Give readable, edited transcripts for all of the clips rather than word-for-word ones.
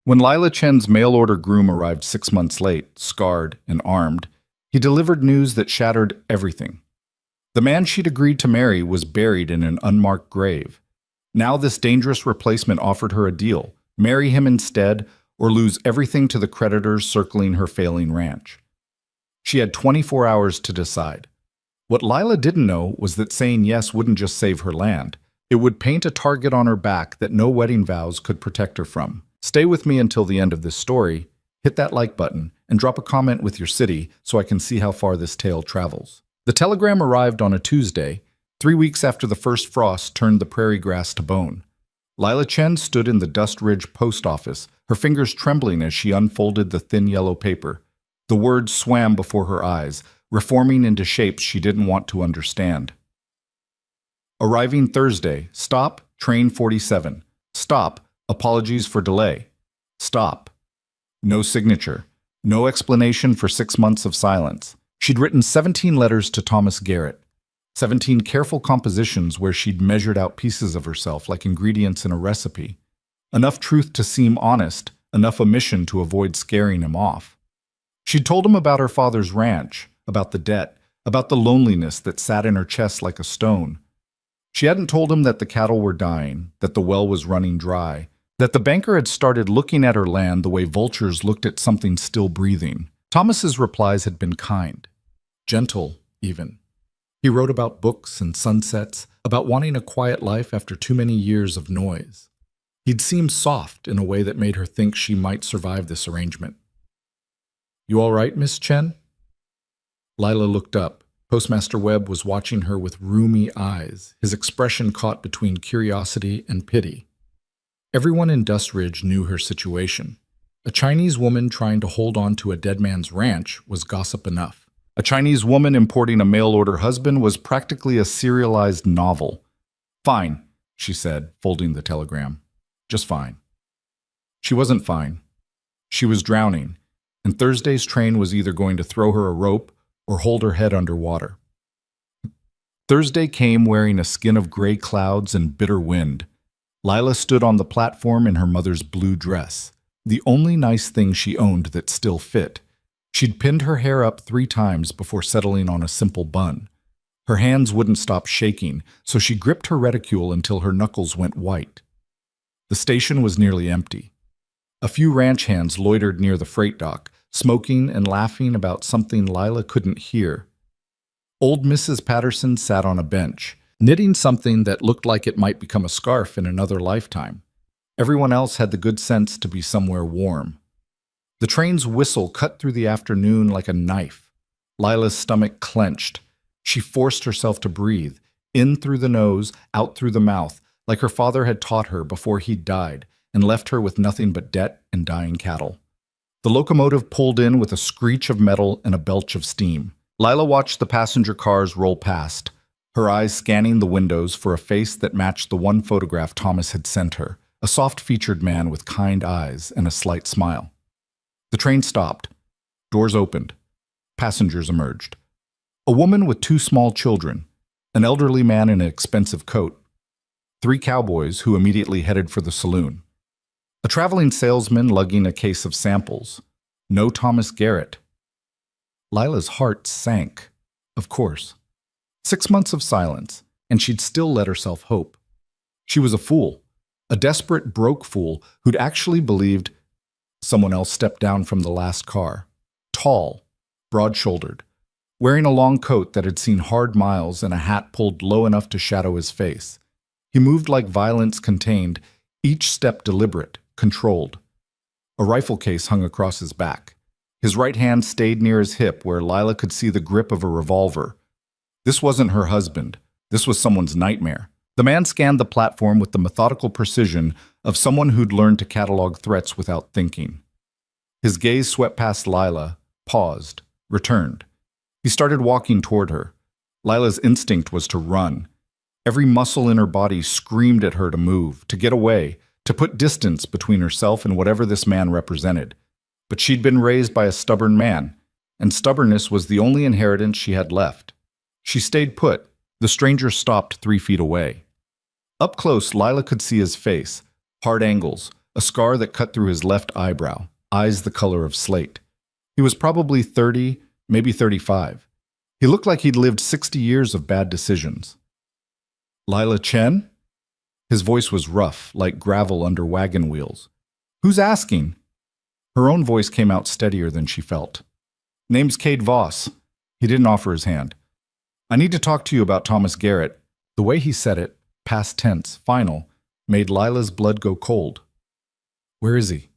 When Lila Chen's mail-order groom arrived 6 months late, scarred and armed, he delivered news that shattered everything. The man she'd agreed to marry was buried in an unmarked grave. Now this dangerous replacement offered her a deal: marry him instead or lose everything to the creditors circling her failing ranch. She had 24 hours to decide. What Lila didn't know was that saying yes wouldn't just save her land. It would paint a target on her back that no wedding vows could protect her from. Stay with me until the end of this story, hit that like button, and drop a comment with your city so I can see how far this tale travels. The telegram arrived on a Tuesday, 3 weeks after the first frost turned the prairie grass to bone. Lila Chen stood in the Dust Ridge post office, her fingers trembling as she unfolded the thin yellow paper. The words swam before her eyes, reforming into shapes she didn't want to understand. Arriving Thursday. Stop, train 47. Stop, apologies for delay. Stop. No signature. No explanation for 6 months of silence. She'd written 17 letters to Thomas Garrett. 17 careful compositions where she'd measured out pieces of herself like ingredients in a recipe. Enough truth to seem honest, enough omission to avoid scaring him off. She'd told him about her father's ranch, about the debt, about the loneliness that sat in her chest like a stone. She hadn't told him that the cattle were dying, that the well was running dry, that the banker had started looking at her land the way vultures looked at something still breathing. Thomas's replies had been kind, gentle even. He wrote about books and sunsets, about wanting a quiet life after too many years of noise. He'd seemed soft in a way that made her think she might survive this arrangement. "You all right, Miss Chen?" Lila looked up. Postmaster Webb was watching her with rheumy eyes, his expression caught between curiosity and pity. Everyone in Dust Ridge knew her situation. A Chinese woman trying to hold on to a dead man's ranch was gossip enough. A Chinese woman importing a mail-order husband was practically a serialized novel. "Fine," she said, folding the telegram. "Just fine." She wasn't fine. She was drowning, and Thursday's train was either going to throw her a rope or hold her head underwater. Thursday came wearing a skin of gray clouds and bitter wind. Lila stood on the platform in her mother's blue dress, the only nice thing she owned that still fit. She'd pinned her hair up 3 times before settling on a simple bun. Her hands wouldn't stop shaking, so she gripped her reticule until her knuckles went white. The station was nearly empty. A few ranch hands loitered near the freight dock, smoking and laughing about something Lila couldn't hear. Old Mrs. Patterson sat on a bench, knitting something that looked like it might become a scarf in another lifetime. Everyone else had the good sense to be somewhere warm. The train's whistle cut through the afternoon like a knife. Lila's stomach clenched. She forced herself to breathe, in through the nose, out through the mouth, like her father had taught her before he died, and left her with nothing but debt and dying cattle. The locomotive pulled in with a screech of metal and a belch of steam. Lila watched the passenger cars roll past, her eyes scanning the windows for a face that matched the one photograph Thomas had sent her, a soft-featured man with kind eyes and a slight smile. The train stopped. Doors opened. Passengers emerged. A woman with 2 small children, an elderly man in an expensive coat, 3 cowboys who immediately headed for the saloon. A traveling salesman lugging a case of samples. No Thomas Garrett. Lila's heart sank. Of course. 6 months of silence, and she'd still let herself hope. She was a fool. A desperate, broke fool who'd actually believed. Someone else stepped down from the last car. Tall, broad-shouldered, wearing a long coat that had seen hard miles and a hat pulled low enough to shadow his face. He moved like violence contained, each step deliberate, controlled. A rifle case hung across his back. His right hand stayed near his hip where Lila could see the grip of a revolver. This wasn't her husband. This was someone's nightmare. The man scanned the platform with the methodical precision of someone who'd learned to catalog threats without thinking. His gaze swept past Lila, paused, returned. He started walking toward her. Lila's instinct was to run. Every muscle in her body screamed at her to move, to get away, to put distance between herself and whatever this man represented. But she'd been raised by a stubborn man, and stubbornness was the only inheritance she had left. She stayed put. The stranger stopped 3 feet away. Up close, Lila could see his face, hard angles, a scar that cut through his left eyebrow, eyes the color of slate. He was probably 30, maybe 35. He looked like he'd lived 60 years of bad decisions. Lila Chen? His voice was rough, like gravel under wagon wheels. Who's asking? Her own voice came out steadier than she felt. Name's Cade Voss. He didn't offer his hand. I need to talk to you about Thomas Garrett. The way he said it, past tense, final, made Lila's blood go cold. Where is he?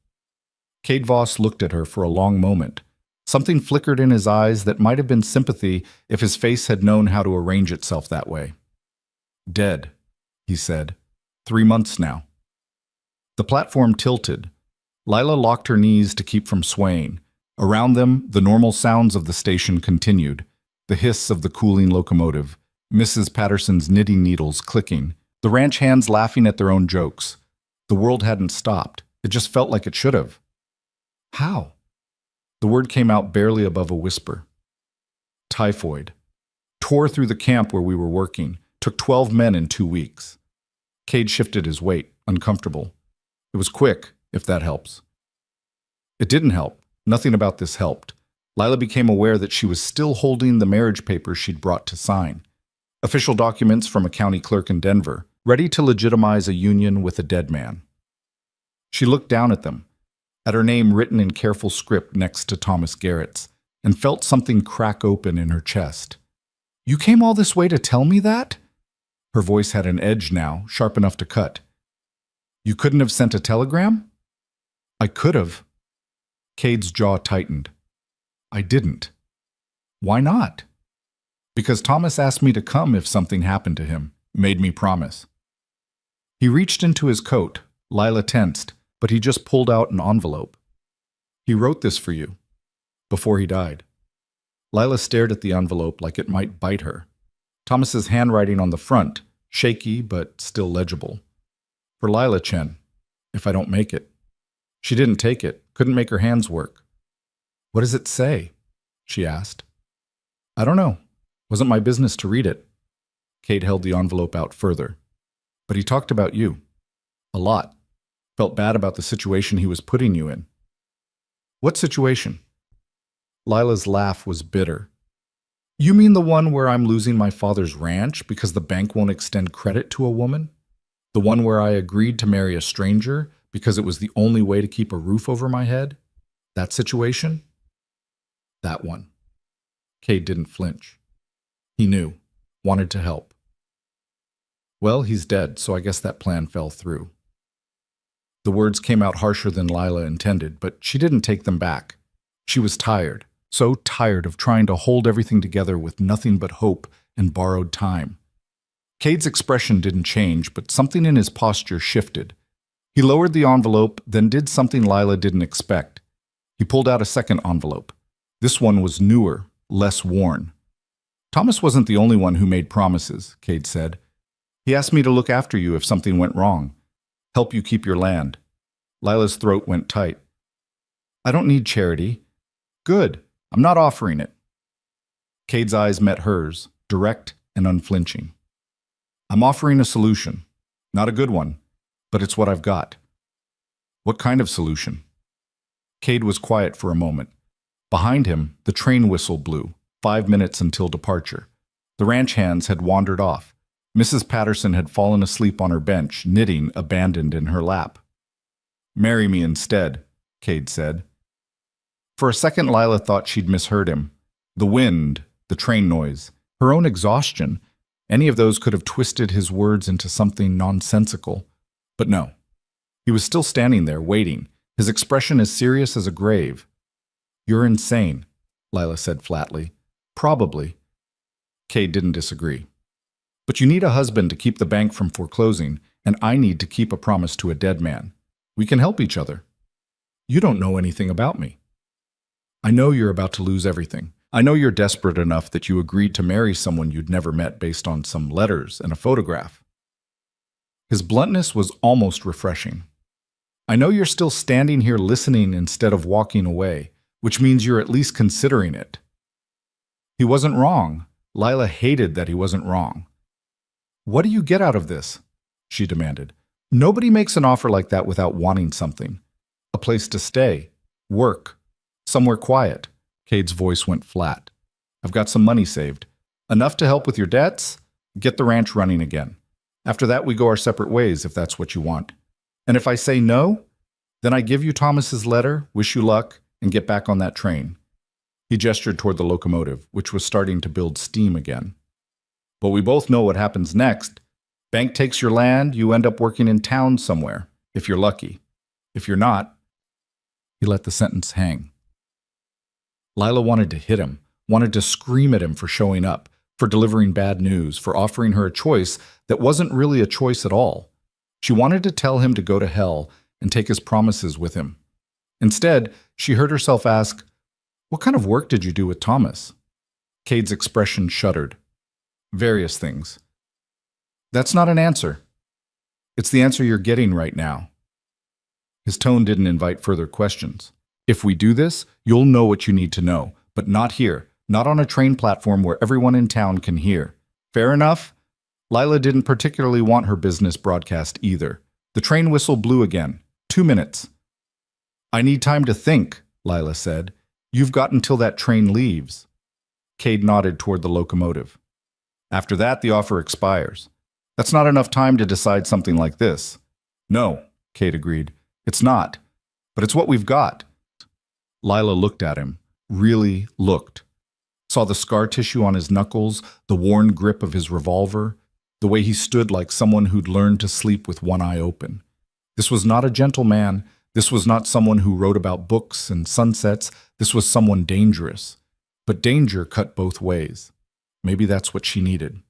Cade Voss looked at her for a long moment. Something flickered in his eyes that might have been sympathy if his face had known how to arrange itself that way. Dead, he said. 3 months now. The platform tilted. Lila locked her knees to keep from swaying. Around them, the normal sounds of the station continued. The hiss of the cooling locomotive, Mrs. Patterson's knitting needles clicking, the ranch hands laughing at their own jokes. The world hadn't stopped. It just felt like it should have. How? The word came out barely above a whisper. Typhoid. Tore through the camp where we were working. Took 12 men in 2 weeks. Cade shifted his weight, uncomfortable. It was quick, if that helps. It didn't help. Nothing about this helped. Lila became aware that she was still holding the marriage papers she'd brought to sign. Official documents from a county clerk in Denver, ready to legitimize a union with a dead man. She looked down at them, at her name written in careful script next to Thomas Garrett's, and felt something crack open in her chest. You came all this way to tell me that? Her voice had an edge now, sharp enough to cut. You couldn't have sent a telegram? I could have. Cade's jaw tightened. I didn't. Why not? Because Thomas asked me to come if something happened to him, made me promise. He reached into his coat. Lila tensed, but he just pulled out an envelope. He wrote this for you, before he died. Lila stared at the envelope like it might bite her. Thomas's handwriting on the front, shaky but still legible. For Lila Chen, if I don't make it. She didn't take it, couldn't make her hands work. What does it say? She asked. I don't know. Wasn't my business to read it. Cade held the envelope out further. But he talked about you. A lot. Felt bad about the situation he was putting you in. What situation? Lila's laugh was bitter. You mean the one where I'm losing my father's ranch because the bank won't extend credit to a woman? The one where I agreed to marry a stranger because it was the only way to keep a roof over my head? That situation? That one. Cade didn't flinch. He knew, wanted to help. Well, he's dead, so I guess that plan fell through. The words came out harsher than Lila intended, but she didn't take them back. She was tired, so tired of trying to hold everything together with nothing but hope and borrowed time. Cade's expression didn't change, but something in his posture shifted. He lowered the envelope, then did something Lila didn't expect. He pulled out a second envelope. This one was newer, less worn. Thomas wasn't the only one who made promises, Cade said. He asked me to look after you if something went wrong. Help you keep your land. Lila's throat went tight. I don't need charity. Good. I'm not offering it. Cade's eyes met hers, direct and unflinching. I'm offering a solution. Not a good one, but it's what I've got. What kind of solution? Cade was quiet for a moment. Behind him, the train whistle blew, 5 minutes until departure. The ranch hands had wandered off. Mrs. Patterson had fallen asleep on her bench, knitting abandoned in her lap. Marry me instead, Cade said. For a second, Lila thought she'd misheard him. The wind, the train noise, her own exhaustion, any of those could have twisted his words into something nonsensical. But no. He was still standing there, waiting, his expression as serious as a grave. You're insane, Lila said flatly. Probably. Cade didn't disagree. But you need a husband to keep the bank from foreclosing, and I need to keep a promise to a dead man. We can help each other. You don't know anything about me. I know you're about to lose everything. I know you're desperate enough that you agreed to marry someone you'd never met based on some letters and a photograph. His bluntness was almost refreshing. I know you're still standing here listening instead of walking away, which means you're at least considering it. He wasn't wrong. Lila hated that he wasn't wrong. What do you get out of this? She demanded. Nobody makes an offer like that without wanting something. A place to stay, work, somewhere quiet. Cade's voice went flat. I've got some money saved. Enough to help with your debts? Get the ranch running again. After that, we go our separate ways if that's what you want. And if I say no, then I give you Thomas's letter, wish you luck, and get back on that train. He gestured toward the locomotive, which was starting to build steam again. But we both know what happens next. Bank takes your land, you end up working in town somewhere, if you're lucky. If you're not, he let the sentence hang. Lila wanted to hit him, wanted to scream at him for showing up, for delivering bad news, for offering her a choice that wasn't really a choice at all. She wanted to tell him to go to hell and take his promises with him. Instead, she heard herself ask, "What kind of work did you do with Thomas?" Cade's expression shuddered. "Various things." "That's not an answer. It's the answer you're getting right now." His tone didn't invite further questions. "If we do this, you'll know what you need to know, but not here, not on a train platform where everyone in town can hear. Fair enough?" Lila didn't particularly want her business broadcast either. The train whistle blew again. 2 minutes. "I need time to think," Lila said. "You've got until that train leaves." Cade nodded toward the locomotive. "After that, the offer expires. That's not enough time to decide something like this." "No," Cade agreed. "It's not. But it's what we've got." Lila looked at him, really looked. Saw the scar tissue on his knuckles, the worn grip of his revolver, the way he stood like someone who'd learned to sleep with one eye open. This was not a gentleman. This was not someone who wrote about books and sunsets. This was someone dangerous. But danger cut both ways. Maybe that's what she needed.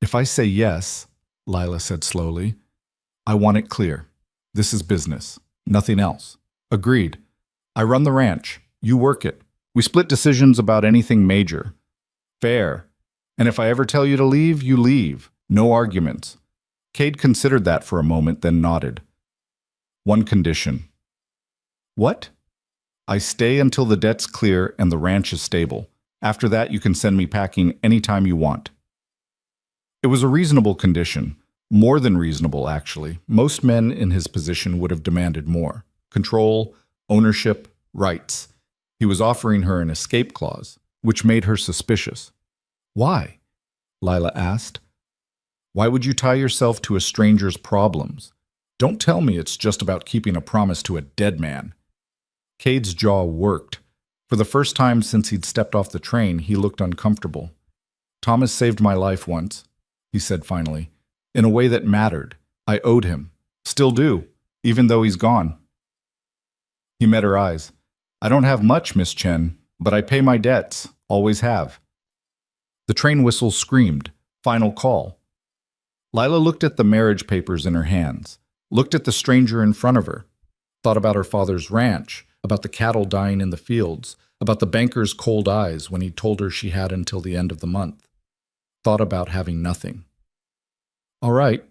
"If I say yes," Lila said slowly, "I want it clear. This is business. Nothing else." "Agreed. I run the ranch. You work it. We split decisions about anything major. Fair. And if I ever tell you to leave, you leave. No arguments." Cade considered that for a moment, then nodded. "One condition." "What?" "I stay until the debt's clear and the ranch is stable. After that, you can send me packing anytime you want." It was a reasonable condition. More than reasonable, actually. Most men in his position would have demanded more. Control, ownership, rights. He was offering her an escape clause, which made her suspicious. "Why?" Lila asked. "Why would you tie yourself to a stranger's problems? Don't tell me it's just about keeping a promise to a dead man." Cade's jaw worked. For the first time since he'd stepped off the train, he looked uncomfortable. "Thomas saved my life once," he said finally, "in a way that mattered. I owed him. Still do, even though he's gone." He met her eyes. "I don't have much, Miss Chen, but I pay my debts. Always have." The train whistle screamed. Final call. Lila looked at the marriage papers in her hands, looked at the stranger in front of her, thought about her father's ranch, about the cattle dying in the fields, about the banker's cold eyes when he told her she had until the end of the month, thought about having nothing. "All right,"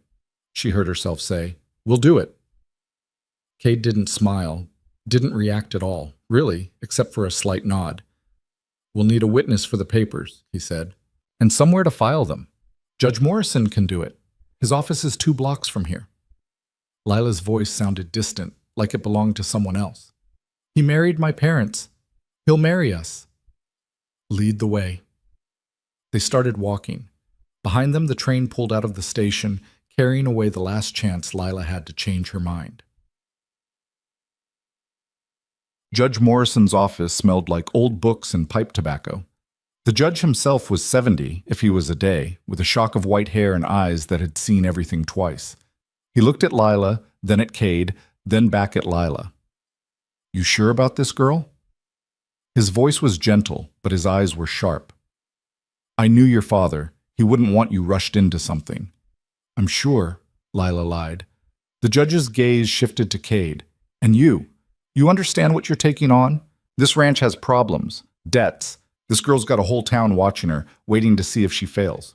she heard herself say. "We'll do it." Cade didn't smile, didn't react at all, really, except for a slight nod. "We'll need a witness for the papers," he said, "and somewhere to file them. Judge Morrison can do it. His office is 2 blocks from here." Lila's voice sounded distant, like it belonged to someone else. "He married my parents. He'll marry us." "Lead the way." They started walking. Behind them, the train pulled out of the station, carrying away the last chance Lila had to change her mind. Judge Morrison's office smelled like old books and pipe tobacco. The judge himself was 70, if he was a day, with a shock of white hair and eyes that had seen everything twice. He looked at Lila, then at Cade, then back at Lila. "You sure about this, girl?" His voice was gentle, but his eyes were sharp. "I knew your father. He wouldn't want you rushed into something." "I'm sure," Lila lied. The judge's gaze shifted to Cade. "And you? You understand what you're taking on? This ranch has problems, debts. This girl's got a whole town watching her, waiting to see if she fails."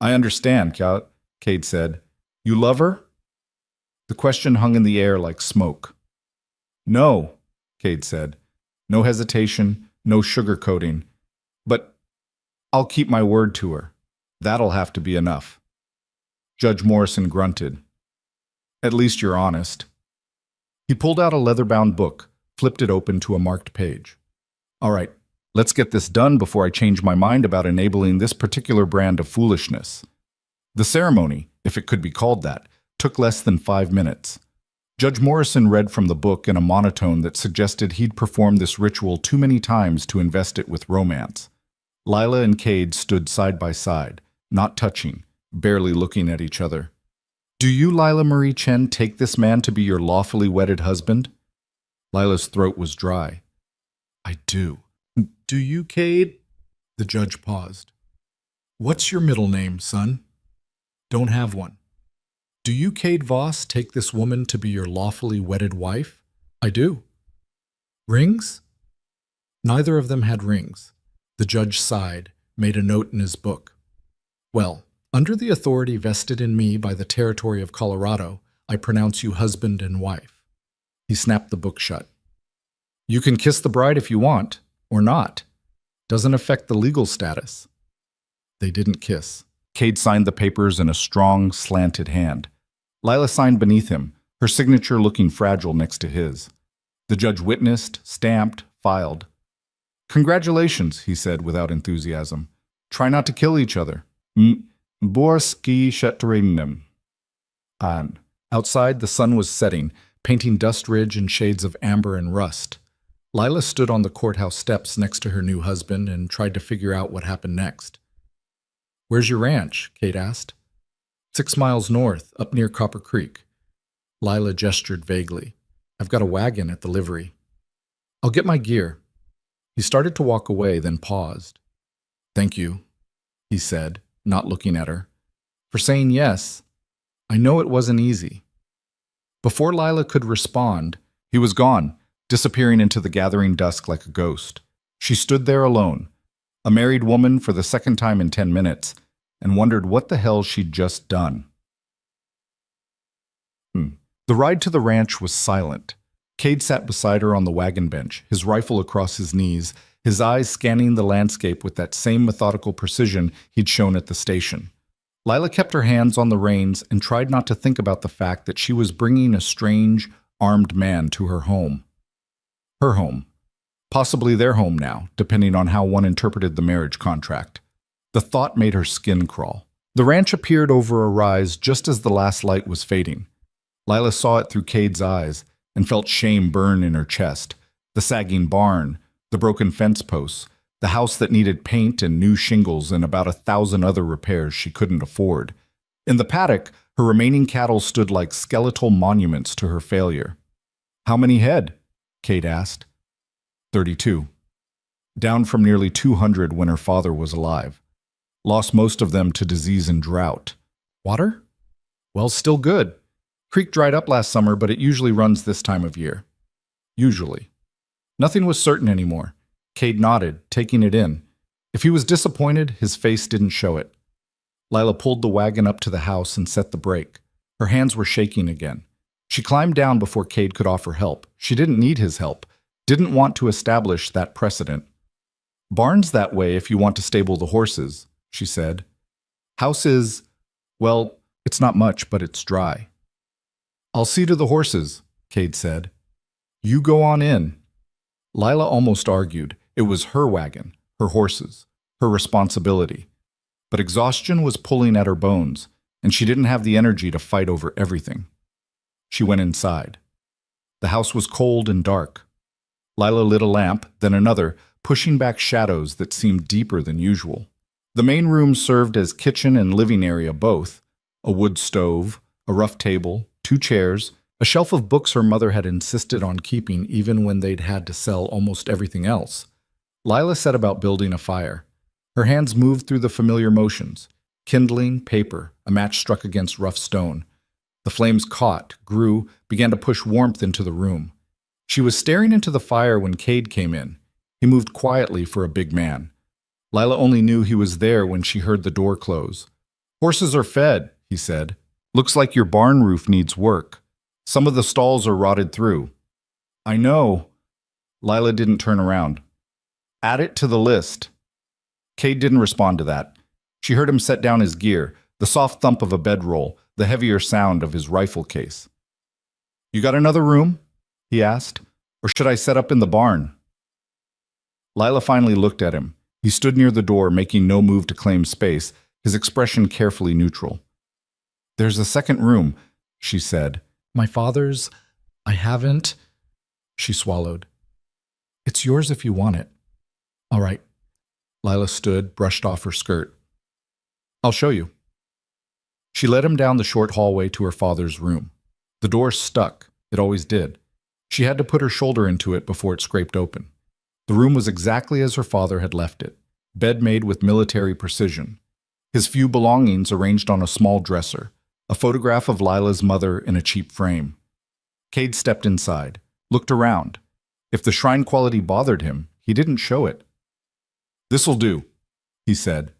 "I understand, Cade said. "You love her?" The question hung in the air like smoke. "No," Cade said. No hesitation, no sugarcoating. "But I'll keep my word to her. That'll have to be enough." Judge Morrison grunted. At least you're honest. He pulled out a leather-bound book, flipped it open to a marked page. All right, let's get this done before I change my mind about enabling this particular brand of foolishness. The ceremony, if it could be called that, took less than 5 minutes. Judge Morrison read from the book in a monotone that suggested he'd performed this ritual too many times to invest it with romance. Lila and Cade stood side by side, not touching, barely looking at each other. Do you, Lila Marie Chen, take this man to be your lawfully wedded husband? Lila's throat was dry. I do. Do you, Cade? The judge paused. What's your middle name, son? Don't have one. Do you, Cade Voss, take this woman to be your lawfully wedded wife? I do. Rings? Neither of them had rings. The judge sighed, made a note in his book. Well, under the authority vested in me by the territory of Colorado, I pronounce you husband and wife. He snapped the book shut. You can kiss the bride if you want, or not. Doesn't affect the legal status. They didn't kiss. Cade signed the papers in a strong, slanted hand. Lila signed beneath him, her signature looking fragile next to his. The judge witnessed, stamped, filed. Congratulations, he said without enthusiasm. Try not to kill each other. Borski shetrenem. Outside, the sun was setting, painting dust ridge and shades of amber and rust. Lila stood on the courthouse steps next to her new husband and tried to figure out what happened next. Where's your ranch? Cade asked. 6 miles north, up near Copper Creek. Lila gestured vaguely. I've got a wagon at the livery. I'll get my gear. He started to walk away, then paused. Thank you, he said, not looking at her, for saying yes. I know it wasn't easy. Before Lila could respond, he was gone, disappearing into the gathering dusk like a ghost. She stood there alone, a married woman for the second time in 10 minutes, and wondered what the hell she'd just done. The ride to the ranch was silent. Cade sat beside her on the wagon bench, his rifle across his knees, his eyes scanning the landscape with that same methodical precision he'd shown at the station. Lila kept her hands on the reins and tried not to think about the fact that she was bringing a strange, armed man to her home. Her home. Possibly their home now, depending on how one interpreted the marriage contract. The thought made her skin crawl. The ranch appeared over a rise just as the last light was fading. Lila saw it through Cade's eyes and felt shame burn in her chest. The sagging barn, the broken fence posts, the house that needed paint and new shingles and about 1,000 other repairs she couldn't afford. In the paddock, her remaining cattle stood like skeletal monuments to her failure. How many head? Cade asked. 32. Down from nearly 200 when her father was alive. Lost most of them to disease and drought. Water? Well, still good. Creek dried up last summer, but it usually runs this time of year. Usually. Nothing was certain anymore. Cade nodded, taking it in. If he was disappointed, his face didn't show it. Lila pulled the wagon up to the house and set the brake. Her hands were shaking again. She climbed down before Cade could offer help. She didn't need his help. Didn't want to establish that precedent. Barn's that way if you want to stable the horses, she said. House is, well, it's not much, but it's dry. I'll see to the horses, Cade said. You go on in. Lila almost argued. It was her wagon, her horses, her responsibility. But exhaustion was pulling at her bones, and she didn't have the energy to fight over everything. She went inside. The house was cold and dark. Lila lit a lamp, then another, pushing back shadows that seemed deeper than usual. The main room served as kitchen and living area both. A wood stove, a rough table, 2 chairs, a shelf of books her mother had insisted on keeping even when they'd had to sell almost everything else. Lila set about building a fire. Her hands moved through the familiar motions. Kindling, paper, a match struck against rough stone. The flames caught, grew, began to push warmth into the room. She was staring into the fire when Cade came in. He moved quietly for a big man. Lila only knew he was there when she heard the door close. Horses are fed, he said. Looks like your barn roof needs work. Some of the stalls are rotted through. I know. Lila didn't turn around. Add it to the list. Cade didn't respond to that. She heard him set down his gear, the soft thump of a bedroll, the heavier sound of his rifle case. You got another room? He asked. Or should I set up in the barn? Lila finally looked at him. He stood near the door, making no move to claim space, his expression carefully neutral. There's a second room, she said. My father's. I haven't. She swallowed. It's yours if you want it. All right. Lila stood, brushed off her skirt. I'll show you. She led him down the short hallway to her father's room. The door stuck. It always did. She had to put her shoulder into it before it scraped open. The room was exactly as her father had left it, bed made with military precision. His few belongings arranged on a small dresser, a photograph of Lila's mother in a cheap frame. Cade stepped inside, looked around. If the shrine quality bothered him, he didn't show it. This'll do, he said.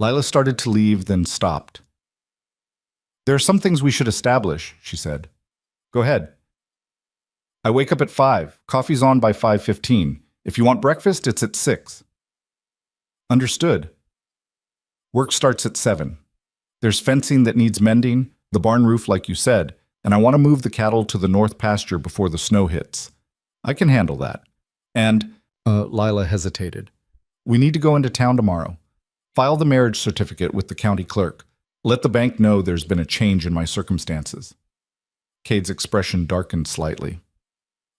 Lila started to leave, then stopped. There are some things we should establish, she said. Go ahead. I wake up at 5. Coffee's on by 5:15. If you want breakfast, it's at 6. Understood. Work starts at 7. There's fencing that needs mending, the barn roof like you said, and I want to move the cattle to the north pasture before the snow hits. I can handle that. And, Lila hesitated. We need to go into town tomorrow. File the marriage certificate with the county clerk. Let the bank know there's been a change in my circumstances. Cade's expression darkened slightly.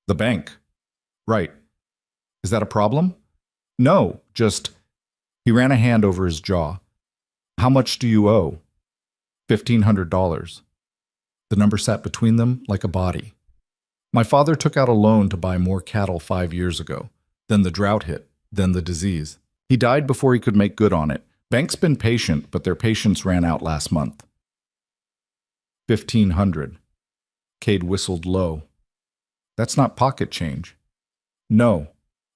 The bank? Right. Is that a problem? No, just... He ran a hand over his jaw. How much do you owe? $1,500. The number sat between them like a body. My father took out a loan to buy more cattle 5 years ago. Then the drought hit, then the disease. He died before he could make good on it. Bank's been patient, but their patience ran out last month. 1,500. Cade whistled low. That's not pocket change. No.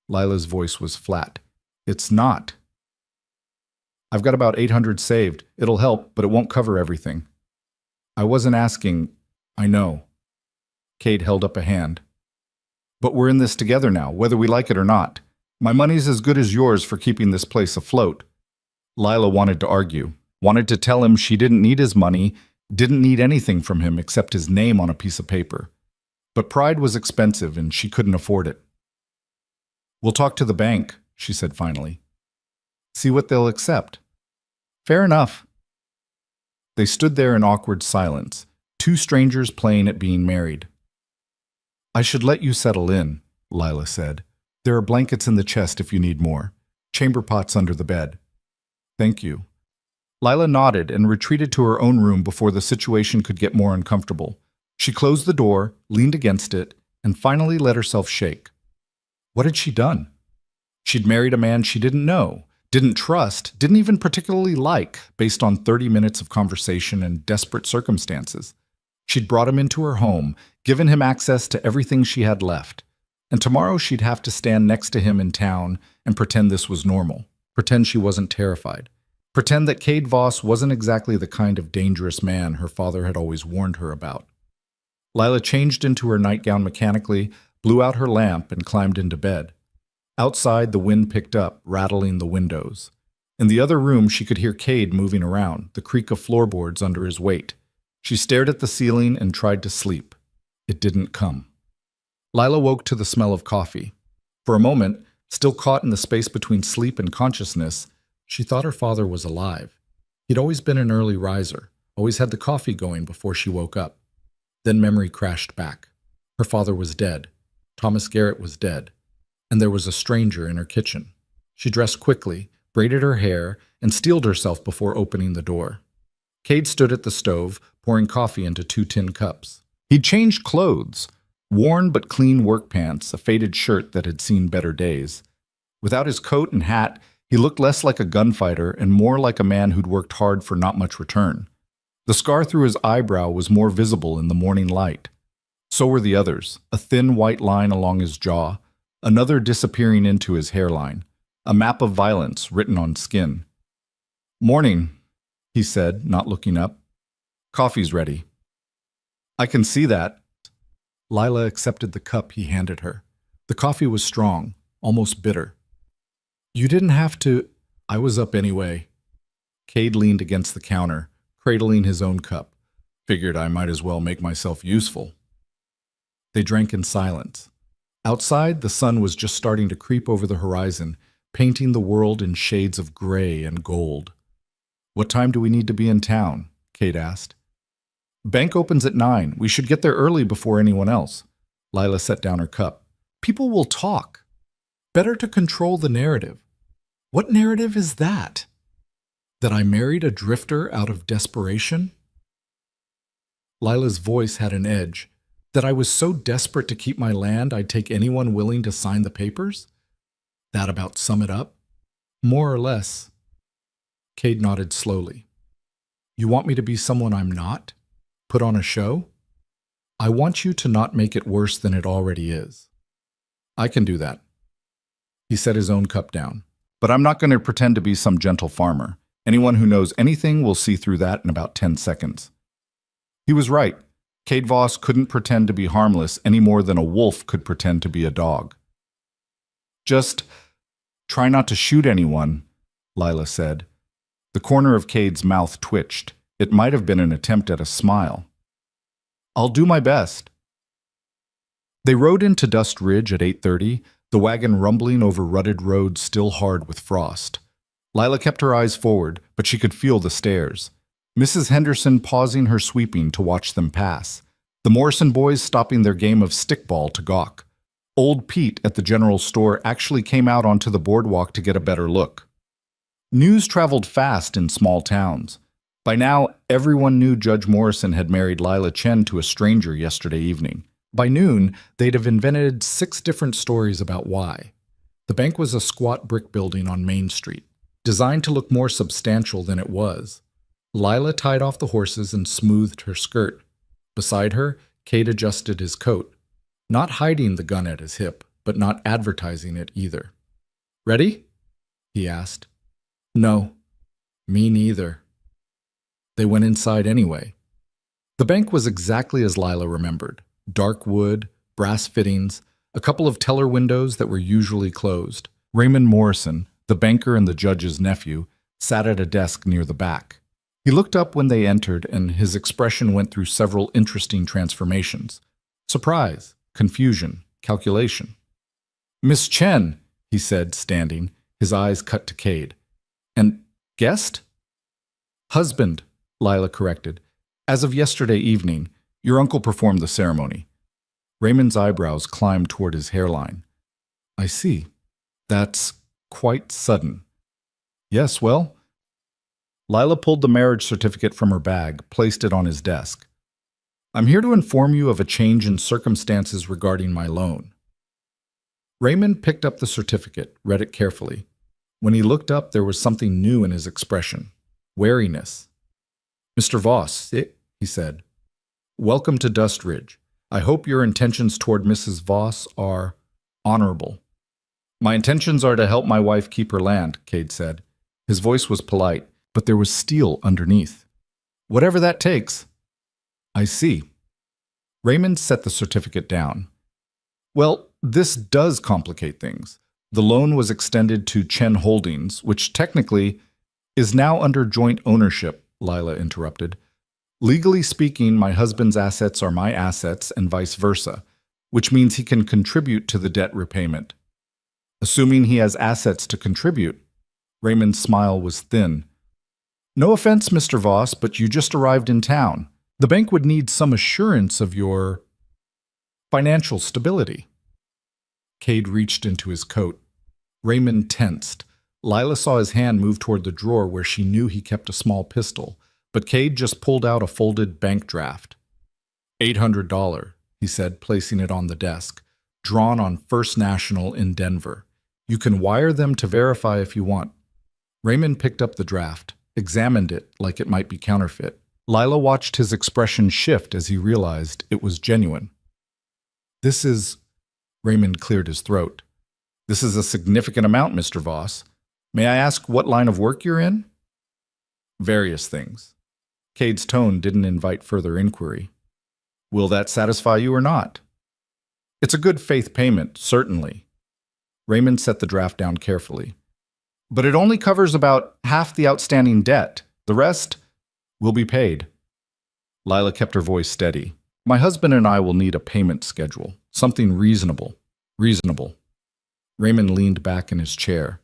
Lila's voice was flat. It's not. I've got about 800 saved. It'll help, but it won't cover everything. I wasn't asking. I know. Cade held up a hand. But we're in this together now, whether we like it or not. My money's as good as yours for keeping this place afloat. Lila wanted to argue, wanted to tell him she didn't need his money, didn't need anything from him except his name on a piece of paper. But pride was expensive and she couldn't afford it. We'll talk to the bank, she said finally. See what they'll accept. Fair enough. They stood there in awkward silence, two strangers playing at being married. I should let you settle in, Lila said. There are blankets in the chest if you need more. Chamber pots under the bed. Thank you. Lila nodded and retreated to her own room before the situation could get more uncomfortable. She closed the door, leaned against it, and finally let herself shake. What had she done? She'd married a man she didn't know, didn't trust, didn't even particularly like, based on 30 minutes of conversation and desperate circumstances. She'd brought him into her home, given him access to everything she had left. And tomorrow she'd have to stand next to him in town and pretend this was normal. Pretend she wasn't terrified. Pretend that Cade Voss wasn't exactly the kind of dangerous man her father had always warned her about. Lila changed into her nightgown mechanically, blew out her lamp, and climbed into bed. Outside, the wind picked up, rattling the windows. In the other room, she could hear Cade moving around, the creak of floorboards under his weight. She stared at the ceiling and tried to sleep. It didn't come. Lila woke to the smell of coffee. For a moment, still caught in the space between sleep and consciousness, she thought her father was alive. He'd always been an early riser, always had the coffee going before she woke up. Then memory crashed back. Her father was dead. Thomas Garrett was dead. And there was a stranger in her kitchen. She dressed quickly, braided her hair, and steeled herself before opening the door. Cade stood at the stove, pouring coffee into 2 tin cups. He'd changed clothes, worn but clean work pants, a faded shirt that had seen better days. Without his coat and hat, he looked less like a gunfighter and more like a man who'd worked hard for not much return. The scar through his eyebrow was more visible in the morning light. So were the others, a thin white line along his jaw, another disappearing into his hairline, a map of violence written on skin. Morning, he said, not looking up. Coffee's ready. I can see that. Lila accepted the cup he handed her. The coffee was strong, almost bitter. You didn't have to. I was up anyway. Cade leaned against the counter, cradling his own cup. Figured I might as well make myself useful. They drank in silence. Outside, the sun was just starting to creep over the horizon, painting the world in shades of gray and gold. "What time do we need to be in town?" Cade asked. "Bank opens at 9. We should get there early before anyone else." Lila set down her cup. "People will talk. Better to control the narrative." "What narrative is that? That I married a drifter out of desperation?" Lila's voice had an edge. "That I was so desperate to keep my land I'd take anyone willing to sign the papers? That about sum it up?" "More or less." Cade nodded slowly. "You want me to be someone I'm not? Put on a show?" "I want you to not make it worse than it already is." "I can do that." He set his own cup down. "But I'm not going to pretend to be some gentle farmer. Anyone who knows anything will see through that in about 10 seconds. He was right. Cade Voss couldn't pretend to be harmless any more than a wolf could pretend to be a dog. "Just try not to shoot anyone," Lila said. The corner of Cade's mouth twitched. It might have been an attempt at a smile. "I'll do my best." They rode into Dust Ridge at 8:30, the wagon rumbling over rutted roads still hard with frost. Lila kept her eyes forward, but she could feel the stares. Mrs. Henderson pausing her sweeping to watch them pass. The Morrison boys stopping their game of stickball to gawk. Old Pete at the general store actually came out onto the boardwalk to get a better look. News traveled fast in small towns. By now, everyone knew Judge Morrison had married Lila Chen to a stranger yesterday evening. By noon, they'd have invented 6 different stories about why. The bank was a squat brick building on Main Street, designed to look more substantial than it was. Lila tied off the horses and smoothed her skirt. Beside her, Cade adjusted his coat, not hiding the gun at his hip, but not advertising it either. "Ready?" he asked. "No, me neither." They went inside anyway. The bank was exactly as Lila remembered. Dark wood, brass fittings, a couple of teller windows that were usually closed. Raymond Morrison, the banker and the judge's nephew, sat at a desk near the back. He looked up when they entered, and his expression went through several interesting transformations. Surprise, confusion, calculation. "Miss Chen," he said, standing, his eyes cut to Cade. "And guest?" "Husband," Lila corrected. "As of yesterday evening, your uncle performed the ceremony." Raymond's eyebrows climbed toward his hairline. "I see. That's quite sudden." "Yes, well." Lila pulled the marriage certificate from her bag, placed it on his desk. "I'm here to inform you of a change in circumstances regarding my loan." Raymond picked up the certificate, read it carefully. When he looked up, there was something new in his expression. Wariness. "Mr. Voss," he said, "welcome to Dust Ridge. I hope your intentions toward Mrs. Voss are honorable." "My intentions are to help my wife keep her land," Cade said. His voice was polite, but there was steel underneath. "Whatever that takes." "I see." Raymond set the certificate down. "Well, this does complicate things. The loan was extended to Chen Holdings, which technically is now under joint ownership," Lila interrupted. "Legally speaking, my husband's assets are my assets and vice versa, which means he can contribute to the debt repayment." "Assuming he has assets to contribute." Raymond's smile was thin. "No offense, Mr. Voss, but you just arrived in town. The bank would need some assurance of your financial stability." Cade reached into his coat. Raymond tensed. Lila saw his hand move toward the drawer where she knew he kept a small pistol, but Cade just pulled out a folded bank draft. $800, he said, placing it on the desk, drawn on First National in Denver. "You can wire them to verify if you want." Raymond picked up the draft, examined it like it might be counterfeit. Lila watched his expression shift as he realized it was genuine. "This is..." Raymond cleared his throat. "This is a significant amount, Mr. Voss. May I ask what line of work you're in?" "Various things." Cade's tone didn't invite further inquiry. "Will that satisfy you or not?" "It's a good faith payment, certainly." Raymond set the draft down carefully. "But it only covers about half the outstanding debt. The rest will be paid." Lila kept her voice steady. My husband and I will need a payment schedule. Something reasonable. Reasonable. Raymond leaned back in his chair.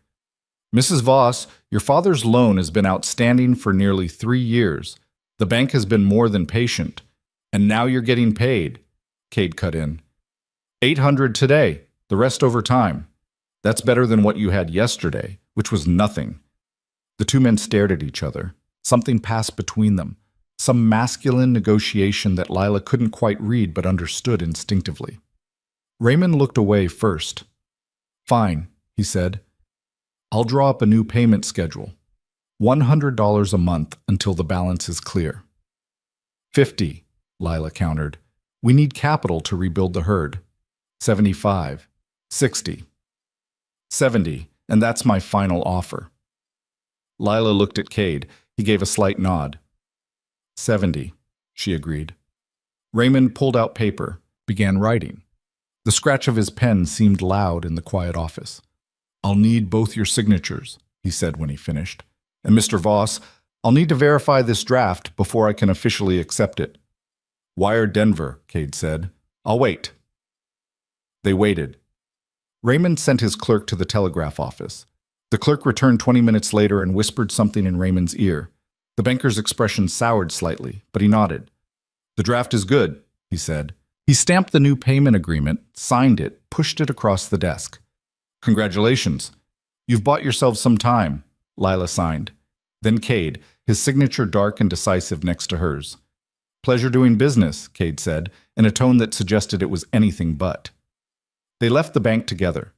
Mrs. Voss, your father's loan has been outstanding for nearly 3 years. The bank has been more than patient. And now you're getting paid, Cade cut in. 800 today, the rest over time. That's better than what you had yesterday, which was nothing. The two men stared at each other. Something passed between them. Some masculine negotiation that Lila couldn't quite read but understood instinctively. Raymond looked away first. Fine, he said. I'll draw up a new payment schedule. $100 a month until the balance is clear. 50, Lila countered. We need capital to rebuild the herd. 75, 60, 70, and that's my final offer. Lila looked at Cade. He gave a slight nod. 70, she agreed. Raymond pulled out paper, began writing. The scratch of his pen seemed loud in the quiet office. I'll need both your signatures, he said when he finished. And Mr. Voss, I'll need to verify this draft before I can officially accept it. Wire Denver, Cade said. I'll wait. They waited. Raymond sent his clerk to the telegraph office. The clerk returned 20 minutes later and whispered something in Raymond's ear. The banker's expression soured slightly, but he nodded. The draft is good, he said. He stamped the new payment agreement, signed it, pushed it across the desk. Congratulations. You've bought yourselves some time, Lila signed. Then Cade, his signature dark and decisive next to hers. Pleasure doing business, Cade said, in a tone that suggested it was anything but. They left the bank together.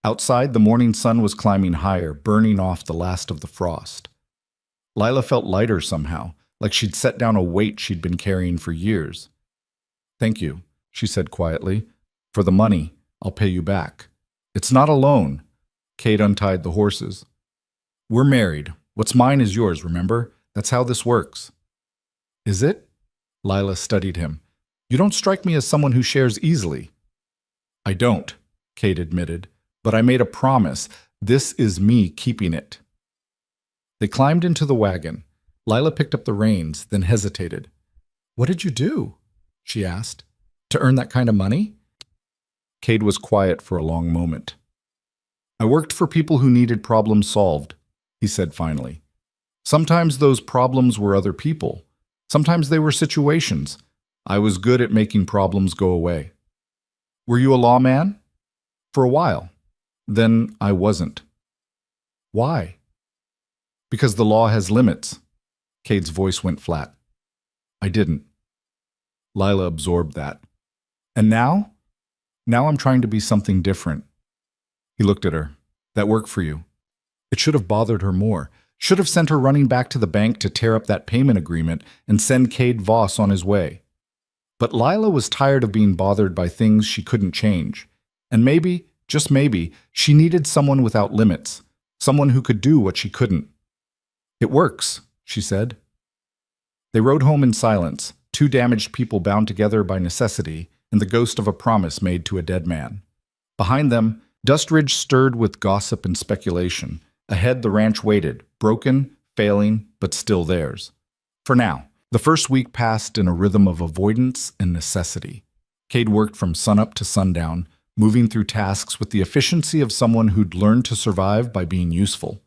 Outside, the morning sun was climbing higher, burning off the last of the frost. Lila felt lighter somehow, like she'd set down a weight she'd been carrying for years. Thank you, she said quietly. For the money, I'll pay you back. It's not a loan. Cade untied the horses. We're married. What's mine is yours, remember? That's how this works. Is it? Lila studied him. You don't strike me as someone who shares easily. I don't, Cade admitted, but I made a promise. This is me keeping it. They climbed into the wagon. Lila picked up the reins, then hesitated. What did you do? She asked. To earn that kind of money? Cade was quiet for a long moment. I worked for people who needed problems solved, he said finally. Sometimes those problems were other people. Sometimes they were situations. I was good at making problems go away. Were you a lawman? For a while. Then I wasn't. Why? Because the law has limits. Cade's voice went flat. I didn't. Lila absorbed that. And now? Now I'm trying to be something different. He looked at her. That worked for you. It should have bothered her more. Should have sent her running back to the bank to tear up that payment agreement and send Cade Voss on his way. But Lila was tired of being bothered by things she couldn't change. And maybe, just maybe, she needed someone without limits. Someone who could do what she couldn't. It works, she said. They rode home in silence, two damaged people bound together by necessity and the ghost of a promise made to a dead man. Behind them, Dust Ridge stirred with gossip and speculation. Ahead, the ranch waited, broken, failing, but still theirs. For now, the first week passed in a rhythm of avoidance and necessity. Cade worked from sunup to sundown, moving through tasks with the efficiency of someone who'd learned to survive by being useful.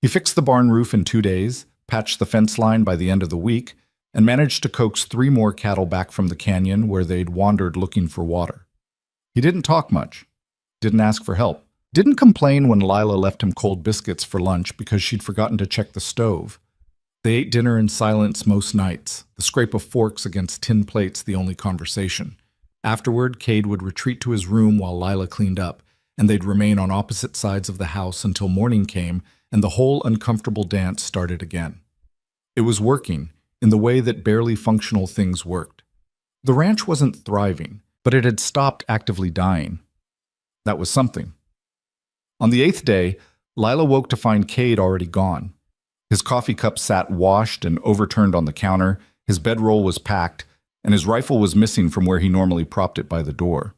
He fixed the barn roof in 2 days, patched the fence line by the end of the week, and managed to coax 3 more cattle back from the canyon where they'd wandered looking for water. He didn't talk much, didn't ask for help, didn't complain when Lila left him cold biscuits for lunch because she'd forgotten to check the stove. They ate dinner in silence most nights, the scrape of forks against tin plates the only conversation. Afterward, Cade would retreat to his room while Lila cleaned up, and they'd remain on opposite sides of the house until morning came and the whole uncomfortable dance started again. It was working, in the way that barely functional things worked. The ranch wasn't thriving, but it had stopped actively dying. That was something. On the 8th day, Lila woke to find Cade already gone. His coffee cup sat washed and overturned on the counter, his bedroll was packed, and his rifle was missing from where he normally propped it by the door.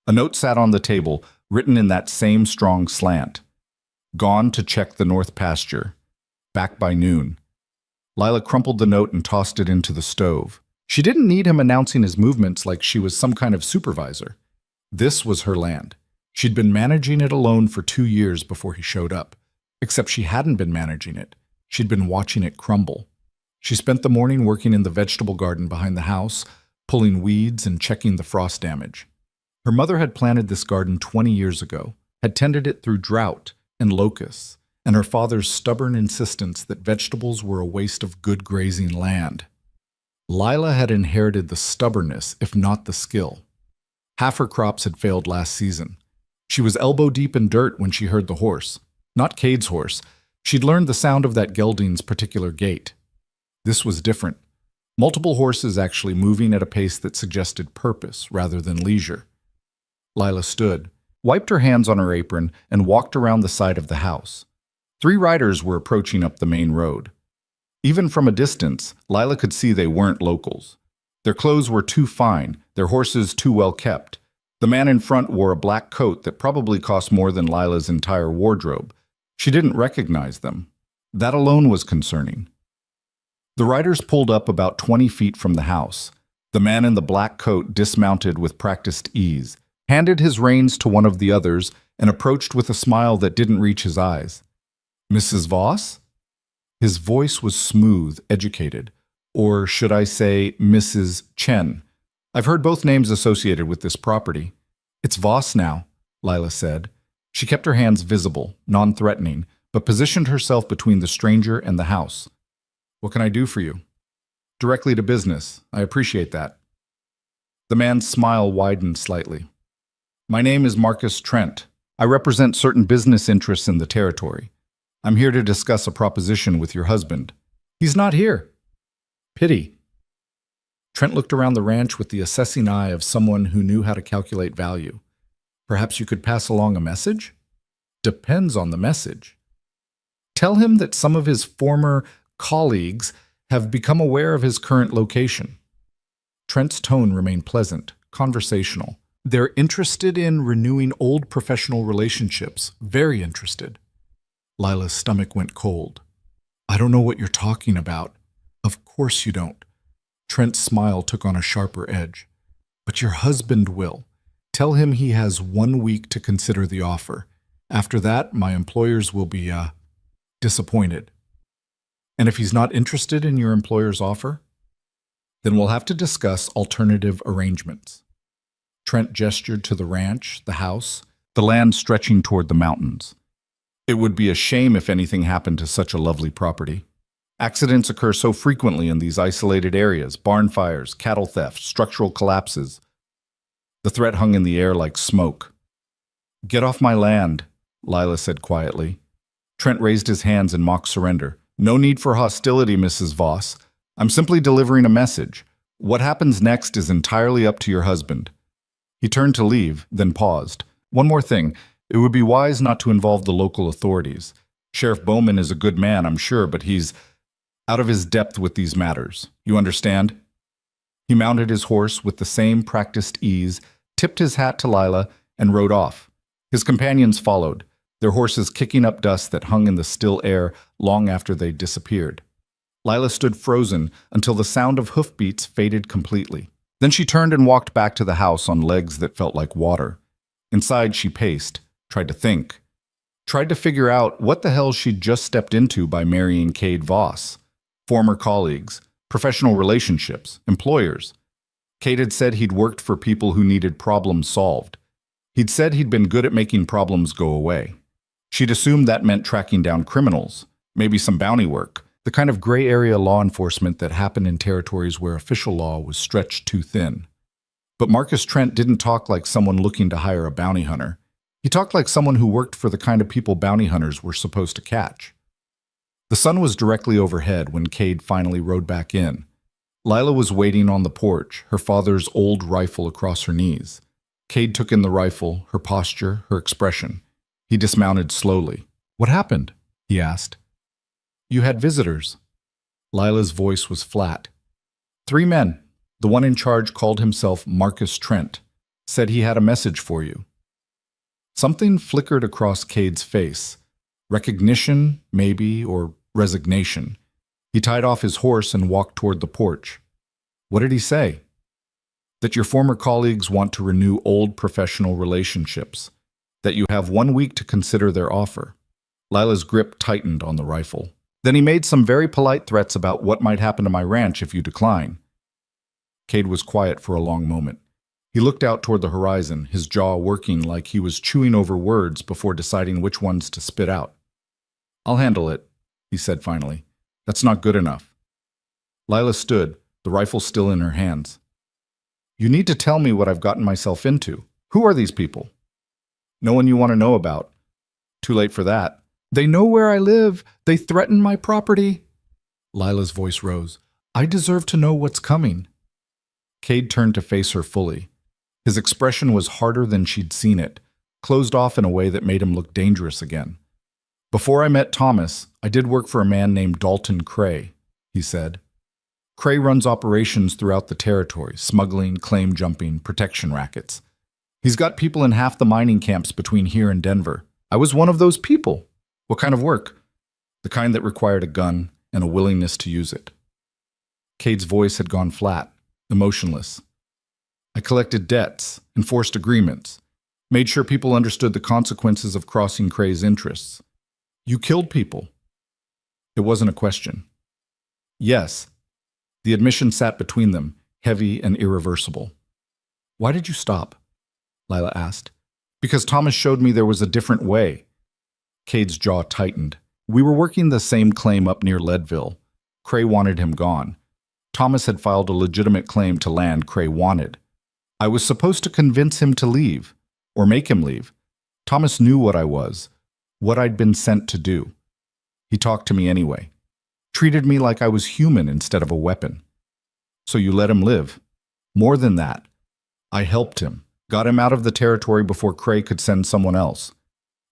A note sat on the table, written in that same strong slant. Gone to check the north pasture. Back by noon. Lila crumpled the note and tossed it into the stove. She didn't need him announcing his movements like she was some kind of supervisor. This was her land. She'd been managing it alone for 2 years before he showed up. Except she hadn't been managing it. She'd been watching it crumble. She spent the morning working in the vegetable garden behind the house, pulling weeds and checking the frost damage. Her mother had planted this garden 20 years ago, had tended it through drought and locusts, and her father's stubborn insistence that vegetables were a waste of good grazing land. Lila had inherited the stubbornness, if not the skill. Half her crops had failed last season. She was elbow-deep in dirt when she heard the horse. Not Cade's horse. She'd learned the sound of that gelding's particular gait. This was different. Multiple horses actually moving at a pace that suggested purpose rather than leisure. Lila stood, wiped her hands on her apron, and walked around the side of the house. 3 riders were approaching up the main road. Even from a distance, Lila could see they weren't locals. Their clothes were too fine, their horses too well kept. The man in front wore a black coat that probably cost more than Lila's entire wardrobe. She didn't recognize them. That alone was concerning. The riders pulled up about 20 feet from the house. The man in the black coat dismounted with practiced ease, handed his reins to one of the others, and approached with a smile that didn't reach his eyes. "Mrs. Voss?" His voice was smooth, educated. Or should I say, Mrs. Chen. I've heard both names associated with this property. "It's Voss now," Lila said. She kept her hands visible, non-threatening, but positioned herself between the stranger and the house. "What can I do for you?" "Directly to business. I appreciate that." The man's smile widened slightly. "My name is Marcus Trent. I represent certain business interests in the territory. I'm here to discuss a proposition with your husband." "He's not here." "Pity." Trent looked around the ranch with the assessing eye of someone who knew how to calculate value. "Perhaps you could pass along a message?" "Depends on the message." "Tell him that some of his former colleagues have become aware of his current location." Trent's tone remained pleasant, conversational. "They're interested in renewing old professional relationships, very interested." Lila's stomach went cold. "I don't know what you're talking about." "Of course you don't." Trent's smile took on a sharper edge. "But your husband will. Tell him he has 1 week to consider the offer. After that, my employers will be, disappointed." "And if he's not interested in your employer's offer?" "Then we'll have to discuss alternative arrangements." Trent gestured to the ranch, the house, the land stretching toward the mountains. "It would be a shame if anything happened to such a lovely property. Accidents occur so frequently in these isolated areas: barn fires, cattle theft, structural collapses." The threat hung in the air like smoke. "Get off my land," Lila said quietly. Trent raised his hands in mock surrender. "No need for hostility, Mrs. Voss. I'm simply delivering a message. What happens next is entirely up to your husband." He turned to leave, then paused. "One more thing. It would be wise not to involve the local authorities. Sheriff Bowman is a good man, I'm sure, but he's out of his depth with these matters. You understand?" He mounted his horse with the same practiced ease, tipped his hat to Lila, and rode off. His companions followed, their horses kicking up dust that hung in the still air long after they disappeared. Lila stood frozen until the sound of hoofbeats faded completely. Then she turned and walked back to the house on legs that felt like water. Inside she paced, tried to think. Tried to figure out what the hell she'd just stepped into by marrying Cade Voss. Former colleagues, professional relationships, employers. Cade had said he'd worked for people who needed problems solved. He'd said he'd been good at making problems go away. She'd assumed that meant tracking down criminals, maybe some bounty work, the kind of gray area law enforcement that happened in territories where official law was stretched too thin. But Marcus Trent didn't talk like someone looking to hire a bounty hunter. He talked like someone who worked for the kind of people bounty hunters were supposed to catch. The sun was directly overhead when Cade finally rode back in. Lila was waiting on the porch, her father's old rifle across her knees. Cade took in the rifle, her posture, her expression. He dismounted slowly. "What happened?" he asked. "You had visitors." Lila's voice was flat. "3 men. The one in charge called himself Marcus Trent. Said he had a message for you." Something flickered across Cade's face. Recognition, maybe, or resignation. He tied off his horse and walked toward the porch. What did he say? That your former colleagues want to renew old professional relationships, that you have 1 week to consider their offer. Lila's grip tightened on the rifle. Then he made some very polite threats about what might happen to my ranch if you decline. Cade was quiet for a long moment. He looked out toward the horizon, his jaw working like he was chewing over words before deciding which ones to spit out. I'll handle it, he said finally. That's not good enough. Lila stood, the rifle still in her hands. You need to tell me what I've gotten myself into. Who are these people? No one you want to know about. Too late for that. They know where I live. They threaten my property. Lila's voice rose. I deserve to know what's coming. Cade turned to face her fully. His expression was harder than she'd seen it, closed off in a way that made him look dangerous again. Before I met Thomas, I did work for a man named Dalton Cray, he said. Cray runs operations throughout the territory, smuggling, claim jumping, protection rackets. He's got people in half the mining camps between here and Denver. I was one of those people. What kind of work? The kind that required a gun and a willingness to use it. Cade's voice had gone flat, emotionless. I collected debts, enforced agreements, made sure people understood the consequences of crossing Cray's interests. You killed people. It wasn't a question. Yes. The admission sat between them, heavy and irreversible. Why did you stop? Lila asked. Because Thomas showed me there was a different way. Cade's jaw tightened. We were working the same claim up near Leadville. Cray wanted him gone. Thomas had filed a legitimate claim to land Cray wanted. I was supposed to convince him to leave, or make him leave. Thomas knew what I was, what I'd been sent to do. He talked to me anyway, treated me like I was human instead of a weapon. So you let him live. More than that, I helped him, got him out of the territory before Cray could send someone else.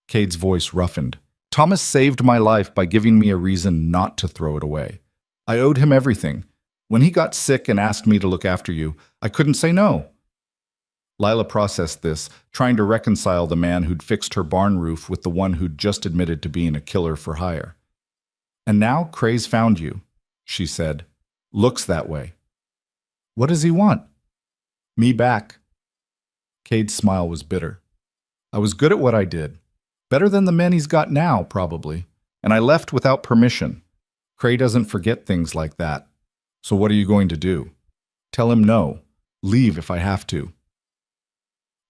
Cade's voice roughened. Thomas saved my life by giving me a reason not to throw it away. I owed him everything. When he got sick and asked me to look after you, I couldn't say no. Lila processed this, trying to reconcile the man who'd fixed her barn roof with the one who'd just admitted to being a killer for hire. And now Cray's found you, she said. Looks that way. What does he want? Me back. Cade's smile was bitter. I was good at what I did. Better than the men he's got now, probably. And I left without permission. Cray doesn't forget things like that. So what are you going to do? Tell him no. Leave if I have to.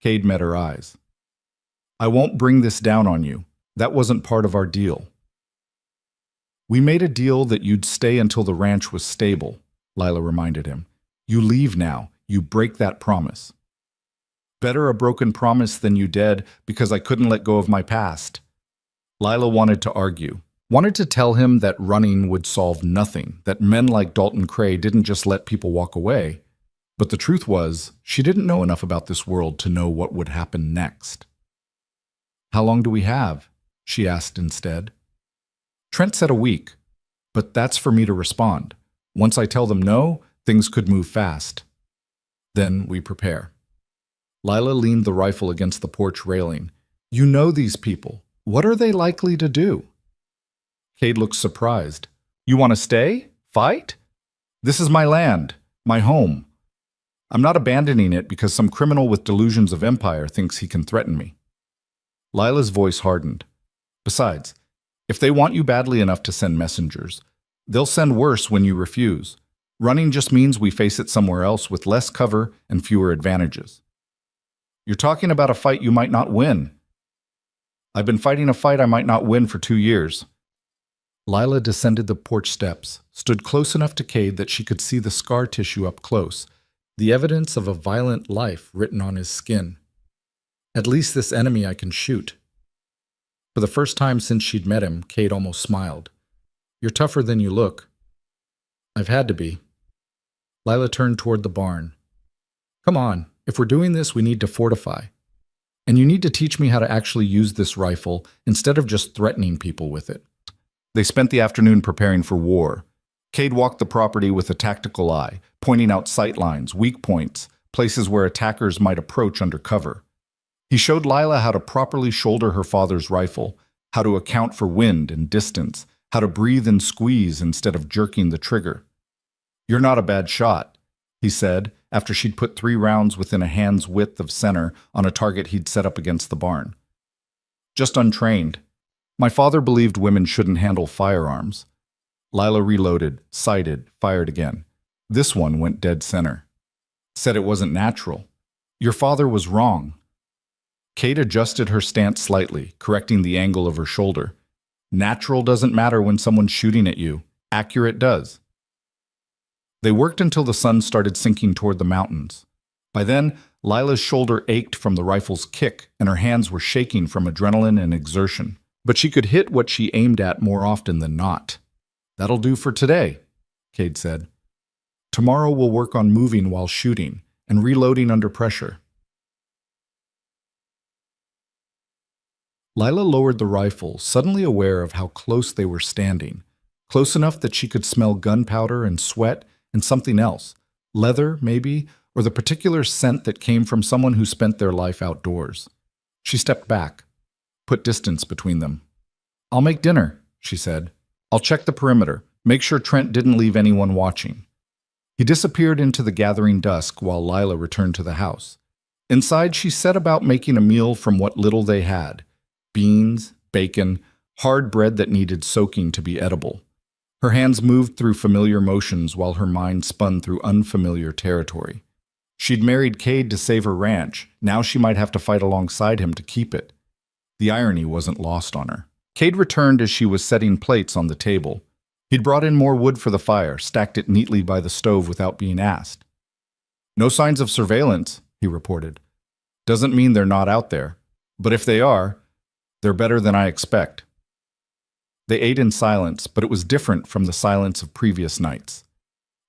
Cade met her eyes. I won't bring this down on you. That wasn't part of our deal. We made a deal that you'd stay until the ranch was stable, Lila reminded him. You leave now. You break that promise. Better a broken promise than you dead because I couldn't let go of my past. Lila wanted to argue, wanted to tell him that running would solve nothing, that men like Dalton Cray didn't just let people walk away. But the truth was, she didn't know enough about this world to know what would happen next. How long do we have? She asked instead. Trent said a week, but that's for me to respond. Once I tell them no, things could move fast. Then we prepare. Lila leaned the rifle against the porch railing. You know these people. What are they likely to do? Cade looked surprised. You want to stay? Fight? This is my land, my home. I'm not abandoning it because some criminal with delusions of empire thinks he can threaten me. Lila's voice hardened. Besides, if they want you badly enough to send messengers, they'll send worse when you refuse. Running just means we face it somewhere else with less cover and fewer advantages. You're talking about a fight you might not win. I've been fighting a fight I might not win for 2 years. Lila descended the porch steps, stood close enough to Cade that she could see the scar tissue up close, the evidence of a violent life written on his skin. At least this enemy I can shoot. For the first time since she'd met him, Cade almost smiled. You're tougher than you look. I've had to be. Lila turned toward the barn. Come on, if we're doing this, we need to fortify. And you need to teach me how to actually use this rifle instead of just threatening people with it. They spent the afternoon preparing for war. Cade walked the property with a tactical eye, pointing out sight lines, weak points, places where attackers might approach under cover. He showed Lila how to properly shoulder her father's rifle, how to account for wind and distance, how to breathe and squeeze instead of jerking the trigger. You're not a bad shot. he said, after she'd put 3 rounds within a hand's width of center on a target he'd set up against the barn. Just untrained. My father believed women shouldn't handle firearms. Lila reloaded, sighted, fired again. This one went dead center. Said it wasn't natural. Your father was wrong. Kate adjusted her stance slightly, correcting the angle of her shoulder. Natural doesn't matter when someone's shooting at you. Accurate does. They worked until the sun started sinking toward the mountains. By then, Lila's shoulder ached from the rifle's kick, and her hands were shaking from adrenaline and exertion. But she could hit what she aimed at more often than not. That'll do for today, Cade said. Tomorrow we'll work on moving while shooting and reloading under pressure. Lila lowered the rifle, suddenly aware of how close they were standing. Close enough that she could smell gunpowder and sweat and something else. Leather, maybe, or the particular scent that came from someone who spent their life outdoors. She stepped back, put distance between them. I'll make dinner, she said. I'll check the perimeter, make sure Trent didn't leave anyone watching. He disappeared into the gathering dusk while Lila returned to the house. Inside, she set about making a meal from what little they had. Beans, bacon, hard bread that needed soaking to be edible. Her hands moved through familiar motions while her mind spun through unfamiliar territory. She'd married Cade to save her ranch. Now she might have to fight alongside him to keep it. The irony wasn't lost on her. Cade returned as she was setting plates on the table. He'd brought in more wood for the fire, stacked it neatly by the stove without being asked. No signs of surveillance, he reported. Doesn't mean they're not out there. But if they are, they're better than I expect. They ate in silence, but it was different from the silence of previous nights.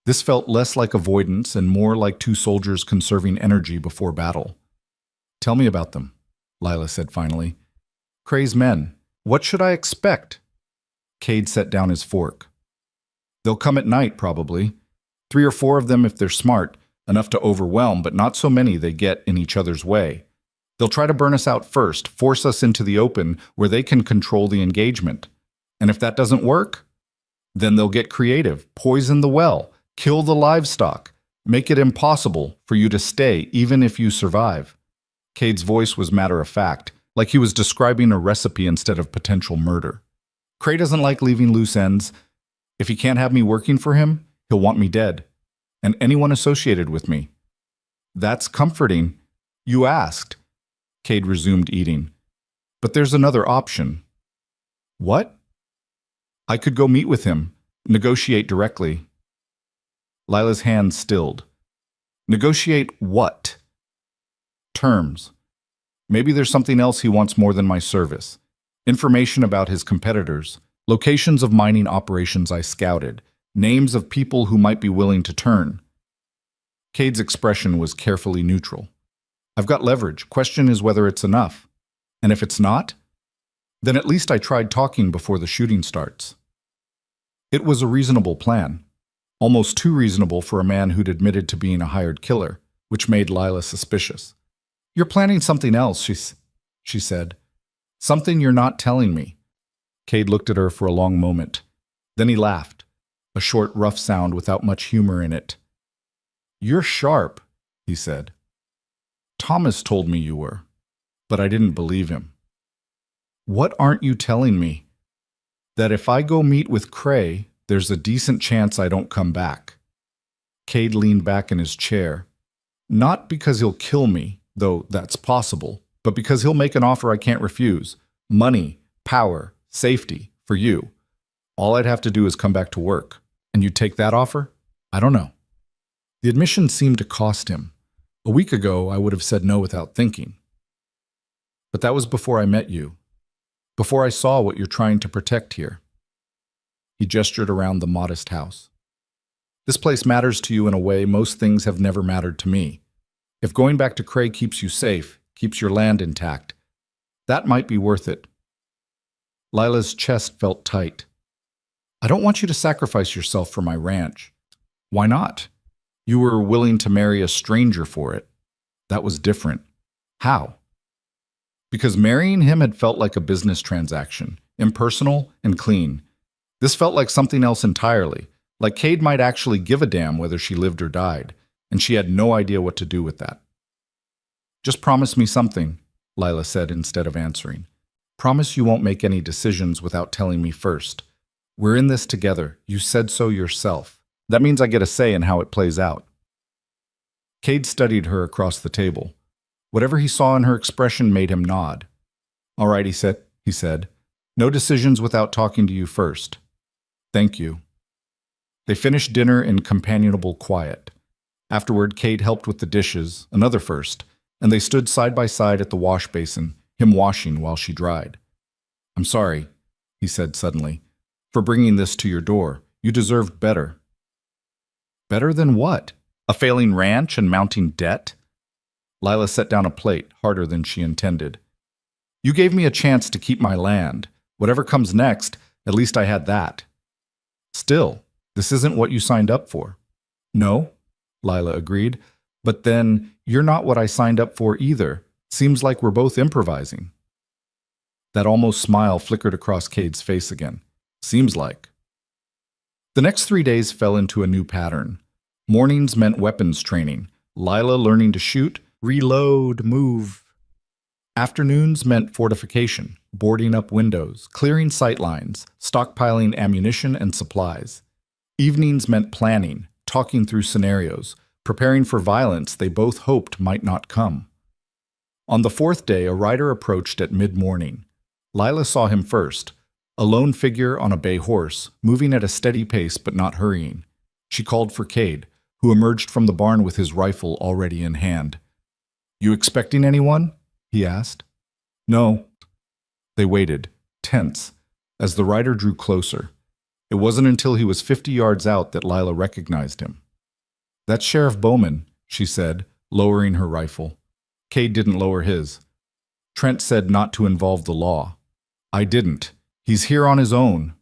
This felt less like avoidance and more like 2 soldiers conserving energy before battle. Tell me about them, Lila said finally. Cray's men. What should I expect? Cade set down his fork. They'll come at night, probably. 3 or 4 of them if they're smart, enough to overwhelm, but not so many they get in each other's way. They'll try to burn us out first, force us into the open where they can control the engagement. And if that doesn't work, then they'll get creative, poison the well, kill the livestock, make it impossible for you to stay even if you survive. Cade's voice was matter-of-fact, like he was describing a recipe instead of potential murder. Cray doesn't like leaving loose ends. If he can't have me working for him, he'll want me dead, and anyone associated with me. That's comforting. You asked. Cade resumed eating. But there's another option. What? I could go meet with him, negotiate directly. Lila's hand stilled. Negotiate what? Terms. Maybe there's something else he wants more than my service. Information about his competitors, locations of mining operations I scouted, names of people who might be willing to turn. Cade's expression was carefully neutral. I've got leverage. Question is whether it's enough. And if it's not, then at least I tried talking before the shooting starts. It was a reasonable plan. Almost too reasonable for a man who'd admitted to being a hired killer, which made Lila suspicious. You're planning something else, she said. Something you're not telling me. Cade looked at her for a long moment. Then he laughed, a short, rough sound without much humor in it. You're sharp, he said. Thomas told me you were, but I didn't believe him. What aren't you telling me? That if I go meet with Cray, there's a decent chance I don't come back. Cade leaned back in his chair. Not because he'll kill me, though that's possible, but because he'll make an offer I can't refuse. Money, power, safety, for you. All I'd have to do is come back to work. And you'd take that offer? I don't know. The admission seemed to cost him. A week ago, I would have said no without thinking. But that was before I met you. Before I saw what you're trying to protect here. He gestured around the modest house. This place matters to you in a way most things have never mattered to me. If going back to Cray keeps you safe, keeps your land intact, that might be worth it. Lila's chest felt tight. I don't want you to sacrifice yourself for my ranch. Why not? You were willing to marry a stranger for it. That was different. How? Because marrying him had felt like a business transaction, impersonal and clean. This felt like something else entirely, like Cade might actually give a damn whether she lived or died. and she had no idea what to do with that. "Just promise me something," Lila said instead of answering. "Promise you won't make any decisions without telling me first. We're in this together. You said so yourself. That means I get a say in how it plays out." Cade studied her across the table. Whatever he saw in her expression made him nod. "All right," he said. "No decisions without talking to you first." "Thank you." They finished dinner in companionable quiet. Afterward, Cade helped with the dishes, another first, and they stood side by side at the wash basin, him washing while she dried. "I'm sorry," he said suddenly, "for bringing this to your door. You deserved better." "Better than what? A failing ranch and mounting debt?" Lila set down a plate, harder than she intended. "You gave me a chance to keep my land. Whatever comes next, at least I had that." "Still, this isn't what you signed up for." "No," Lila agreed, "but then you're not what I signed up for either. Seems like we're both improvising." That almost smile flickered across Cade's face again. "Seems like." The next 3 days fell into a new pattern. Mornings meant weapons training, Lila learning to shoot, reload, move. Afternoons meant fortification, boarding up windows, clearing sightlines, stockpiling ammunition and supplies. Evenings meant planning, talking through scenarios, preparing for violence they both hoped might not come. On the fourth day, a rider approached at mid-morning. Lila saw him first, a lone figure on a bay horse, moving at a steady pace but not hurrying. She called for Cade, who emerged from the barn with his rifle already in hand. "You expecting anyone?" he asked. "No." They waited, tense, as the rider drew closer. It wasn't until he was 50 yards out that Lila recognized him. "That's Sheriff Bowman," she said, lowering her rifle. Cade didn't lower his. "Trent said not to involve the law." "I didn't. He's here on his own."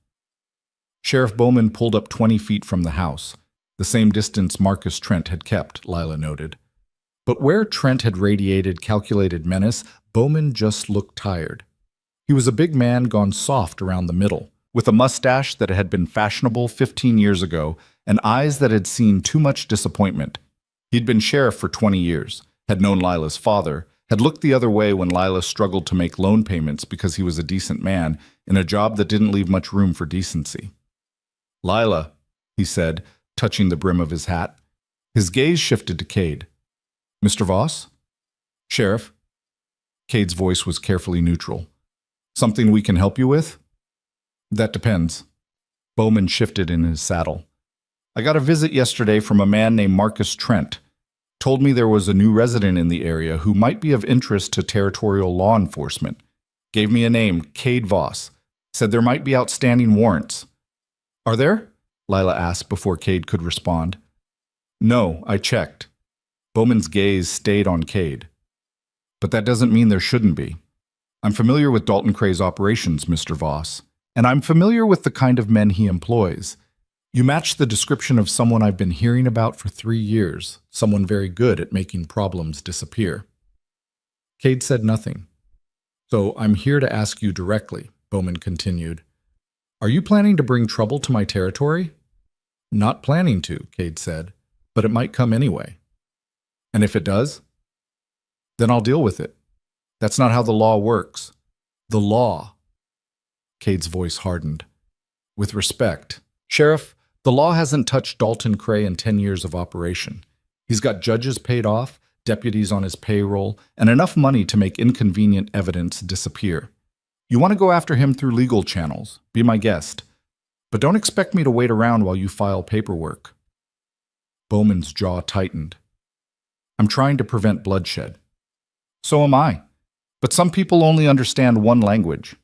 Sheriff Bowman pulled up 20 feet from the house, the same distance Marcus Trent had kept, Lila noted. But where Trent had radiated calculated menace, Bowman just looked tired. He was a big man gone soft around the middle, with a mustache that had been fashionable 15 years ago and eyes that had seen too much disappointment. He'd been sheriff for 20 years, had known Lila's father, had looked the other way when Lila struggled to make loan payments because he was a decent man in a job that didn't leave much room for decency. "Lila," he said, touching the brim of his hat. His gaze shifted to Cade. "Mr. Voss?" "Sheriff." Cade's voice was carefully neutral. "Something we can help you with?" "That depends." Bowman shifted in his saddle. "I got a visit yesterday from a man named Marcus Trent. Told me there was a new resident in the area who might be of interest to territorial law enforcement. Gave me a name, Cade Voss. Said there might be outstanding warrants." "Are there?" Lila asked before Cade could respond. "No, I checked." Bowman's gaze stayed on Cade. "But that doesn't mean there shouldn't be. I'm familiar with Dalton Cray's operations, Mr. Voss, and I'm familiar with the kind of men he employs. You match the description of someone I've been hearing about for 3 years, someone very good at making problems disappear." Cade said nothing. "So I'm here to ask you directly," Bowman continued. "Are you planning to bring trouble to my territory?" "Not planning to," Cade said, "but it might come anyway." "And if it does?" "Then I'll deal with it. That's not how the law works." "The law." Cade's voice hardened. "With respect, Sheriff, the law hasn't touched Dalton Cray in 10 years of operation. He's got judges paid off, deputies on his payroll, and enough money to make inconvenient evidence disappear. You want to go after him through legal channels, be my guest. But don't expect me to wait around while you file paperwork." Bowman's jaw tightened. "I'm trying to prevent bloodshed." "So am I. But some people only understand one language."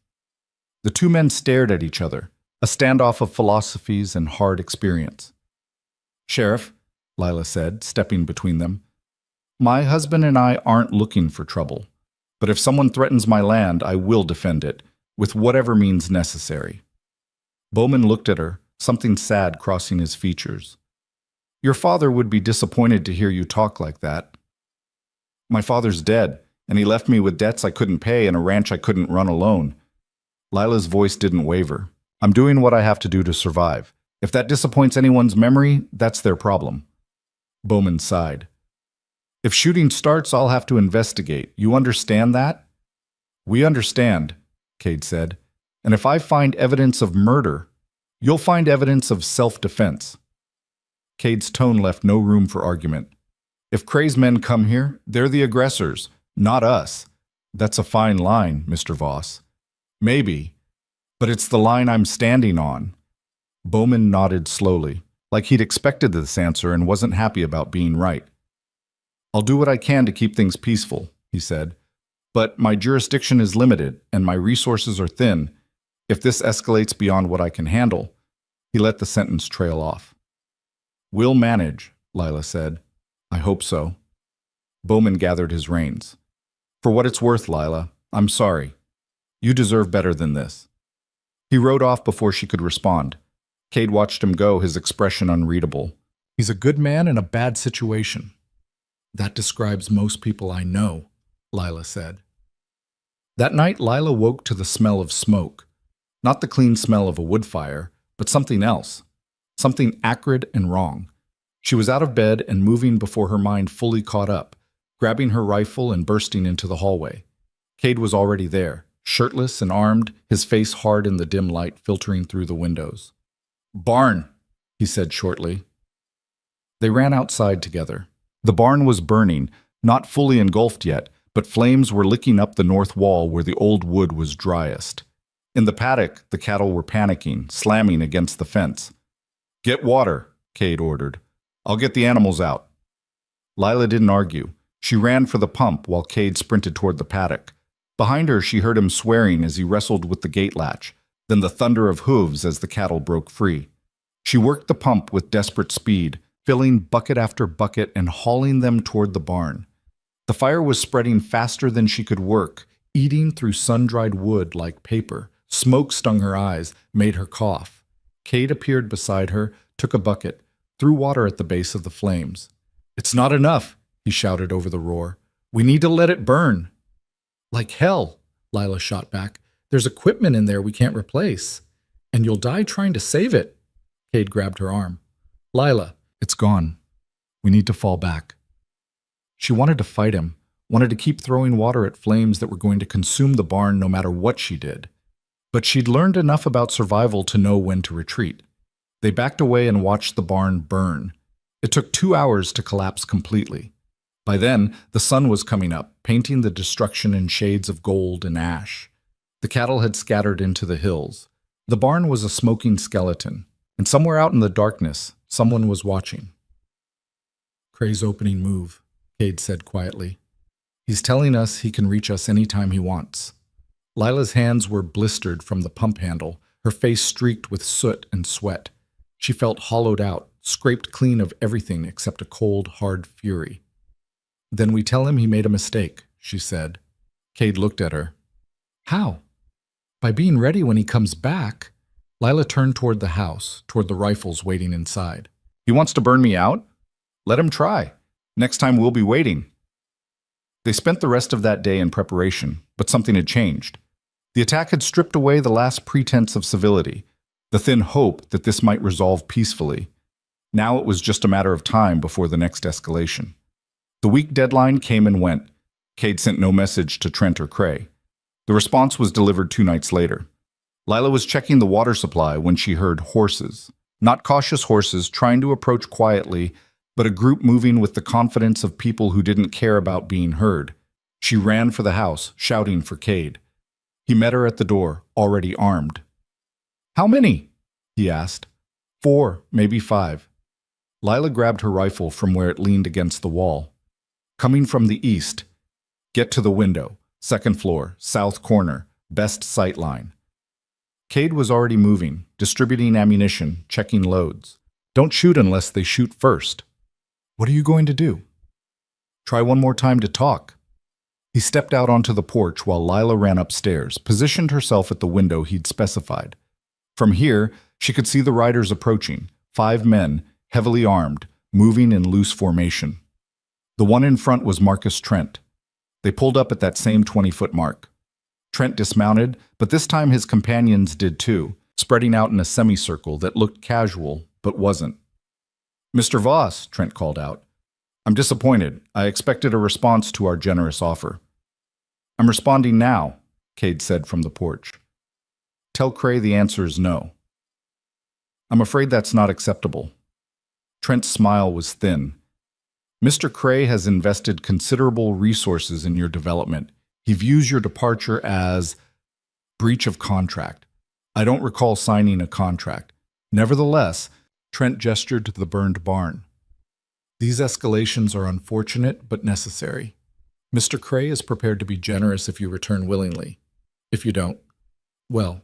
The two men stared at each other, a standoff of philosophies and hard experience. "Sheriff," Lila said, stepping between them, "my husband and I aren't looking for trouble. But if someone threatens my land, I will defend it, with whatever means necessary." Bowman looked at her, something sad crossing his features. "Your father would be disappointed to hear you talk like that." "My father's dead, and he left me with debts I couldn't pay and a ranch I couldn't run alone." Lila's voice didn't waver. "I'm doing what I have to do to survive. If that disappoints anyone's memory, that's their problem." Bowman sighed. If shooting starts, I'll have to investigate. You understand that? We understand, Cade said. And if I find evidence of murder, you'll find evidence of self-defense. Cade's tone left no room for argument. If Cray's men come here, they're the aggressors, not us. That's a fine line, Mr. Voss. Maybe, but it's the line I'm standing on. Bowman nodded slowly, like he'd expected this answer and wasn't happy about being right. I'll do what I can to keep things peaceful, he said, but my jurisdiction is limited and my resources are thin. If this escalates beyond what I can handle, he let the sentence trail off. We'll manage, Lila said. I hope so. Bowman gathered his reins. For what it's worth, Lila, I'm sorry. You deserve better than this. He rode off before she could respond. Cade watched him go, his expression unreadable. He's a good man in a bad situation. That describes most people I know, Lila said. That night, Lila woke to the smell of smoke. Not the clean smell of a wood fire, but something else. Something acrid and wrong. She was out of bed and moving before her mind fully caught up, grabbing her rifle and bursting into the hallway. Cade was already there, shirtless and armed, his face hard in the dim light filtering through the windows. Barn, he said shortly. They ran outside together. The barn was burning, not fully engulfed yet, but flames were licking up the north wall where the old wood was driest. In the paddock, the cattle were panicking, slamming against the fence. Get water, Cade ordered. I'll get the animals out. Lila didn't argue. She ran for the pump while Cade sprinted toward the paddock. Behind her, she heard him swearing as he wrestled with the gate latch, then the thunder of hooves as the cattle broke free. She worked the pump with desperate speed, filling bucket after bucket and hauling them toward the barn. The fire was spreading faster than she could work, eating through sun-dried wood like paper. Smoke stung her eyes, made her cough. Cade appeared beside her, took a bucket, threw water at the base of the flames. It's not enough, he shouted over the roar. We need to let it burn. Like hell, Lila shot back. There's equipment in there we can't replace. And you'll die trying to save it. Cade grabbed her arm. Lila, it's gone. We need to fall back. She wanted to fight him, wanted to keep throwing water at flames that were going to consume the barn no matter what she did. But she'd learned enough about survival to know when to retreat. They backed away and watched the barn burn. It took 2 hours to collapse completely. By then, the sun was coming up, painting the destruction in shades of gold and ash. The cattle had scattered into the hills. The barn was a smoking skeleton, and somewhere out in the darkness, someone was watching. Cray's opening move, Cade said quietly. He's telling us he can reach us anytime he wants. Lila's hands were blistered from the pump handle, her face streaked with soot and sweat. She felt hollowed out, scraped clean of everything except a cold, hard fury. Then we tell him he made a mistake, she said. Cade looked at her. How? By being ready when he comes back. Lila turned toward the house, toward the rifles waiting inside. He wants to burn me out? Let him try. Next time we'll be waiting. They spent the rest of that day in preparation, but something had changed. The attack had stripped away the last pretense of civility, the thin hope that this might resolve peacefully. Now it was just a matter of time before the next escalation. The week deadline came and went. Cade sent no message to Trent or Cray. The response was delivered 2 nights later. Lila was checking the water supply when she heard horses. Not cautious horses trying to approach quietly, but a group moving with the confidence of people who didn't care about being heard. She ran for the house, shouting for Cade. He met her at the door, already armed. How many? He asked. 4, maybe 5. Lila grabbed her rifle from where it leaned against the wall. Coming from the east. Get to the window. 2nd floor, south corner, best sight line. Cade was already moving, distributing ammunition, checking loads. Don't shoot unless they shoot first. What are you going to do? Try one more time to talk. He stepped out onto the porch while Lila ran upstairs, positioned herself at the window he'd specified. From here, she could see the riders approaching, 5 men, heavily armed, moving in loose formation. The one in front was Marcus Trent. They pulled up at that same 20-foot mark. Trent dismounted, but this time his companions did too, spreading out in a semicircle that looked casual, but wasn't. Mr. Voss, Trent called out. I'm disappointed. I expected a response to our generous offer. I'm responding now, Cade said from the porch. Tell Cray the answer is no. I'm afraid that's not acceptable. Trent's smile was thin. Mr. Cray has invested considerable resources in your development. He views your departure as breach of contract. I don't recall signing a contract. Nevertheless, Trent gestured to the burned barn. These escalations are unfortunate but necessary. Mr. Cray is prepared to be generous if you return willingly. If you don't, well,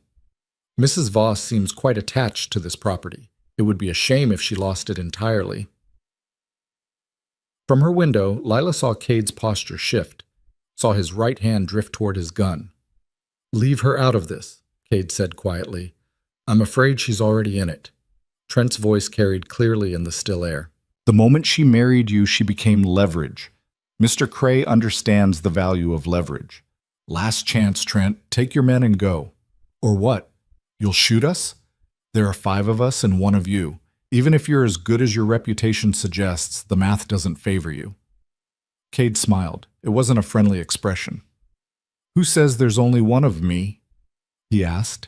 Mrs. Voss seems quite attached to this property. It would be a shame if she lost it entirely. From her window, Lila saw Cade's posture shift, saw his right hand drift toward his gun. Leave her out of this, Cade said quietly. I'm afraid she's already in it. Trent's voice carried clearly in the still air. The moment she married you, she became leverage. Mr. Cray understands the value of leverage. Last chance, Trent. Take your men and go. Or what? You'll shoot us? There are 5 of us and 1 of you. Even if you're as good as your reputation suggests, the math doesn't favor you. Cade smiled. It wasn't a friendly expression. Who says there's only 1 of me? He asked.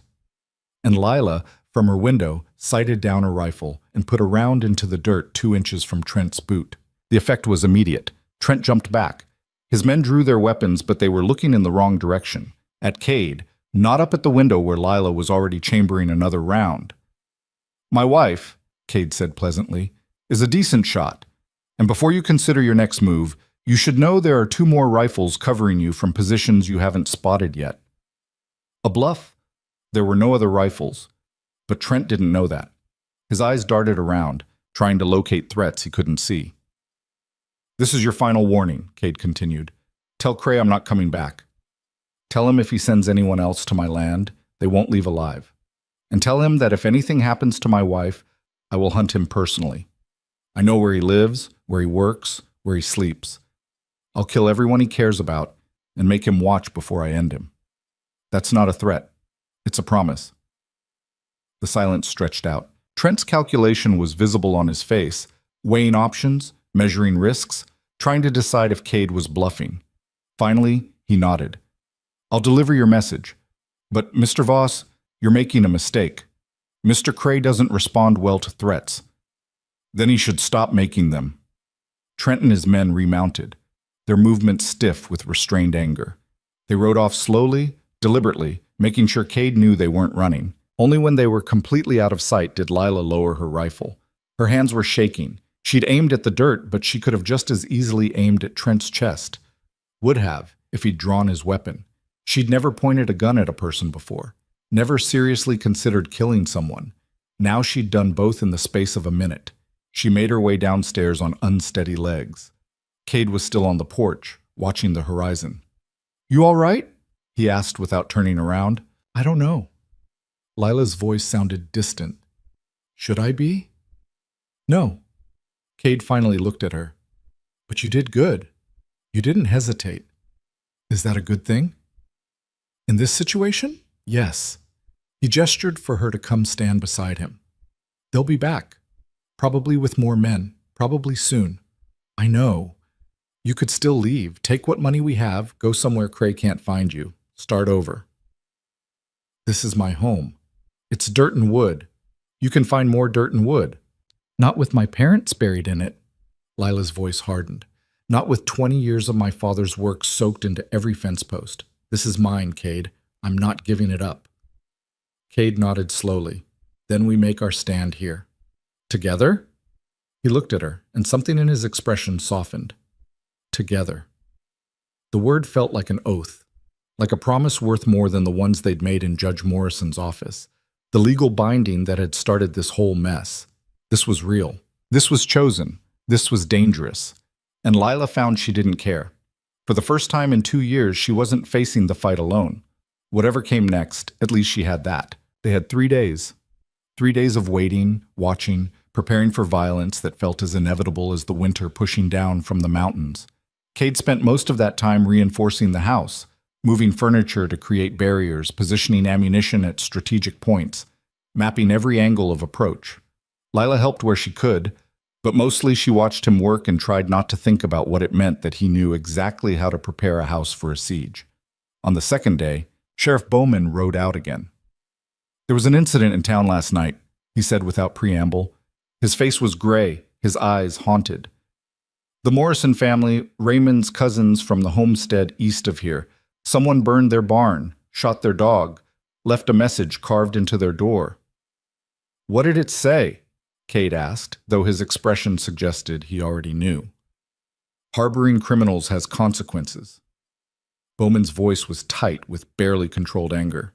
And Lila, from her window, sighted down a rifle and put a round into the dirt 2 inches from Trent's boot. The effect was immediate. Trent jumped back. His men drew their weapons, but they were looking in the wrong direction. At Cade, not up at the window where Lila was already chambering another round. My wife, Cade said pleasantly, is a decent shot. And before you consider your next move, you should know there are 2 more rifles covering you from positions you haven't spotted yet. A bluff? There were no other rifles. But Trent didn't know that. His eyes darted around, trying to locate threats he couldn't see. This is your final warning, Cade continued. Tell Cray I'm not coming back. Tell him if he sends anyone else to my land, they won't leave alive. And tell him that if anything happens to my wife, I will hunt him personally. I know where he lives, where he works, where he sleeps. I'll kill everyone he cares about and make him watch before I end him. That's not a threat. It's a promise. The silence stretched out. Trent's calculation was visible on his face, weighing options, measuring risks, trying to decide if Cade was bluffing. Finally, he nodded. I'll deliver your message. But, Mr. Voss, you're making a mistake. Mr. Cray doesn't respond well to threats. Then he should stop making them. Trent and his men remounted, their movements stiff with restrained anger. They rode off slowly, deliberately, making sure Cade knew they weren't running. Only when they were completely out of sight did Lila lower her rifle. Her hands were shaking. She'd aimed at the dirt, but she could have just as easily aimed at Trent's chest. Would have, if he'd drawn his weapon. She'd never pointed a gun at a person before. Never seriously considered killing someone. Now she'd done both in the space of a minute. She made her way downstairs on unsteady legs. Cade was still on the porch, watching the horizon. You all right? He asked without turning around. I don't know. Lila's voice sounded distant. Should I be? No. Cade finally looked at her. But you did good. You didn't hesitate. Is that a good thing? In this situation? Yes. He gestured for her to come stand beside him. They'll be back. Probably with more men. Probably soon. I know. You could still leave. Take what money we have. Go somewhere Cray can't find you. Start over. This is my home. It's dirt and wood. You can find more dirt and wood. Not with my parents buried in it. Lila's voice hardened. Not with 20 years of my father's work soaked into every fence post. This is mine, Cade. I'm not giving it up. Cade nodded slowly. Then we make our stand here. Together? He looked at her, and something in his expression softened. Together. The word felt like an oath, like a promise worth more than the ones they'd made in Judge Morrison's office. The legal binding that had started this whole mess. This was real. This was chosen. This was dangerous. And Lila found she didn't care. For the first time in 2 years, she wasn't facing the fight alone. Whatever came next, at least she had that. They had 3 days. 3 days of waiting, watching, preparing for violence that felt as inevitable as the winter pushing down from the mountains. Cade spent most of that time reinforcing the house, moving furniture to create barriers, positioning ammunition at strategic points, mapping every angle of approach. Lila helped where she could, But mostly she watched him work and tried not to think about what it meant that he knew exactly how to prepare a house for a siege. On the second day, Sheriff Bowman rode out again. "There was an incident in town last night," he said without preamble. His face was gray, his eyes haunted. "The Morrison family, Raymond's cousins from the homestead east of here, someone burned their barn, shot their dog, left a message carved into their door." "What did it say?" Cade asked, though his expression suggested he already knew. "Harboring criminals has consequences." Bowman's voice was tight with barely controlled anger.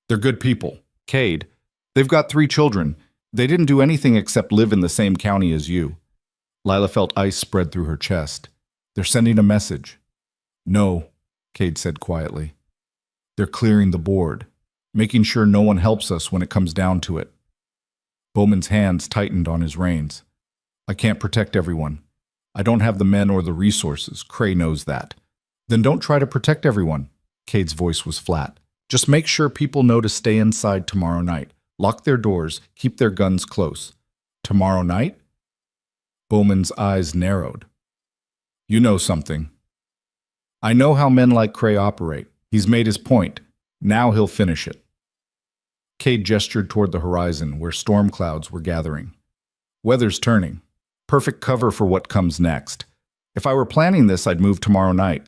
"They're good people, Cade. They've got 3 children. They didn't do anything except live in the same county as you." Lila felt ice spread through her chest. "They're sending a message." "No," Cade said quietly. "They're clearing the board, making sure no one helps us when it comes down to it." Bowman's hands tightened on his reins. "I can't protect everyone. I don't have the men or the resources. Cray knows that." "Then don't try to protect everyone." Cade's voice was flat. "Just make sure people know to stay inside tomorrow night. Lock their doors, keep their guns close." "Tomorrow night?" Bowman's eyes narrowed. "You know something." "I know how men like Cray operate. He's made his point. Now he'll finish it." Cade gestured toward the horizon where storm clouds were gathering. "Weather's turning. Perfect cover for what comes next. If I were planning this, I'd move tomorrow night.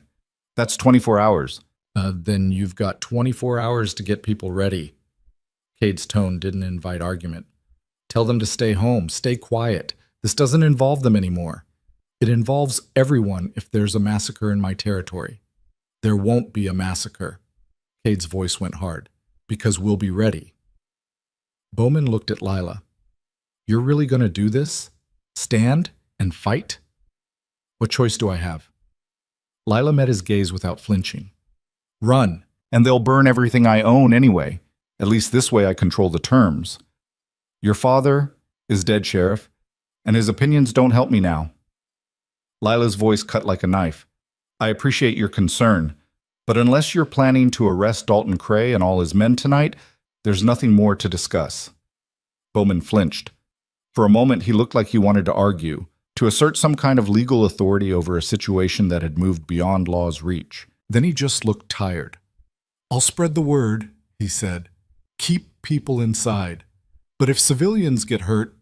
That's 24 hours. Then you've got 24 hours to get people ready." Cade's tone didn't invite argument. "Tell them to stay home, stay quiet. This doesn't involve them anymore. It involves everyone if there's a massacre in my territory." "There won't be a massacre." Cade's voice went hard. "Because we'll be ready." Bowman looked at Lila. "You're really going to do this? Stand and fight?" "What choice do I have?" Lila met his gaze without flinching. "Run, and they'll burn everything I own anyway. At least this way I control the terms. Your father is dead, Sheriff, and his opinions don't help me now." Lila's voice cut like a knife. "I appreciate your concern, but unless you're planning to arrest Dalton Cray and all his men tonight, there's nothing more to discuss." Bowman flinched. For a moment he looked like he wanted to argue, to assert some kind of legal authority over a situation that had moved beyond law's reach. Then he just looked tired. "I'll spread the word," he said. "Keep people inside. But if civilians get hurt—"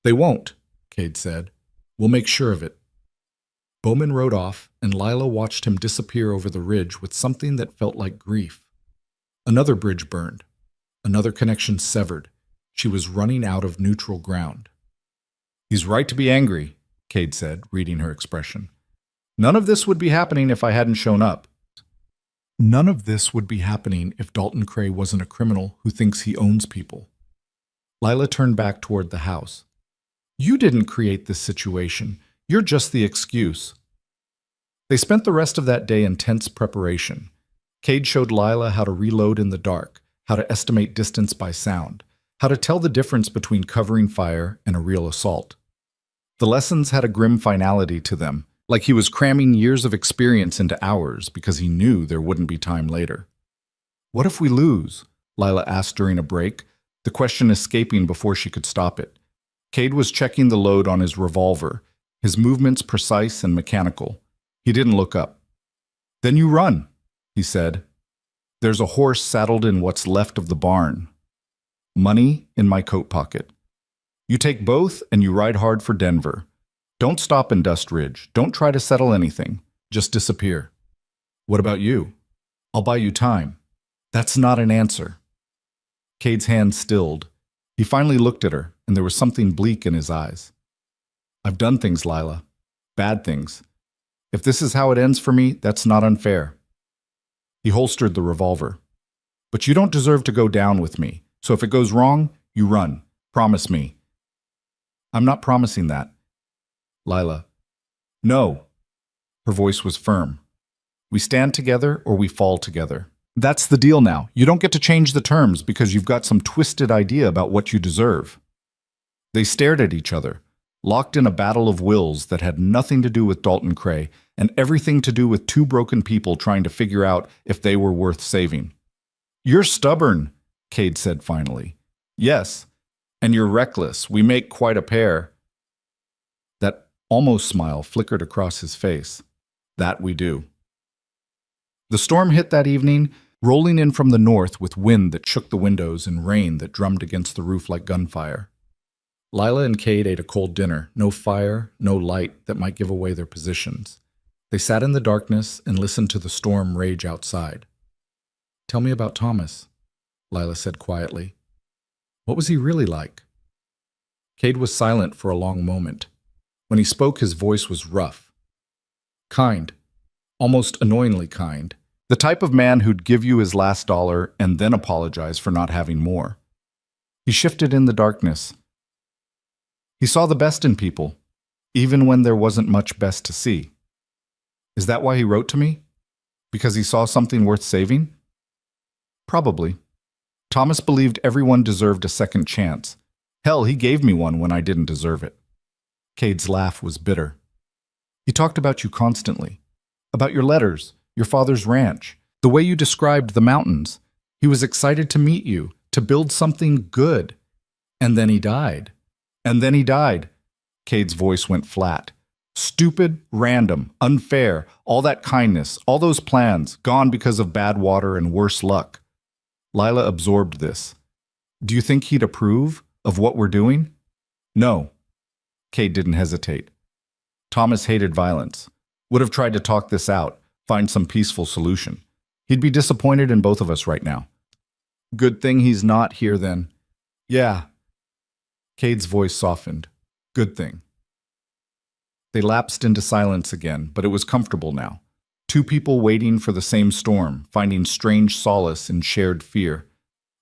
"They won't," Cade said. "We'll make sure of it." Bowman rode off, and Lila watched him disappear over the ridge with something that felt like grief. Another bridge burned. Another connection severed. She was running out of neutral ground. "He's right to be angry," Cade said, reading her expression. "None of this would be happening if I hadn't shown up." None of this would be happening if Dalton Cray wasn't a criminal who thinks he owns people. Lila turned back toward the house. "You didn't create this situation. You're just the excuse." They spent the rest of that day in tense preparation. Cade showed Lila how to reload in the dark, how to estimate distance by sound, how to tell the difference between covering fire and a real assault. The lessons had a grim finality to them, like he was cramming years of experience into hours because he knew there wouldn't be time later. "What if we lose?" Lila asked during a break, the question escaping before she could stop it. Cade was checking the load on his revolver, his movements precise and mechanical. He didn't look up. "Then you run," he said. "There's a horse saddled in what's left of the barn. Money in my coat pocket. You take both and you ride hard for Denver. Don't stop in Dust Ridge. Don't try to settle anything. Just disappear." "What about you?" "I'll buy you time." "That's not an answer." Cade's hand stilled. He finally looked at her, and there was something bleak in his eyes. "I've done things, Lila. Bad things. If this is how it ends for me, that's not unfair." He holstered the revolver. "But you don't deserve to go down with me, so if it goes wrong, you run. Promise me." "I'm not promising that." "Lila." "No." Her voice was firm. "We stand together or we fall together. That's the deal now. You don't get to change the terms because you've got some twisted idea about what you deserve." They stared at each other, locked in a battle of wills that had nothing to do with Dalton Cray and everything to do with 2 broken people trying to figure out if they were worth saving. "You're stubborn," Cade said finally. "Yes, and you're reckless. We make quite a pair." Almost smile flickered across his face. That we do. The storm hit that evening, rolling in from the north with wind that shook the windows and rain that drummed against the roof like gunfire. Lila and Cade ate a cold dinner, no fire, no light that might give away their positions. They sat in the darkness and listened to the storm rage outside. "Tell me about Thomas," Lila said quietly. "What was he really like?" Cade was silent for a long moment. When he spoke, his voice was rough. Kind. Almost annoyingly kind. The type of man who'd give you his last dollar and then apologize for not having more. He shifted in the darkness. He saw the best in people, even when there wasn't much best to see. Is that why he wrote to me? Because he saw something worth saving? Probably. Thomas believed everyone deserved a second chance. Hell, he gave me one when I didn't deserve it. Cade's laugh was bitter. He talked about you constantly. About your letters, your father's ranch, the way you described the mountains. He was excited to meet you, to build something good. And then he died. And then he died. Cade's voice went flat. Stupid, random, unfair, all that kindness, all those plans, gone because of bad water and worse luck. Lila absorbed this. Do you think he'd approve of what we're doing? No. Cade didn't hesitate. Thomas hated violence. Would have tried to talk this out, find some peaceful solution. He'd be disappointed in both of us right now. Good thing he's not here then. Yeah. Cade's voice softened. Good thing. They lapsed into silence again, but it was comfortable now. Two people waiting for the same storm, finding strange solace in shared fear.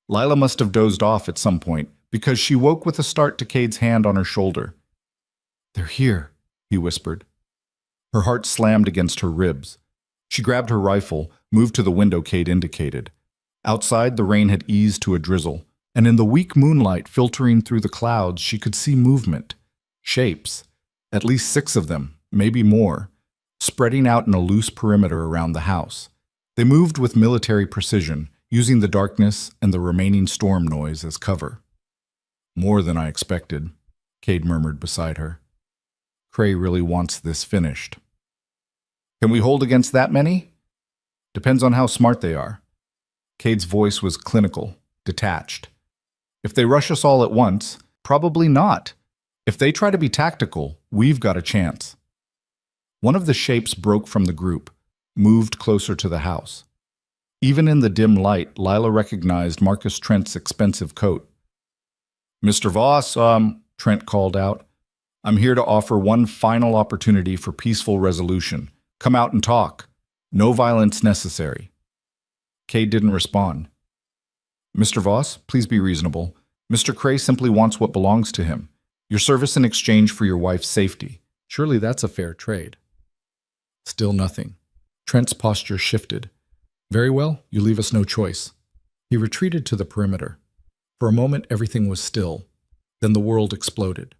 Lila must have dozed off at some point, because she woke with a start to Cade's hand on her shoulder. They're here, he whispered. Her heart slammed against her ribs. She grabbed her rifle, moved to the window Cade indicated. Outside, the rain had eased to a drizzle, and in the weak moonlight filtering through the clouds, she could see movement, shapes, at least 6 of them, maybe more, spreading out in a loose perimeter around the house. They moved with military precision, using the darkness and the remaining storm noise as cover. More than I expected, Cade murmured beside her. Cray really wants this finished. Can we hold against that many? Depends on how smart they are. Cade's voice was clinical, detached. If they rush us all at once, probably not. If they try to be tactical, we've got a chance. One of the shapes broke from the group, moved closer to the house. Even in the dim light, Lila recognized Marcus Trent's expensive coat. Mr. Voss, Trent called out. I'm here to offer one final opportunity for peaceful resolution. Come out and talk. No violence necessary. Cade didn't respond. Mr. Voss, please be reasonable. Mr. Cray simply wants what belongs to him. Your service in exchange for your wife's safety. Surely that's a fair trade. Still nothing. Trent's posture shifted. Very well, you leave us no choice. He retreated to the perimeter. For a moment, everything was still. Then the world exploded.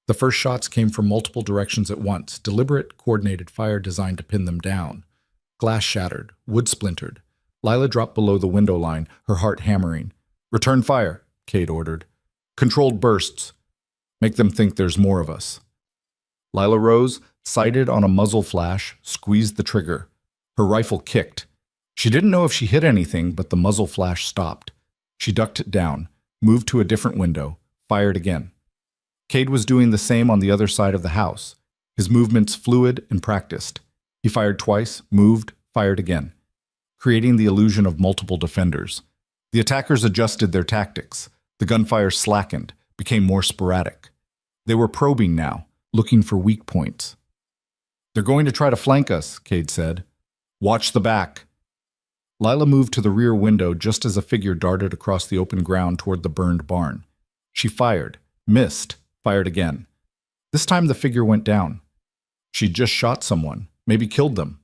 The first shots came from multiple directions at once, deliberate, coordinated fire designed to pin them down. Glass shattered, wood splintered. Lila dropped below the window line, her heart hammering. Return fire, Cade ordered. Controlled bursts. Make them think there's more of us. Lila rose, sighted on a muzzle flash, squeezed the trigger. Her rifle kicked. She didn't know if she hit anything, but the muzzle flash stopped. She ducked it down, moved to a different window, fired again. Cade was doing the same on the other side of the house. His movements fluid and practiced. He fired twice, moved, fired again, creating the illusion of multiple defenders. The attackers adjusted their tactics. The gunfire slackened, became more sporadic. They were probing now, looking for weak points. They're going to try to flank us, Cade said. Watch the back. Lila moved to the rear window just as a figure darted across the open ground toward the burned barn. She fired, missed, fired again. This time the figure went down. She'd just shot someone, maybe killed them.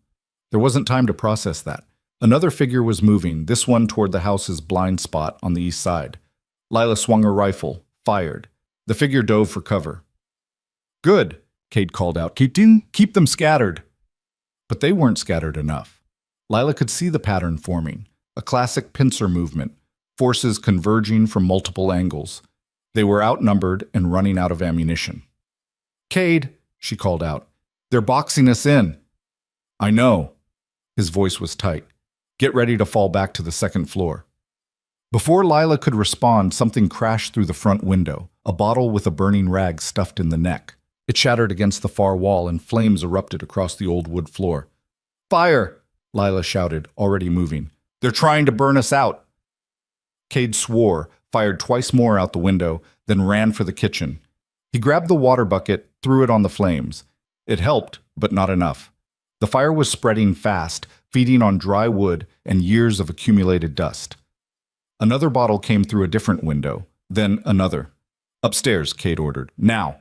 There wasn't time to process that. Another figure was moving, this one toward the house's blind spot on the east side. Lila swung her rifle, fired. The figure dove for cover. Good, Cade called out. Keep them scattered. But they weren't scattered enough. Lila could see the pattern forming, a classic pincer movement, forces converging from multiple angles. They were outnumbered and running out of ammunition. Cade, she called out. "They're boxing us in." "I know." His voice was tight. "Get ready to fall back to the second floor." Before Lila could respond, something crashed through the front window, a bottle with a burning rag stuffed in the neck. It shattered against the far wall and flames erupted across the old wood floor. "Fire!" Lila shouted, already moving. "They're trying to burn us out." Cade swore, fired twice more out the window, then ran for the kitchen. He grabbed the water bucket, threw it on the flames. It helped, but not enough. The fire was spreading fast, feeding on dry wood and years of accumulated dust. Another bottle came through a different window, then another. "Upstairs," Cade ordered. "Now!"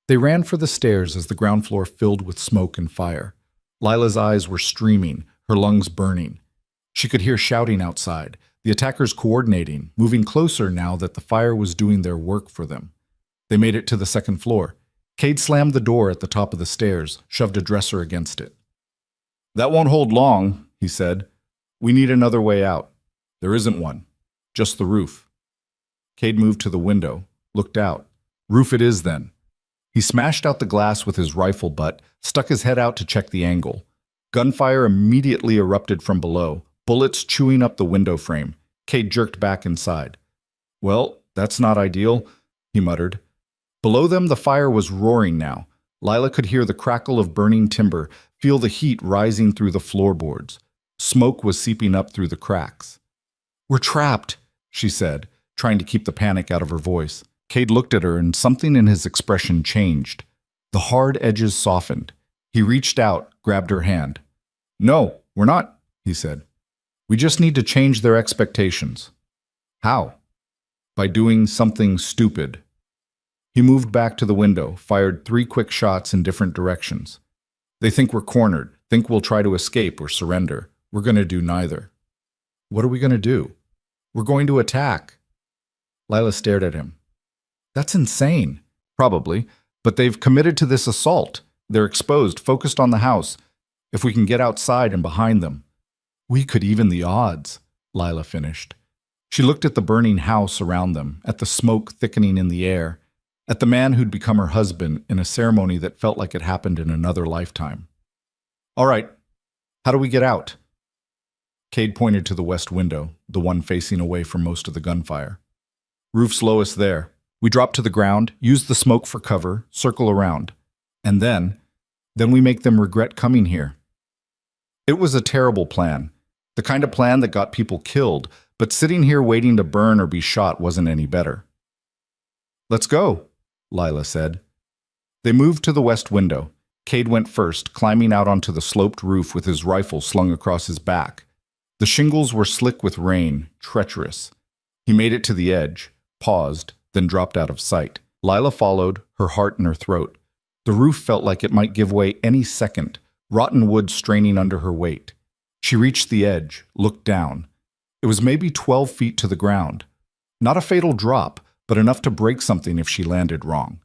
They ran for the stairs as the ground floor filled with smoke and fire. Lila's eyes were streaming, her lungs burning. She could hear shouting outside, the attackers coordinating, moving closer now that the fire was doing their work for them. They made it to the second floor. Cade slammed the door at the top of the stairs, shoved a dresser against it. "That won't hold long," he said. "We need another way out." "There isn't one. Just the roof." Cade moved to the window, looked out. "Roof it is, then." He smashed out the glass with his rifle butt, stuck his head out to check the angle. Gunfire immediately erupted from below, bullets chewing up the window frame. Cade jerked back inside. "Well, that's not ideal," he muttered. Below them, the fire was roaring now. Lila could hear the crackle of burning timber, feel the heat rising through the floorboards. Smoke was seeping up through the cracks. "We're trapped," she said, trying to keep the panic out of her voice. Cade looked at her, and something in his expression changed. The hard edges softened. He reached out, grabbed her hand. "No, we're not," he said. "We just need to change their expectations." "How?" "By doing something stupid." He moved back to the window, fired 3 quick shots in different directions. "They think we're cornered, think we'll try to escape or surrender. We're going to do neither." "What are we going to do?" "We're going to attack." Lila stared at him. "That's insane." "Probably, but they've committed to this assault. They're exposed, focused on the house. If we can get outside and behind them." "We could even the odds," Lila finished. She looked at the burning house around them, at the smoke thickening in the air, at the man who'd become her husband in a ceremony that felt like it happened in another lifetime. "All right, how do we get out?" Cade pointed to the west window, the one facing away from most of the gunfire. "Roof's lowest there. We drop to the ground, use the smoke for cover, circle around. And then we make them regret coming here." It was a terrible plan, the kind of plan that got people killed, but sitting here waiting to burn or be shot wasn't any better. "Let's go," Lila said. They moved to the west window. Cade went first, climbing out onto the sloped roof with his rifle slung across his back. The shingles were slick with rain, treacherous. He made it to the edge, paused, then dropped out of sight. Lila followed, her heart in her throat. The roof felt like it might give way any second, rotten wood straining under her weight. She reached the edge, looked down. It was maybe 12 feet to the ground. Not a fatal drop, but enough to break something if she landed wrong.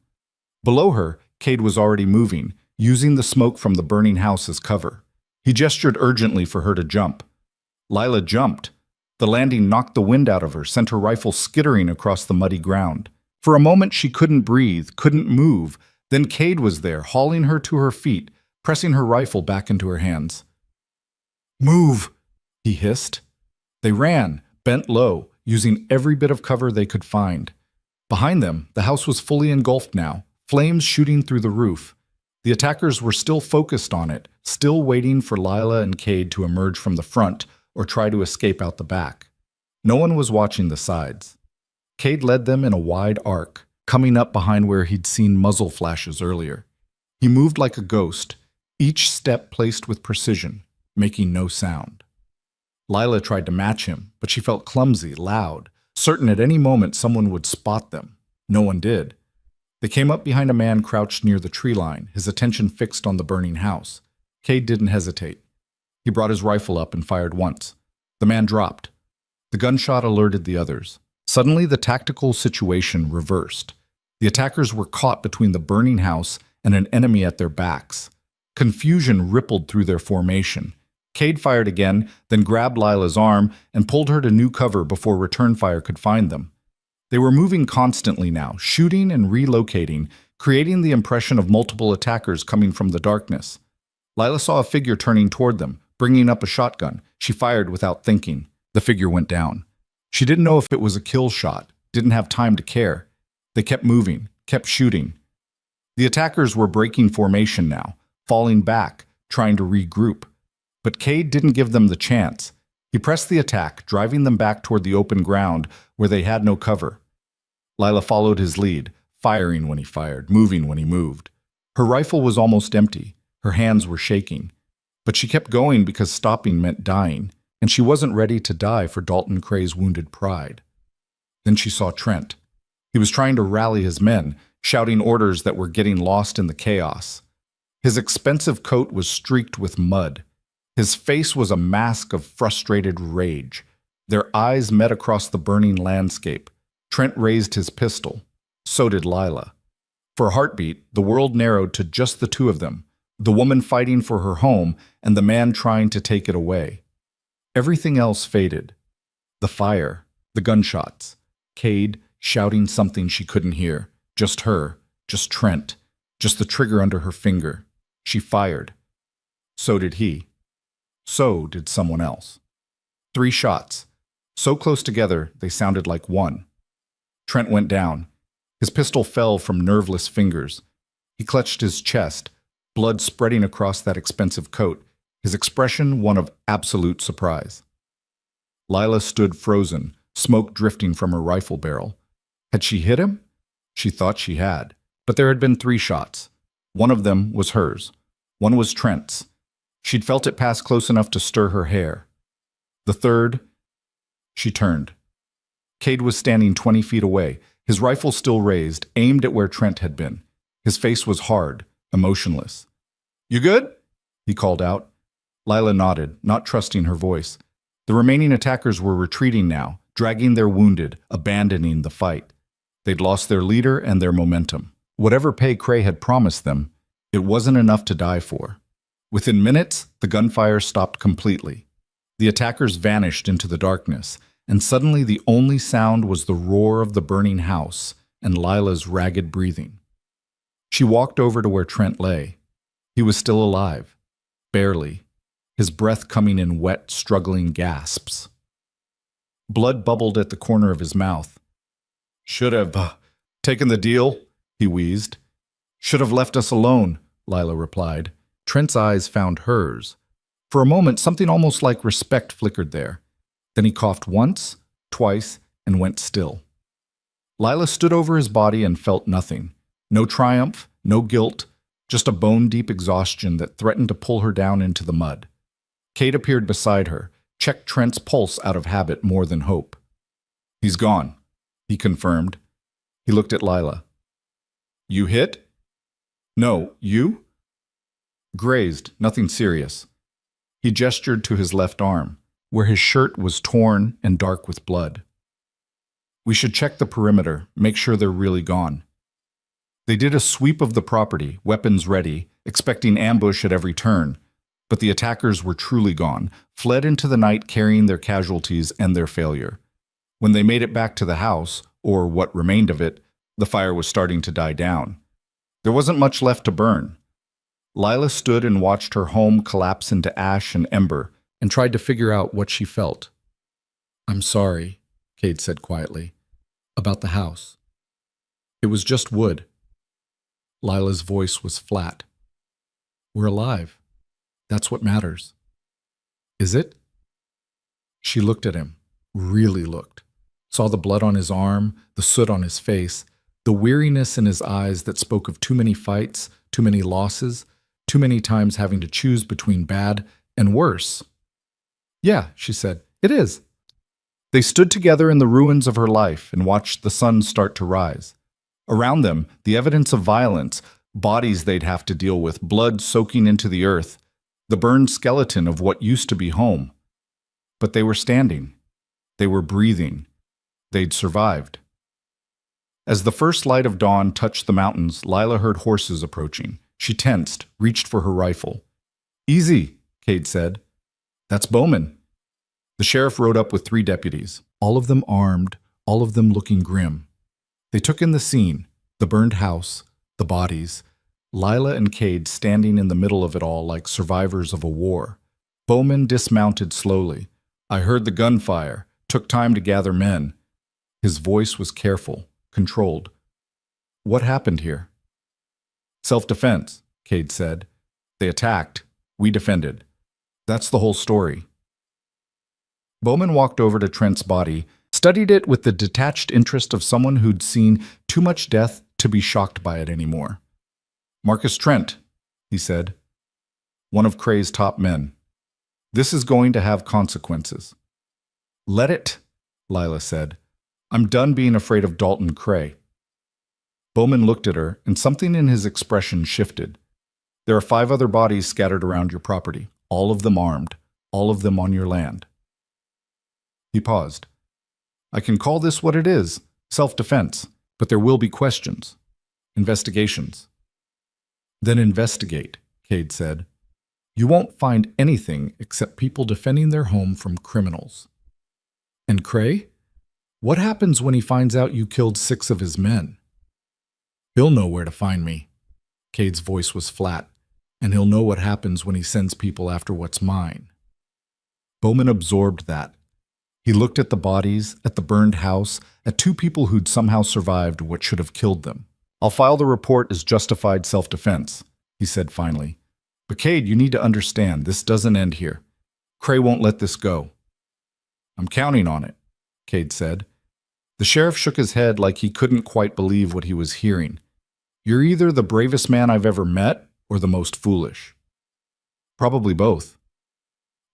Below her, Cade was already moving, using the smoke from the burning house as cover. He gestured urgently for her to jump. Lila jumped. The landing knocked the wind out of her, sent her rifle skittering across the muddy ground. For a moment she couldn't breathe, couldn't move. Then Cade was there, hauling her to her feet, pressing her rifle back into her hands. "Move!" he hissed. They ran, bent low, using every bit of cover they could find. Behind them, the house was fully engulfed now, flames shooting through the roof. The attackers were still focused on it, still waiting for Lila and Cade to emerge from the front or try to escape out the back. No one was watching the sides. Cade led them in a wide arc, coming up behind where he'd seen muzzle flashes earlier. He moved like a ghost, each step placed with precision, making no sound. Lila tried to match him, but she felt clumsy, loud, certain at any moment someone would spot them. No one did. They came up behind a man crouched near the tree line, his attention fixed on the burning house. Cade didn't hesitate. He brought his rifle up and fired once. The man dropped. The gunshot alerted the others. Suddenly, the tactical situation reversed. The attackers were caught between the burning house and an enemy at their backs. Confusion rippled through their formation. Cade fired again, then grabbed Lila's arm and pulled her to new cover before return fire could find them. They were moving constantly now, shooting and relocating, creating the impression of multiple attackers coming from the darkness. Lila saw a figure turning toward them, bringing up a shotgun. She fired without thinking. The figure went down. She didn't know if it was a kill shot, didn't have time to care. They kept moving, kept shooting. The attackers were breaking formation now, falling back, trying to regroup. But Cade didn't give them the chance. He pressed the attack, driving them back toward the open ground where they had no cover. Lila followed his lead, firing when he fired, moving when he moved. Her rifle was almost empty. Her hands were shaking. But she kept going because stopping meant dying, and she wasn't ready to die for Dalton Cray's wounded pride. Then she saw Trent. He was trying to rally his men, shouting orders that were getting lost in the chaos. His expensive coat was streaked with mud. His face was a mask of frustrated rage. Their eyes met across the burning landscape. Trent raised his pistol. So did Lila. For a heartbeat, the world narrowed to just the two of them, the woman fighting for her home and the man trying to take it away. Everything else faded. The fire, the gunshots, Cade shouting something she couldn't hear. Just her, just Trent, just the trigger under her finger. She fired. So did he. So did someone else. 3 shots. So close together, they sounded like one. Trent went down. His pistol fell from nerveless fingers. He clutched his chest, blood spreading across that expensive coat, his expression one of absolute surprise. Lila stood frozen, smoke drifting from her rifle barrel. Had she hit him? She thought she had, but there had been 3 shots. One of them was hers. One was Trent's. She'd felt it pass close enough to stir her hair. The third, she turned. Cade was standing 20 feet away, his rifle still raised, aimed at where Trent had been. His face was hard, emotionless. "You good?" he called out. Lila nodded, not trusting her voice. The remaining attackers were retreating now, dragging their wounded, abandoning the fight. They'd lost their leader and their momentum. Whatever pay Cray had promised them, it wasn't enough to die for. Within minutes, the gunfire stopped completely. The attackers vanished into the darkness, and suddenly the only sound was the roar of the burning house and Lila's ragged breathing. She walked over to where Trent lay. He was still alive, barely, his breath coming in wet, struggling gasps. Blood bubbled at the corner of his mouth. "Should have taken the deal," he wheezed. "Should have left us alone," Lila replied. Trent's eyes found hers. For a moment, something almost like respect flickered there. Then he coughed once, twice, and went still. Lila stood over his body and felt nothing. No triumph, no guilt, just a bone-deep exhaustion that threatened to pull her down into the mud. Cade appeared beside her, checked Trent's pulse out of habit more than hope. "He's gone," he confirmed. He looked at Lila. "You hit?" "No, you?" "Grazed, nothing serious." He gestured to his left arm, where his shirt was torn and dark with blood. "We should check the perimeter, make sure they're really gone." They did a sweep of the property, weapons ready, expecting ambush at every turn. But the attackers were truly gone, fled into the night carrying their casualties and their failure. When they made it back to the house, or what remained of it, the fire was starting to die down. There wasn't much left to burn. Lila stood and watched her home collapse into ash and ember, and tried to figure out what she felt. "I'm sorry," Cade said quietly, "about the house. It was just wood." Lila's voice was flat. "We're alive. That's what matters." "Is it?" She looked at him, really looked, saw the blood on his arm, the soot on his face, the weariness in his eyes that spoke of too many fights, too many losses, too many times having to choose between bad and worse. "Yeah," she said, "it is." They stood together in the ruins of her life and watched the sun start to rise. Around them, the evidence of violence, bodies they'd have to deal with, blood soaking into the earth, the burned skeleton of what used to be home. But they were standing. They were breathing. They'd survived. As the first light of dawn touched the mountains, Lila heard horses approaching. She tensed, reached for her rifle. "Easy," Cade said. "That's Bowman." The sheriff rode up with 3 deputies, all of them armed, all of them looking grim. They took in the scene, the burned house, The bodies. Lila and Cade standing in the middle of it all like survivors of a war. Bowman dismounted slowly. I heard the gunfire. Took time to gather men. His voice was careful, controlled. What happened here? Self-defense, Cade said. They attacked. We defended. That's the whole story. Bowman walked over to Trent's body, studied it with the detached interest of someone who'd seen too much death to be shocked by it anymore. Marcus Trent, he said. One of Cray's top men. This is going to have consequences. Let it, Lila said. I'm done being afraid of Dalton Cray. Bowman looked at her, and something in his expression shifted. There are 5 other bodies scattered around your property, all of them armed, all of them on your land. He paused. I can call this what it is, self-defense, but there will be questions, investigations. Then investigate, Cade said. You won't find anything except people defending their home from criminals. And Cray? What happens when he finds out you killed 6 of his men? He'll know where to find me. Cade's voice was flat, and he'll know what happens when he sends people after what's mine. Bowman absorbed that. He looked at the bodies, at the burned house, at 2 people who'd somehow survived what should have killed them. I'll file the report as justified self-defense, he said finally. But Cade, you need to understand, this doesn't end here. Cray won't let this go. I'm counting on it, Cade said. The sheriff shook his head like he couldn't quite believe what he was hearing. You're either the bravest man I've ever met or the most foolish. Probably both.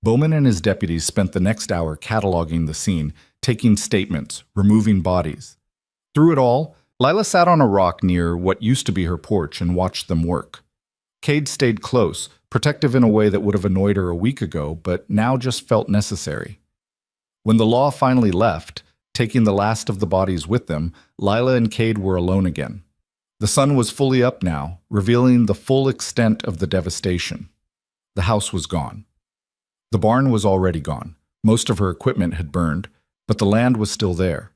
Bowman and his deputies spent the next hour cataloging the scene, taking statements, removing bodies. Through it all, Lila sat on a rock near what used to be her porch and watched them work. Cade stayed close, protective in a way that would have annoyed her a week ago, but now just felt necessary. When the law finally left, taking the last of the bodies with them, Lila and Cade were alone again. The sun was fully up now, revealing the full extent of the devastation. The house was gone. The barn was already gone. Most of her equipment had burned, but the land was still there.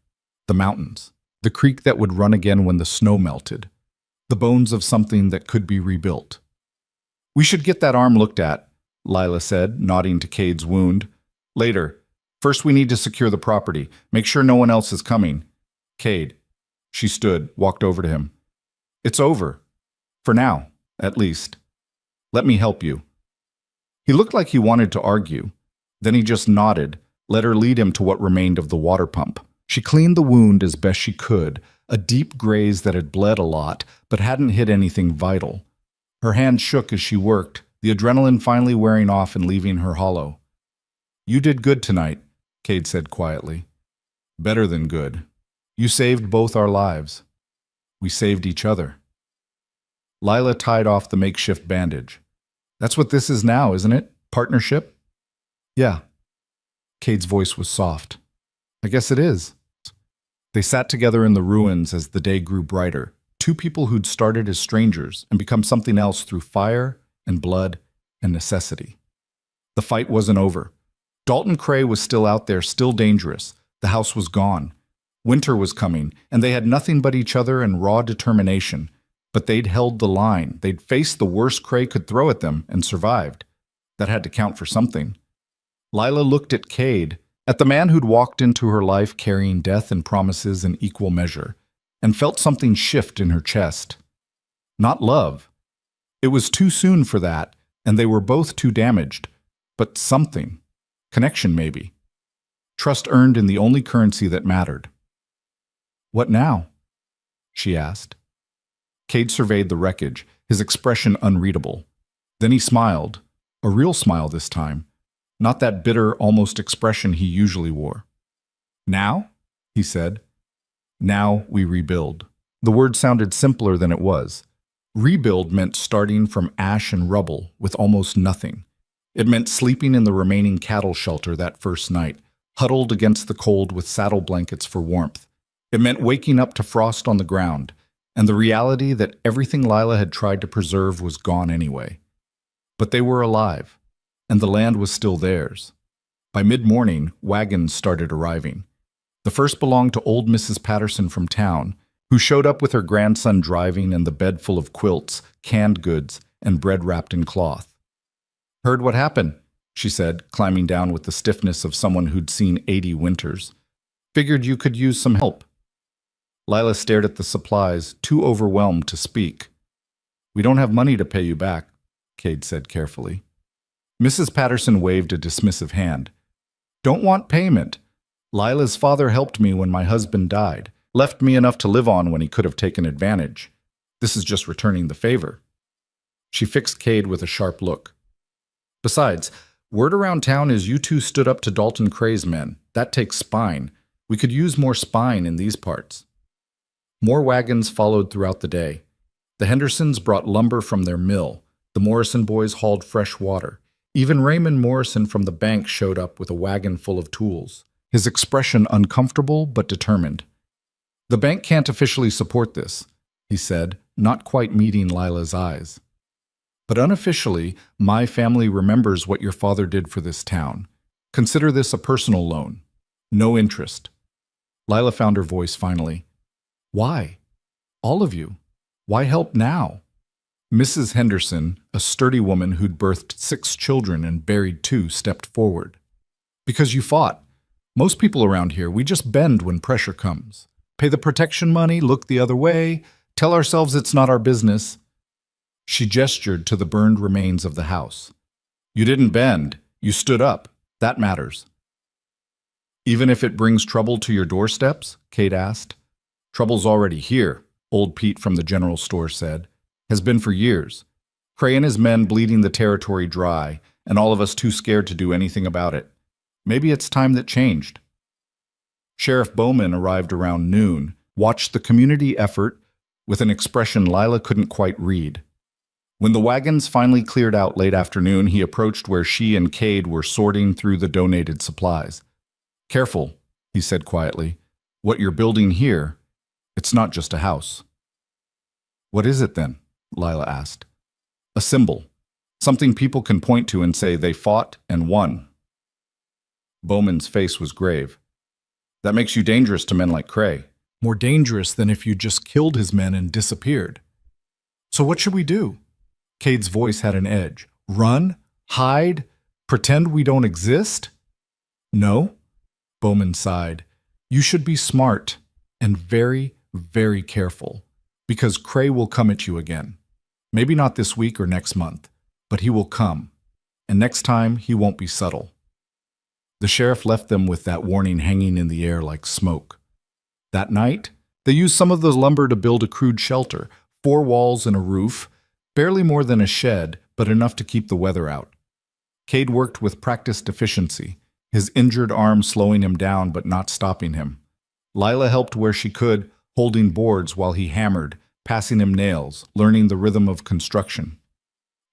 The mountains, the creek that would run again when the snow melted, the bones of something that could be rebuilt. We should get that arm looked at, Lila said, nodding to Cade's wound. Later. First we need to secure the property. Make sure no one else is coming. Cade. She stood, walked over to him. It's over. For now, at least. Let me help you. He looked like he wanted to argue. Then he just nodded, let her lead him to what remained of the water pump. She cleaned the wound as best she could, a deep graze that had bled a lot, but hadn't hit anything vital. Her hand shook as she worked, the adrenaline finally wearing off and leaving her hollow. You did good tonight, Cade said quietly. Better than good. You saved both our lives. We saved each other. Lila tied off the makeshift bandage. That's what this is now, isn't it? Partnership? Yeah. Cade's voice was soft. I guess it is. They sat together in the ruins as the day grew brighter, 2 people who'd started as strangers and become something else through fire and blood and necessity. The fight wasn't over. Dalton Cray was still out there, still dangerous. The house was gone. Winter was coming, and they had nothing but each other and raw determination. But they'd held the line. They'd faced the worst Cray could throw at them and survived. That had to count for something. Lila looked at Cade, at the man who'd walked into her life carrying death and promises in equal measure, and felt something shift in her chest. Not love. It was too soon for that, and they were both too damaged. But something. Connection, maybe. Trust earned in the only currency that mattered. What now? She asked. Cade surveyed the wreckage, his expression unreadable. Then he smiled, a real smile this time, not that bitter, almost expression he usually wore. Now? He said. Now we rebuild. The word sounded simpler than it was. Rebuild meant starting from ash and rubble with almost nothing. It meant sleeping in the remaining cattle shelter that first night, huddled against the cold with saddle blankets for warmth. It meant waking up to frost on the ground, and the reality that everything Lila had tried to preserve was gone anyway. But they were alive, and the land was still theirs. By mid-morning, wagons started arriving. The first belonged to old Mrs. Patterson from town, who showed up with her grandson driving and the bed full of quilts, canned goods, and bread wrapped in cloth. "Heard what happened," she said, climbing down with the stiffness of someone who'd seen 80 winters. "Figured you could use some help." Lila stared at the supplies, too overwhelmed to speak. "We don't have money to pay you back," Cade said carefully. Mrs. Patterson waved a dismissive hand. "Don't want payment. Lila's father helped me when my husband died, left me enough to live on when he could have taken advantage. This is just returning the favor." She fixed Cade with a sharp look. "Besides, word around town is you two stood up to Dalton Cray's men. That takes spine. We could use more spine in these parts." More wagons followed throughout the day. The Hendersons brought lumber from their mill. The Morrison boys hauled fresh water. Even Raymond Morrison from the bank showed up with a wagon full of tools, his expression uncomfortable but determined. "The bank can't officially support this," he said, not quite meeting Lila's eyes. "But unofficially, my family remembers what your father did for this town. Consider this a personal loan. No interest." Lila found her voice finally. "Why? All of you. Why help now?" Mrs. Henderson, a sturdy woman who'd birthed 6 children and buried 2, stepped forward. "Because you fought. Most people around here, we just bend when pressure comes. Pay the protection money, look the other way, tell ourselves it's not our business." She gestured to the burned remains of the house. "You didn't bend. You stood up. That matters." "Even if it brings trouble to your doorsteps?" Kate asked. "Trouble's already here," old Pete from the general store said. "Has been for years. Cray and his men bleeding the territory dry, and all of us too scared to do anything about it. Maybe it's time that changed." Sheriff Bowman arrived around noon, watched the community effort with an expression Lila couldn't quite read. When the wagons finally cleared out late afternoon, he approached where she and Cade were sorting through the donated supplies. "Careful," he said quietly. "What you're building here, it's not just a house." "What is it then?" Lila asked. "A symbol. Something people can point to and say they fought and won." Bowman's face was grave. "That makes you dangerous to men like Cray. More dangerous than if you just killed his men and disappeared." "So what should we do?" Cade's voice had an edge. "Run? Hide? Pretend we don't exist?" "No," Bowman sighed. "You should be smart and very, very careful, because Cray will come at you again. Maybe not this week or next month, but he will come, and next time he won't be subtle." The sheriff left them with that warning hanging in the air like smoke. That night, they used some of the lumber to build a crude shelter, 4 walls and a roof, barely more than a shed, but enough to keep the weather out. Cade worked with practiced efficiency, his injured arm slowing him down but not stopping him. Lila helped where she could, holding boards while he hammered, passing him nails, learning the rhythm of construction.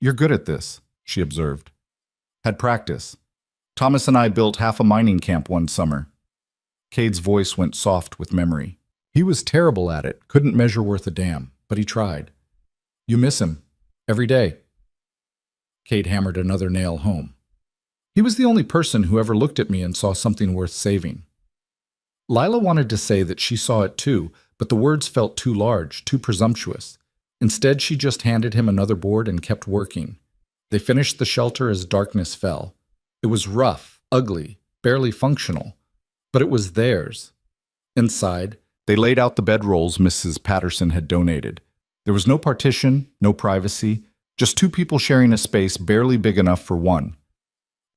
"You're good at this," she observed. "Had practice. Thomas and I built half a mining camp one summer." Cade's voice went soft with memory. "He was terrible at it, couldn't measure worth a damn, but he tried. You miss him. Every day." Cade hammered another nail home. "He was the only person who ever looked at me and saw something worth saving." Lila wanted to say that she saw it too, but the words felt too large, too presumptuous. Instead, she just handed him another board and kept working. They finished the shelter as darkness fell. It was rough, ugly, barely functional, but it was theirs. Inside, they laid out the bedrolls Mrs. Patterson had donated. There was no partition, no privacy, just 2 people sharing a space barely big enough for one.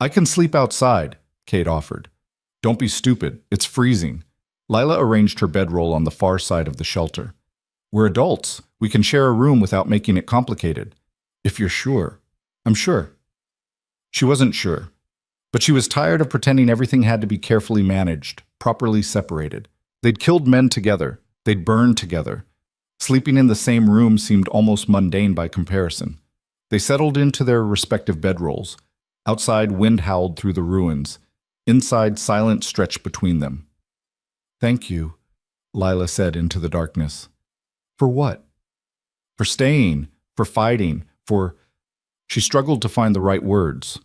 "I can sleep outside," Cade offered. "Don't be stupid, it's freezing." Lila arranged her bedroll on the far side of the shelter. "We're adults. We can share a room without making it complicated. If you're sure." "I'm sure." She wasn't sure, but she was tired of pretending everything had to be carefully managed, properly separated. They'd killed men together. They'd burned together. Sleeping in the same room seemed almost mundane by comparison. They settled into their respective bedrolls. Outside, wind howled through the ruins. Inside, silence stretched between them. "Thank you," Lila said into the darkness. "For what?" "For staying, for fighting, for—" She struggled to find the right words.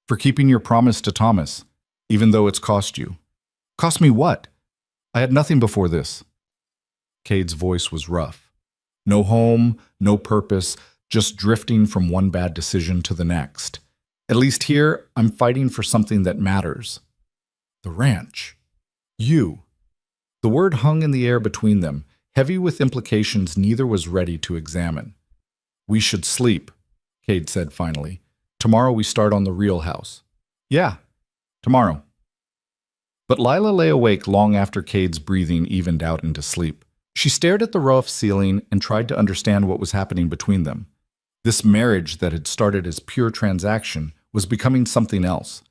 "For keeping your promise to Thomas, even though it's cost you." "Cost me what? I had nothing before this." Cade's voice was rough. No home, no purpose, just drifting from one bad decision to the next. At least here, I'm fighting for something that matters. The ranch. You. The word hung in the air between them, heavy with implications neither was ready to examine. We should sleep, Cade said finally. Tomorrow we start on the real house. Yeah, tomorrow. But Lila lay awake long after Cade's breathing evened out into sleep. She stared at the rough ceiling and tried to understand what was happening between them. This marriage that had started as pure transaction was becoming something else.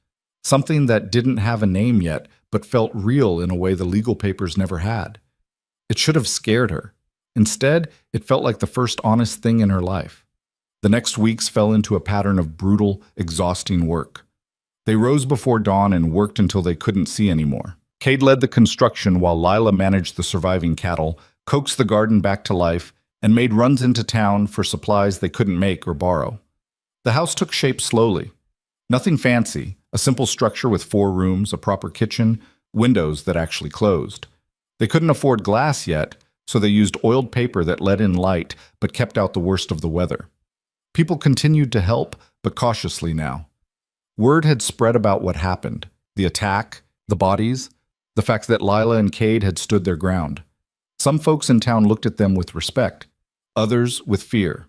Something that didn't have a name yet, but felt real in a way the legal papers never had. It should have scared her. Instead, it felt like the first honest thing in her life. The next weeks fell into a pattern of brutal, exhausting work. They rose before dawn and worked until they couldn't see anymore. Cade led the construction while Lila managed the surviving cattle, coaxed the garden back to life, and made runs into town for supplies they couldn't make or borrow. The house took shape slowly. Nothing fancy, a simple structure with 4 rooms, a proper kitchen, windows that actually closed. They couldn't afford glass yet, so they used oiled paper that let in light but kept out the worst of the weather. People continued to help, but cautiously now. Word had spread about what happened, the attack, the bodies, the fact that Lila and Cade had stood their ground. Some folks in town looked at them with respect, others with fear.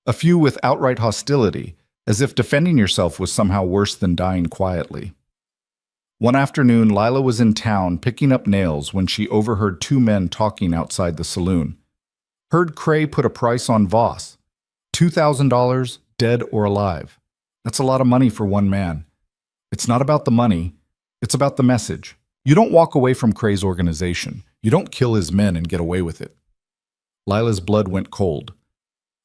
A few with outright hostility, as if defending yourself was somehow worse than dying quietly. One afternoon, Lila was in town picking up nails when she overheard 2 men talking outside the saloon. Heard Cray put a price on Voss. $2,000, dead or alive. That's a lot of money for one man. It's not about the money, it's about the message. You don't walk away from Cray's organization. You don't kill his men and get away with it. Lila's blood went cold.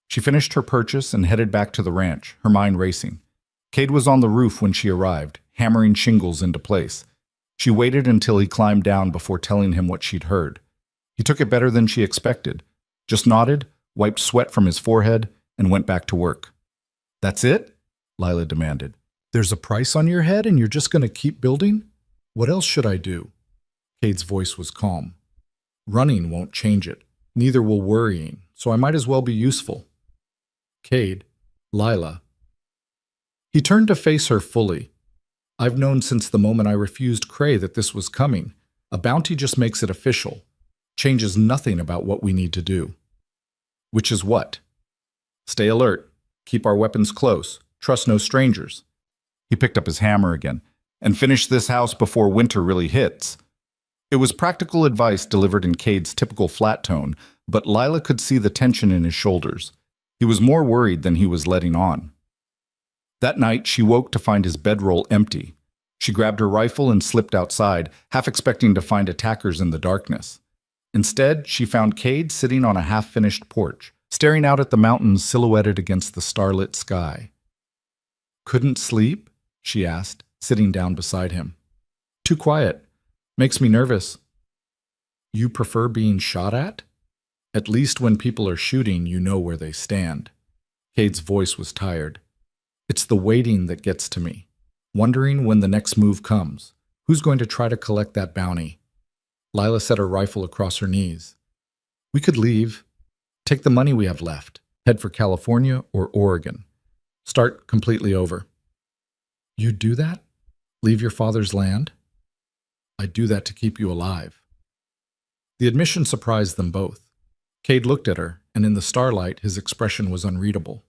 She finished her purchase and headed back to the ranch, her mind racing. Cade was on the roof when she arrived, hammering shingles into place. She waited until he climbed down before telling him what she'd heard. He took it better than she expected, just nodded, wiped sweat from his forehead, and went back to work. That's it? Lila demanded. There's a price on your head and you're just going to keep building? What else should I do? Cade's voice was calm. Running won't change it. Neither will worrying, so I might as well be useful. Cade, Lila. He turned to face her fully. I've known since the moment I refused Cray that this was coming. A bounty just makes it official. Changes nothing about what we need to do. Which is what? Stay alert. Keep our weapons close. Trust no strangers. He picked up his hammer again. And finish this house before winter really hits. It was practical advice delivered in Cade's typical flat tone, but Lila could see the tension in his shoulders. He was more worried than he was letting on. That night, she woke to find his bedroll empty. She grabbed her rifle and slipped outside, half expecting to find attackers in the darkness. Instead, she found Cade sitting on a half-finished porch, staring out at the mountains silhouetted against the starlit sky. Couldn't sleep? She asked, sitting down beside him. Too quiet. Makes me nervous. You prefer being shot at? At least when people are shooting, you know where they stand. Cade's voice was tired. It's the waiting that gets to me. Wondering when the next move comes. Who's going to try to collect that bounty? Lila set her rifle across her knees. We could leave. Take the money we have left. Head for California or Oregon. Start completely over. You'd do that? Leave your father's land? I'd do that to keep you alive. The admission surprised them both. Cade looked at her, and in the starlight his expression was unreadable.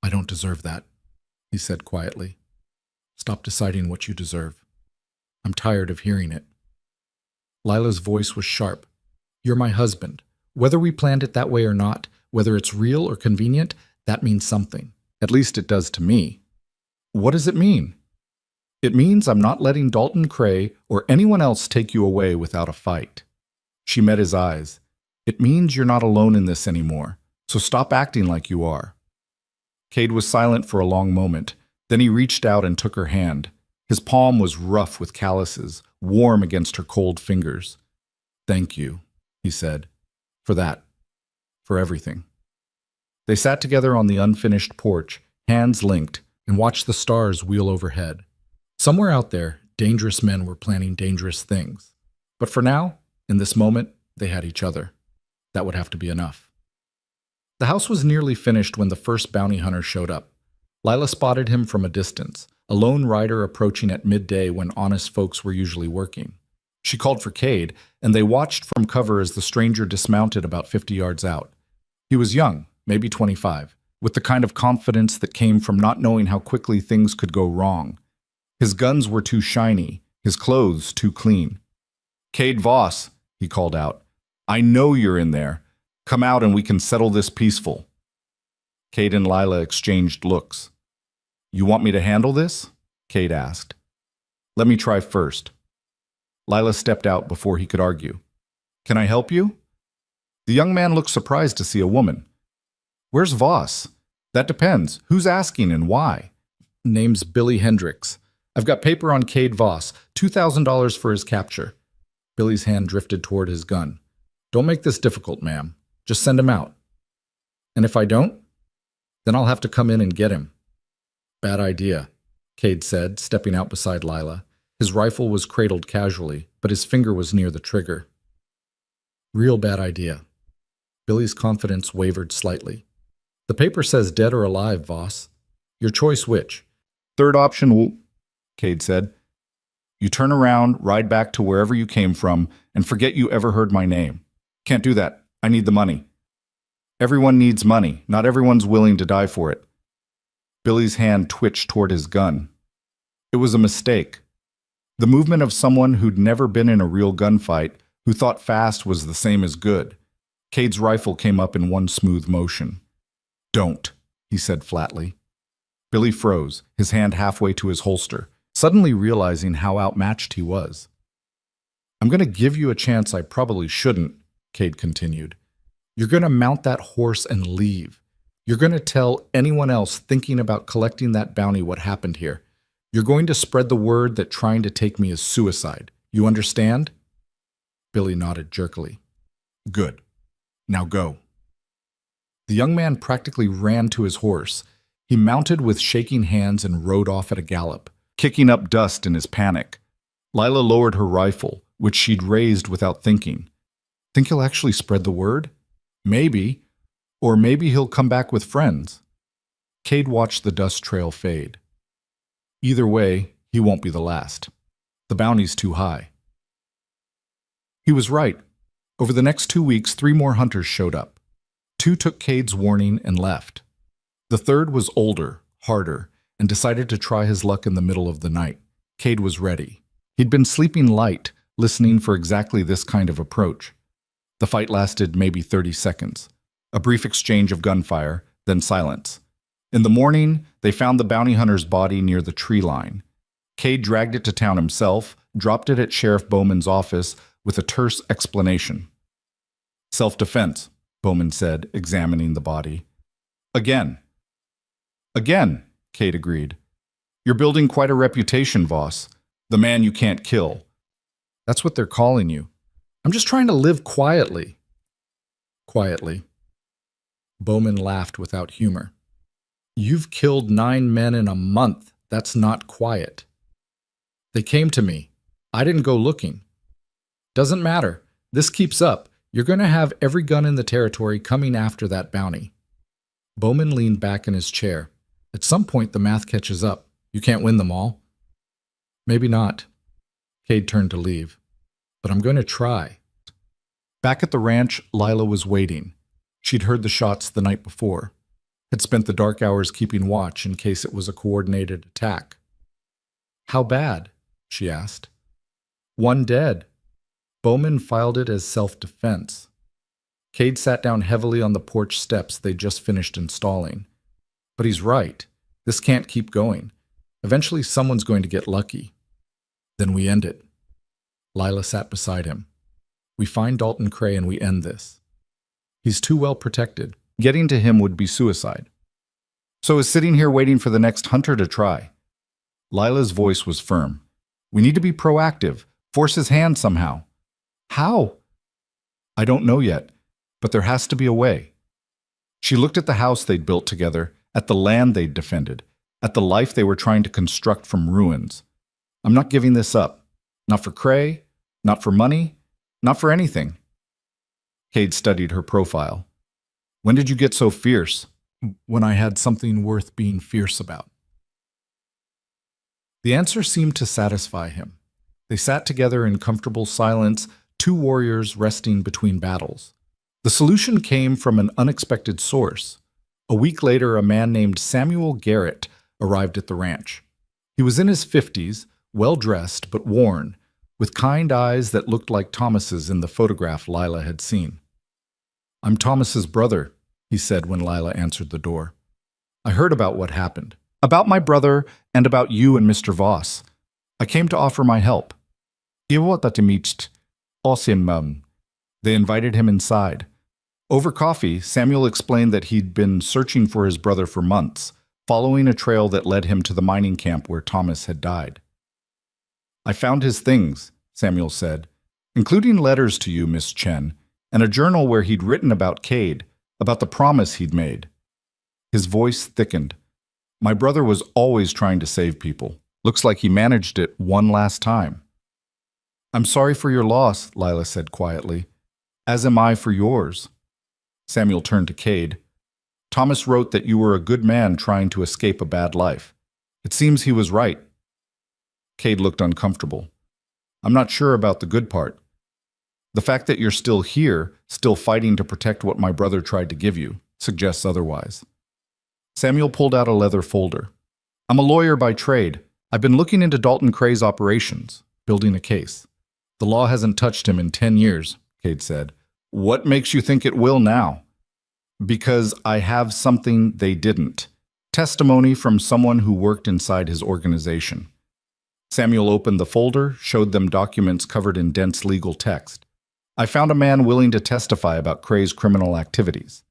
I don't deserve that, he said quietly. Stop deciding what you deserve. I'm tired of hearing it. Lila's voice was sharp. You're my husband. Whether we planned it that way or not, whether it's real or convenient, that means something. At least it does to me. What does it mean? It means I'm not letting Dalton Cray or anyone else take you away without a fight. She met his eyes. It means you're not alone in this anymore, so stop acting like you are. Cade was silent for a long moment. Then he reached out and took her hand. His palm was rough with calluses, warm against her cold fingers. Thank you, he said, for that, for everything. They sat together on the unfinished porch, hands linked, and watched the stars wheel overhead. Somewhere out there, dangerous men were planning dangerous things. But for now, in this moment, They had each other. That would have to be enough. The house was nearly finished when the first bounty hunter showed up. Lila spotted him from a distance, a lone rider approaching at midday when honest folks were usually working. She called for Cade, and they watched from cover as the stranger dismounted about 50 yards out. He was young, maybe 25, with the kind of confidence that came from not knowing how quickly things could go wrong. His guns were too shiny, his clothes too clean. "Cade Voss," he called out. "I know you're in there. Come out and we can settle this peaceful." Cade and Lila exchanged looks. "You want me to handle this?" Cade asked. "Let me try first." Lila stepped out before he could argue. "Can I help you?" The young man looked surprised to see a woman. "Where's Voss?" "That depends. Who's asking and why?" "Name's Billy Hendricks. I've got paper on Cade Voss, $2,000 for his capture." Billy's hand drifted toward his gun. "Don't make this difficult, ma'am. Just send him out." "And if I don't? Then I'll have to come in and get him." "Bad idea," Cade said, stepping out beside Lila. His rifle was cradled casually, but his finger was near the trigger. "Real bad idea." Billy's confidence wavered slightly. "The paper says dead or alive, Voss. Your choice which?" "Third option will," Cade said. "You turn around, ride back to wherever you came from, and forget you ever heard my name." "Can't do that. I need the money." "Everyone needs money. Not everyone's willing to die for it." Billy's hand twitched toward his gun. It was a mistake. The movement of someone who'd never been in a real gunfight, who thought fast was the same as good. Cade's rifle came up in one smooth motion. "Don't," he said flatly. Billy froze, his hand halfway to his holster, suddenly realizing how outmatched he was. "I'm going to give you a chance I probably shouldn't," Cade continued. "You're going to mount that horse and leave. You're going to tell anyone else thinking about collecting that bounty what happened here. You're going to spread the word that trying to take me is suicide. You understand?" Billy nodded jerkily. "Good. Now go." The young man practically ran to his horse. He mounted with shaking hands and rode off at a gallop, kicking up dust in his panic. Lila lowered her rifle, which she'd raised without thinking. "Think he'll actually spread the word? Maybe. Or maybe he'll come back with friends." Cade watched the dust trail fade. Either way, he won't be the last. The bounty's too high. He was right. Over the next 2 weeks, 3 more hunters showed up. 2 took Cade's warning and left. The third was older, harder, and decided to try his luck in the middle of the night. Cade was ready. He'd been sleeping light, listening for exactly this kind of approach. The fight lasted maybe 30 seconds. A brief exchange of gunfire, then silence. In the morning, they found the bounty hunter's body near the tree line. Cade dragged it to town himself, dropped it at Sheriff Bowman's office with a terse explanation. "Self-defense," Bowman said, examining the body. "Again." "Again," Cade agreed. "You're building quite a reputation, Voss. The man you can't kill." "That's what they're calling you." "I'm just trying to live quietly." "Quietly." Bowman laughed without humor. "You've killed 9 men in a month. That's not quiet." "They came to me. I didn't go looking." "Doesn't matter. This keeps up. You're going to have every gun in the territory coming after that bounty." Bowman leaned back in his chair. "At some point, the math catches up. You can't win them all." "Maybe not." Cade turned to leave. "But I'm going to try." Back at the ranch, Lila was waiting. She'd heard the shots the night before, had spent the dark hours keeping watch in case it was a coordinated attack. "How bad?" she asked. "1 dead." Bowman filed it as self-defense. Cade sat down heavily on the porch steps they'd just finished installing. "But he's right. This can't keep going. Eventually someone's going to get lucky. Then we end it." Lila sat beside him. "We find Dalton Cray and we end this. He's too well protected. Getting to him would be suicide. So is sitting here waiting for the next hunter to try." Lila's voice was firm. "We need to be proactive. Force his hand somehow." "How?" "I don't know yet, but there has to be a way." She looked at the house they'd built together, at the land they'd defended, at the life they were trying to construct from ruins. "I'm not giving this up. Not for Cray, not for money, not for anything." Cade studied her profile. When did you get so fierce? When I had something worth being fierce about. The answer seemed to satisfy him. They sat together in comfortable silence, two warriors resting between battles. The solution came from an unexpected source. A week later, a man named Samuel Garrett arrived at the ranch. He was in his 50s, well-dressed but worn, with kind eyes that looked like Thomas's in the photograph Lila had seen. "I'm Thomas's brother," he said when Lila answered the door. "I heard about what happened. About my brother and about you and Mr. Voss. I came to offer my help." They invited him inside. Over coffee, Samuel explained that he'd been searching for his brother for months, following a trail that led him to the mining camp where Thomas had died. "I found his things," Samuel said, "including letters to you, Miss Chen, and a journal where he'd written about Cade, about the promise he'd made." His voice thickened. "My brother was always trying to save people. Looks like he managed it one last time." "I'm sorry for your loss," Lila said quietly. "As am I for yours." Samuel turned to Cade. "Thomas wrote that you were a good man trying to escape a bad life. It seems he was right." Cade looked uncomfortable. "I'm not sure about the good part. The fact that you're still here, still fighting to protect what my brother tried to give you, suggests otherwise." Samuel pulled out a leather folder. "I'm a lawyer by trade. I've been looking into Dalton Cray's operations, building a case. The law hasn't touched him in 10 years, Cade said. "What makes you think it will now?" "Because I have something they didn't. Testimony from someone who worked inside his organization." Samuel opened the folder, showed them documents covered in dense legal text. "I found a man willing to testify about Cray's criminal activities.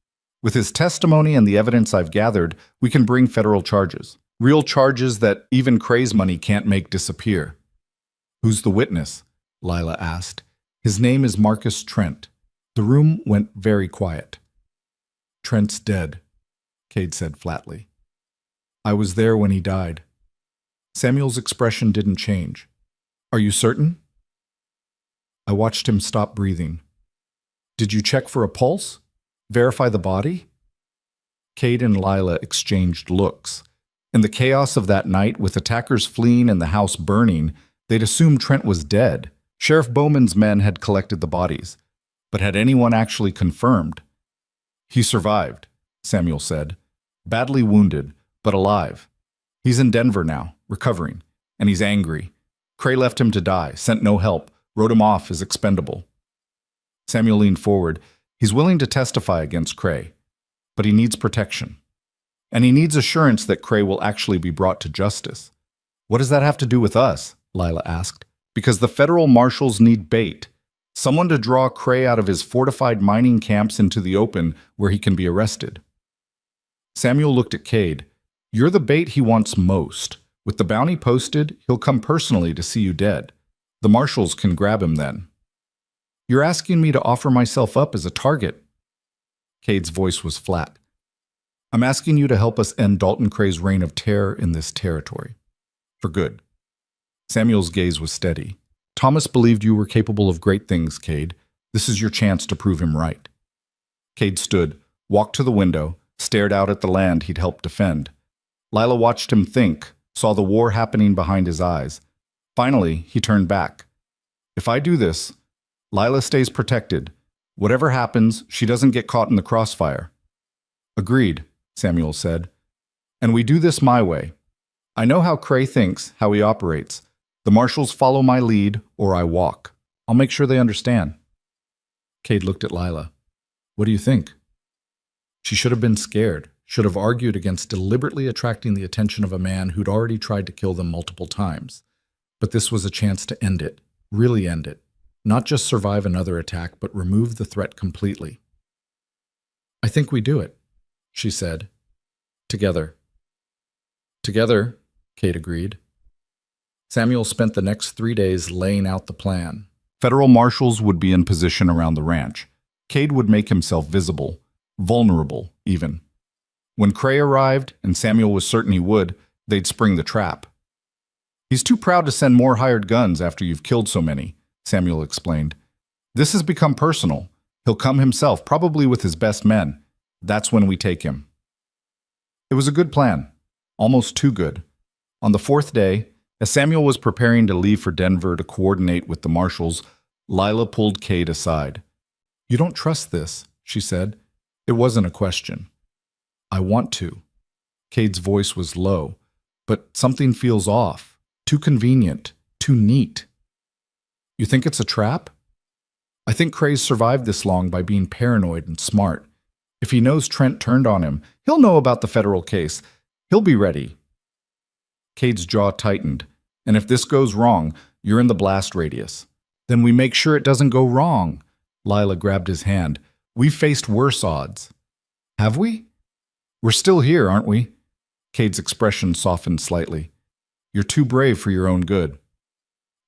With his testimony and the evidence I've gathered, we can bring federal charges. Real charges that even Cray's money can't make disappear." "Who's the witness?" Lila asked. "His name is Marcus Trent." The room went very quiet. "Trent's dead," Cade said flatly. "I was there when he died." Samuel's expression didn't change. "Are you certain?" "I watched him stop breathing." "Did you check for a pulse? Verify the body?" Cade and Lila exchanged looks. In the chaos of that night, with attackers fleeing and the house burning, they'd assumed Trent was dead. Sheriff Bowman's men had collected the bodies. But had anyone actually confirmed? "He survived," Samuel said. "Badly wounded, but alive. He's in Denver now, recovering, and he's angry. Cray left him to die, sent no help, wrote him off as expendable." Samuel leaned forward. "He's willing to testify against Cray, but he needs protection. And he needs assurance that Cray will actually be brought to justice." "What does that have to do with us?" Lila asked. "Because the federal marshals need bait. Someone to draw Cray out of his fortified mining camps into the open where he can be arrested." Samuel looked at Cade. "You're the bait he wants most. With the bounty posted, he'll come personally to see you dead. The marshals can grab him then." "You're asking me to offer myself up as a target." Cade's voice was flat. "I'm asking you to help us end Dalton Cray's reign of terror in this territory. For good." Samuel's gaze was steady. "Thomas believed you were capable of great things, Cade. This is your chance to prove him right." Cade stood, walked to the window, stared out at the land he'd helped defend. Lila watched him think, saw the war happening behind his eyes. Finally, he turned back. "If I do this, Lila stays protected. Whatever happens, she doesn't get caught in the crossfire." "Agreed," Samuel said. "And we do this my way. I know how Cray thinks, how he operates. The marshals follow my lead, or I walk. I'll make sure they understand." Cade looked at Lila. "What do you think?" She should have been scared, should have argued against deliberately attracting the attention of a man who'd already tried to kill them multiple times. But this was a chance to end it, really end it. Not just survive another attack, but remove the threat completely. "I think we do it," she said. "Together." "Together," Cade agreed. Samuel spent the next 3 days laying out the plan. Federal marshals would be in position around the ranch. Cade would make himself visible, vulnerable even. When Cray arrived, and Samuel was certain he would, they'd spring the trap. "He's too proud to send more hired guns after you've killed so many," Samuel explained. "This has become personal. He'll come himself, probably with his best men. That's when we take him. It was a good plan, almost too good. On the fourth day, as Samuel was preparing to leave for Denver to coordinate with the marshals, Lila pulled Cade aside. "You don't trust this," she said. It wasn't a question. "I want to." Cade's voice was low, but something feels off. Too convenient, too neat. "You think it's a trap?" "I think Cray's survived this long by being paranoid and smart. If he knows Trent turned on him, he'll know about the federal case. He'll be ready." Cade's jaw tightened. "And if this goes wrong, you're in the blast radius." "Then we make sure it doesn't go wrong." Lila grabbed his hand. "We've faced worse odds." "Have we?" "We're still here, aren't we?" Cade's expression softened slightly. "You're too brave for your own good."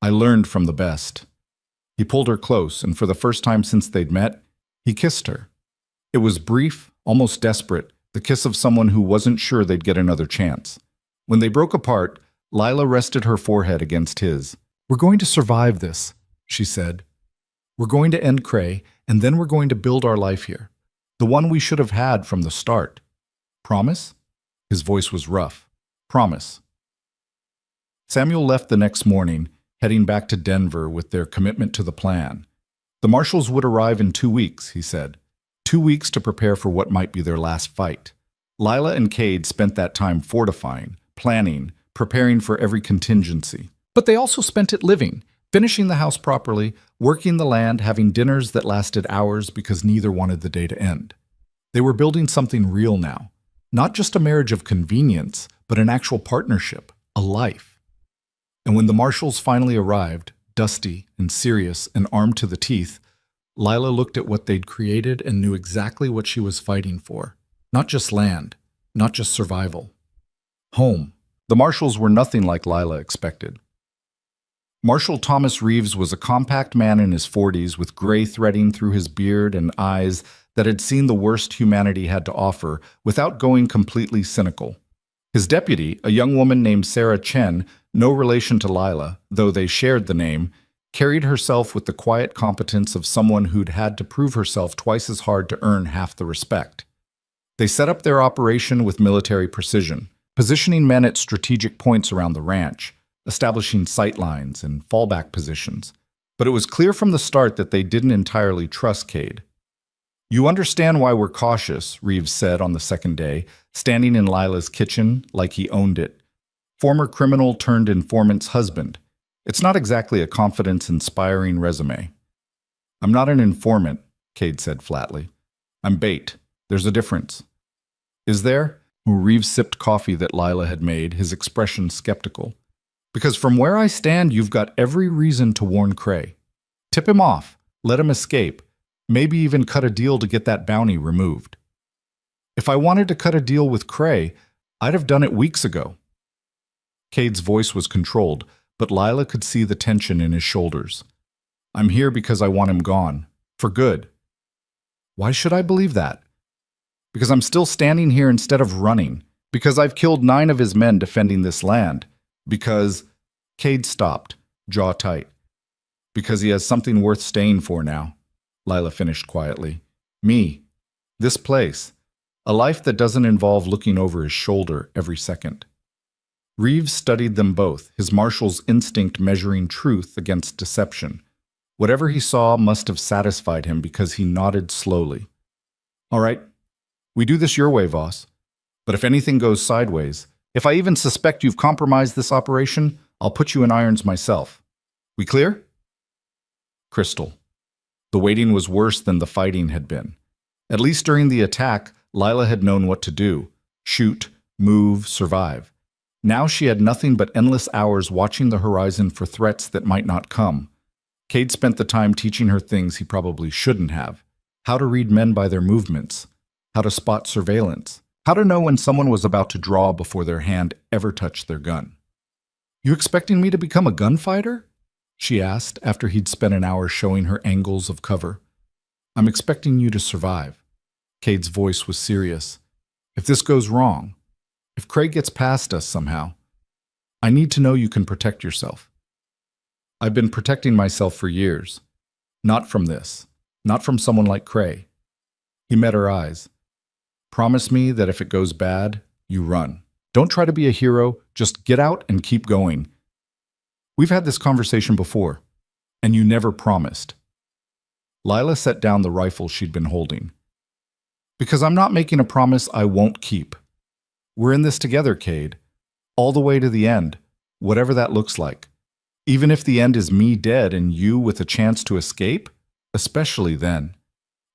"I learned from the best." He pulled her close, and for the first time since they'd met, he kissed her. It was brief, almost desperate, the kiss of someone who wasn't sure they'd get another chance. When they broke apart, Lila rested her forehead against his. "We're going to survive this," she said. "We're going to end Cray, and then we're going to build our life here. The one we should have had from the start. Promise?" His voice was rough. "Promise." Samuel left the next morning, heading back to Denver with their commitment to the plan. The marshals would arrive in 2 weeks, he said. 2 weeks to prepare for what might be their last fight. Lila and Cade spent that time fortifying, planning, preparing for every contingency. But they also spent it living, finishing the house properly, working the land, having dinners that lasted hours because neither wanted the day to end. They were building something real now. Not just a marriage of convenience, but an actual partnership, a life. And when the marshals finally arrived, dusty and serious and armed to the teeth, Lila looked at what they'd created and knew exactly what she was fighting for. Not just land, not just survival. Home. The marshals were nothing like Lila expected. Marshal Thomas Reeves was a compact man in his 40s with gray threading through his beard and eyes that had seen the worst humanity had to offer without going completely cynical. His deputy, a young woman named Sarah Chen, no relation to Lila, though they shared the name, carried herself with the quiet competence of someone who'd had to prove herself twice as hard to earn half the respect. They set up their operation with military precision, positioning men at strategic points around the ranch, establishing sight lines and fallback positions. But it was clear from the start that they didn't entirely trust Cade. "You understand why we're cautious," Reeves said on the second day, standing in Lila's kitchen like he owned it. Former criminal turned informant's husband. It's not exactly a confidence-inspiring resume. "I'm not an informant," Cade said flatly. "I'm bait. There's a difference." "Is there?" Reeves sipped coffee that Lila had made, his expression skeptical. "Because from where I stand, you've got every reason to warn Cray. Tip him off, let him escape, maybe even cut a deal to get that bounty removed." "If I wanted to cut a deal with Cray, I'd have done it weeks ago." Cade's voice was controlled, but Lila could see the tension in his shoulders. "I'm here because I want him gone. For good." "Why should I believe that?" "Because I'm still standing here instead of running. Because I've killed 9 of his men defending this land. Because—" Cade stopped, jaw tight. "Because he has something worth staying for now," Lila finished quietly. "Me. This place. A life that doesn't involve looking over his shoulder every second." Reeves studied them both, his marshal's instinct measuring truth against deception. Whatever he saw must have satisfied him because he nodded slowly. "All right. We do this your way, Voss. But if anything goes sideways, if I even suspect you've compromised this operation, I'll put you in irons myself. We clear?" Crystal. The waiting was worse than the fighting had been. At least during the attack, Lila had known what to do. Shoot, move, survive. Now she had nothing but endless hours watching the horizon for threats that might not come. Cade spent the time teaching her things he probably shouldn't have. How to read men by their movements. How to spot surveillance. How to know when someone was about to draw before their hand ever touched their gun. "You expecting me to become a gunfighter?" she asked after he'd spent an hour showing her angles of cover. "I'm expecting you to survive." Cade's voice was serious. "If this goes wrong, if Craig gets past us somehow, I need to know you can protect yourself." "I've been protecting myself for years. Not from this. Not from someone like Cray. He met her eyes. Promise me that if it goes bad, you run. Don't try to be a hero, just get out and keep going. We've had this conversation before, and you never promised. Lila set down the rifle she'd been holding. Because I'm not making a promise I won't keep. We're in this together, Cade. All the way to the end, whatever that looks like. Even if the end is me dead and you with a chance to escape, especially then.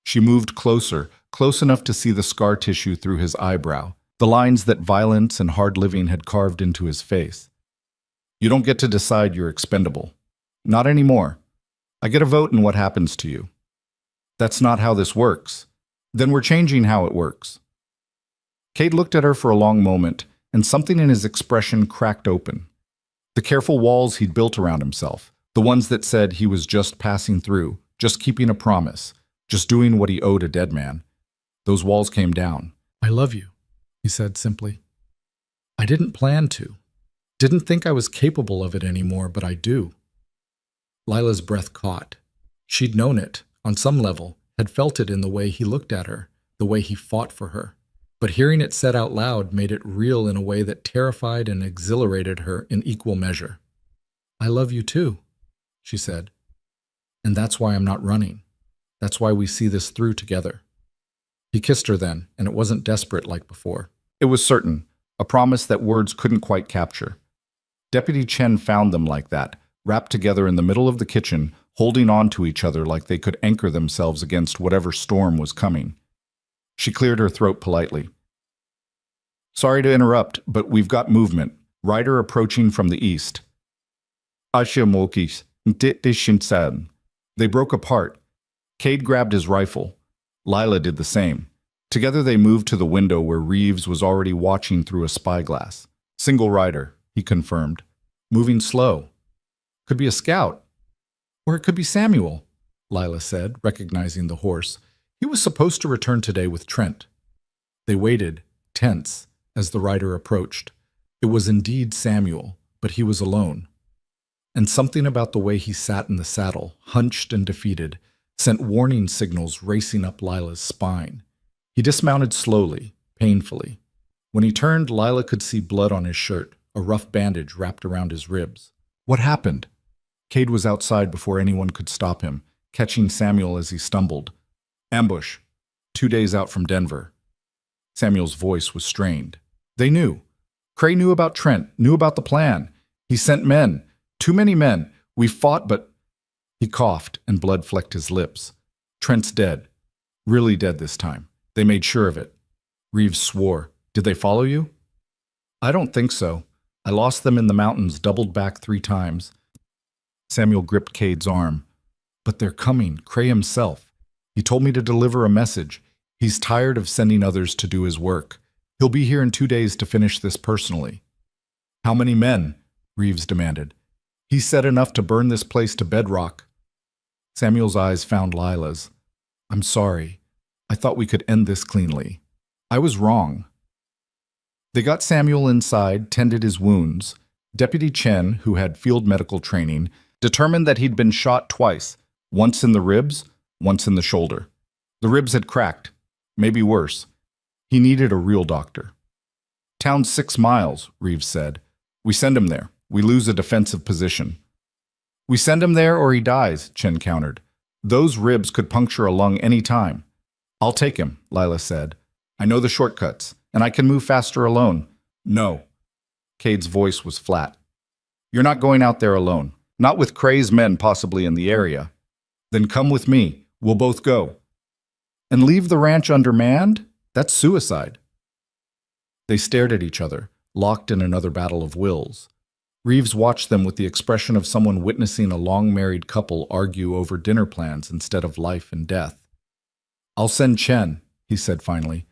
She moved closer, close enough to see the scar tissue through his eyebrow, the lines that violence and hard living had carved into his face. You don't get to decide you're expendable. Not anymore. I get a vote in what happens to you. That's not how this works. Then we're changing how it works. Cade looked at her for a long moment, and something in his expression cracked open. The careful walls he'd built around himself, the ones that said he was just passing through, just keeping a promise, just doing what he owed a dead man. Those walls came down. I love you, he said simply. I didn't plan to. Didn't think I was capable of it anymore, but I do. Lila's breath caught. She'd known it, on some level, had felt it in the way he looked at her, the way he fought for her. But hearing it said out loud made it real in a way that terrified and exhilarated her in equal measure. I love you too, she said. And that's why I'm not running. That's why we see this through together. He kissed her then, and it wasn't desperate like before. It was certain, a promise that words couldn't quite capture. Deputy Chen found them like that, wrapped together in the middle of the kitchen, holding on to each other like they could anchor themselves against whatever storm was coming. She cleared her throat politely. Sorry to interrupt, but we've got movement. Rider approaching from the east. They broke apart. Cade grabbed his rifle. Lila did the same. Together they moved to the window where Reeves was already watching through a spyglass. Single rider, he confirmed. Moving slow. Could be a scout. Or it could be Samuel, Lila said, recognizing the horse. He was supposed to return today with Trent. They waited, tense, as the rider approached. It was indeed Samuel, but he was alone. And something about the way he sat in the saddle, hunched and defeated, sent warning signals racing up Lila's spine. He dismounted slowly, painfully. When he turned, Lila could see blood on his shirt, a rough bandage wrapped around his ribs. What happened? Cade was outside before anyone could stop him, catching Samuel as he stumbled. Ambush. 2 days out from Denver. Samuel's voice was strained. They knew. Cray knew about Trent, knew about the plan. He sent men. Too many men. We fought, but... He coughed, and blood flecked his lips. Trent's dead. Really dead this time. They made sure of it. Reeves swore. Did they follow you? I don't think so. I lost them in the mountains, doubled back 3 times. Samuel gripped Cade's arm. But they're coming, Cray himself. He told me to deliver a message. He's tired of sending others to do his work. He'll be here in 2 days to finish this personally. How many men? Reeves demanded. He said enough to burn this place to bedrock. Samuel's eyes found Lila's. I'm sorry. I thought we could end this cleanly. I was wrong. They got Samuel inside, tended his wounds. Deputy Chen, who had field medical training, determined that he'd been shot twice, once in the ribs, once in the shoulder. The ribs had cracked, maybe worse. He needed a real doctor. Town's 6 miles, Reeves said. We send him there. We lose a defensive position. We send him there or he dies, Chen countered. Those ribs could puncture a lung any time. I'll take him, Lila said. I know the shortcuts, and I can move faster alone. No. Cade's voice was flat. You're not going out there alone. Not with Cray's men possibly in the area. Then come with me. We'll both go. And leave the ranch undermanned? That's suicide. They stared at each other, locked in another battle of wills. Reeves watched them with the expression of someone witnessing a long-married couple argue over dinner plans instead of life and death. I'll send Chen, he said finally.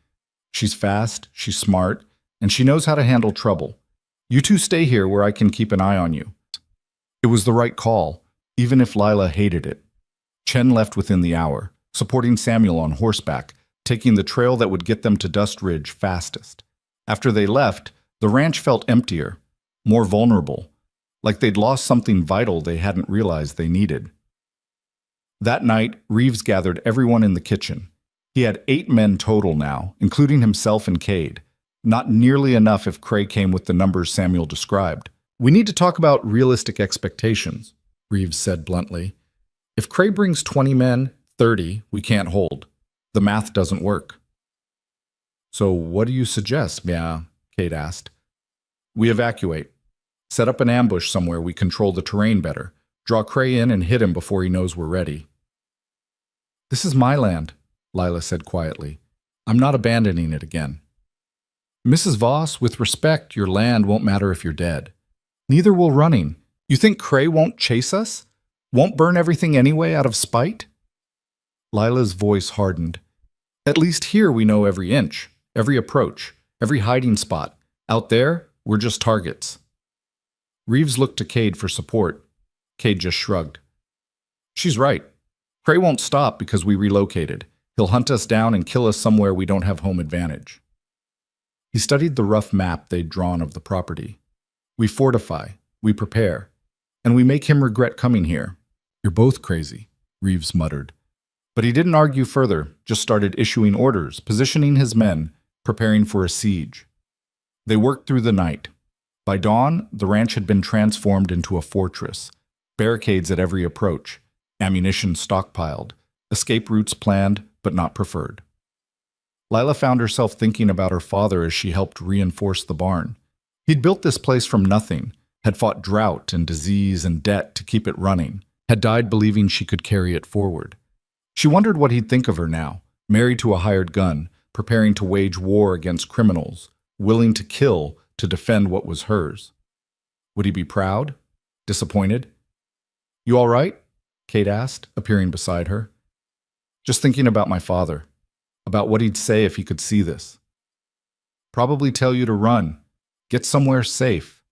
She's fast, she's smart, and she knows how to handle trouble. You two stay here where I can keep an eye on you. It was the right call, even if Lila hated it. Chen left within the hour, supporting Samuel on horseback, taking the trail that would get them to Dust Ridge fastest. After they left, the ranch felt emptier, more vulnerable, like they'd lost something vital they hadn't realized they needed. That night, Reeves gathered everyone in the kitchen. He had 8 men total now, including himself and Cade. Not nearly enough if Cray came with the numbers Samuel described. "We need to talk about realistic expectations," Reeves said bluntly. "If Cray brings 20 men, 30 we can't hold. The math doesn't work." "So what do you suggest?" Cade asked. "We evacuate. Set up an ambush somewhere we control the terrain better. Draw Cray in and hit him before he knows we're ready." "This is my land," Lila said quietly. "I'm not abandoning it again." "Mrs. Voss, with respect, your land won't matter if you're dead. Neither will running. You think Cray won't chase us? Won't burn everything anyway out of spite?" Lila's voice hardened. "At least here we know every inch, every approach, every hiding spot. Out there, we're just targets." Reeves looked to Cade for support. Cade just shrugged. "She's right. Cray won't stop because we relocated. He'll hunt us down and kill us somewhere we don't have home advantage." He studied the rough map they'd drawn of the property. "We fortify, we prepare, and we make him regret coming here." "You're both crazy," Reeves muttered. But he didn't argue further, just started issuing orders, positioning his men, preparing for a siege. They worked through the night. By dawn, the ranch had been transformed into a fortress. Barricades at every approach, ammunition stockpiled, escape routes planned but not preferred. Lila found herself thinking about her father as she helped reinforce the barn. He'd built this place from nothing, had fought drought and disease and debt to keep it running, had died believing she could carry it forward. She wondered what he'd think of her now, married to a hired gun, preparing to wage war against criminals, willing to kill to defend what was hers. Would he be proud? Disappointed? "You all right?" Cade asked, appearing beside her. "Just thinking about my father, about what he'd say if he could see this. Probably tell you to run, get somewhere safe."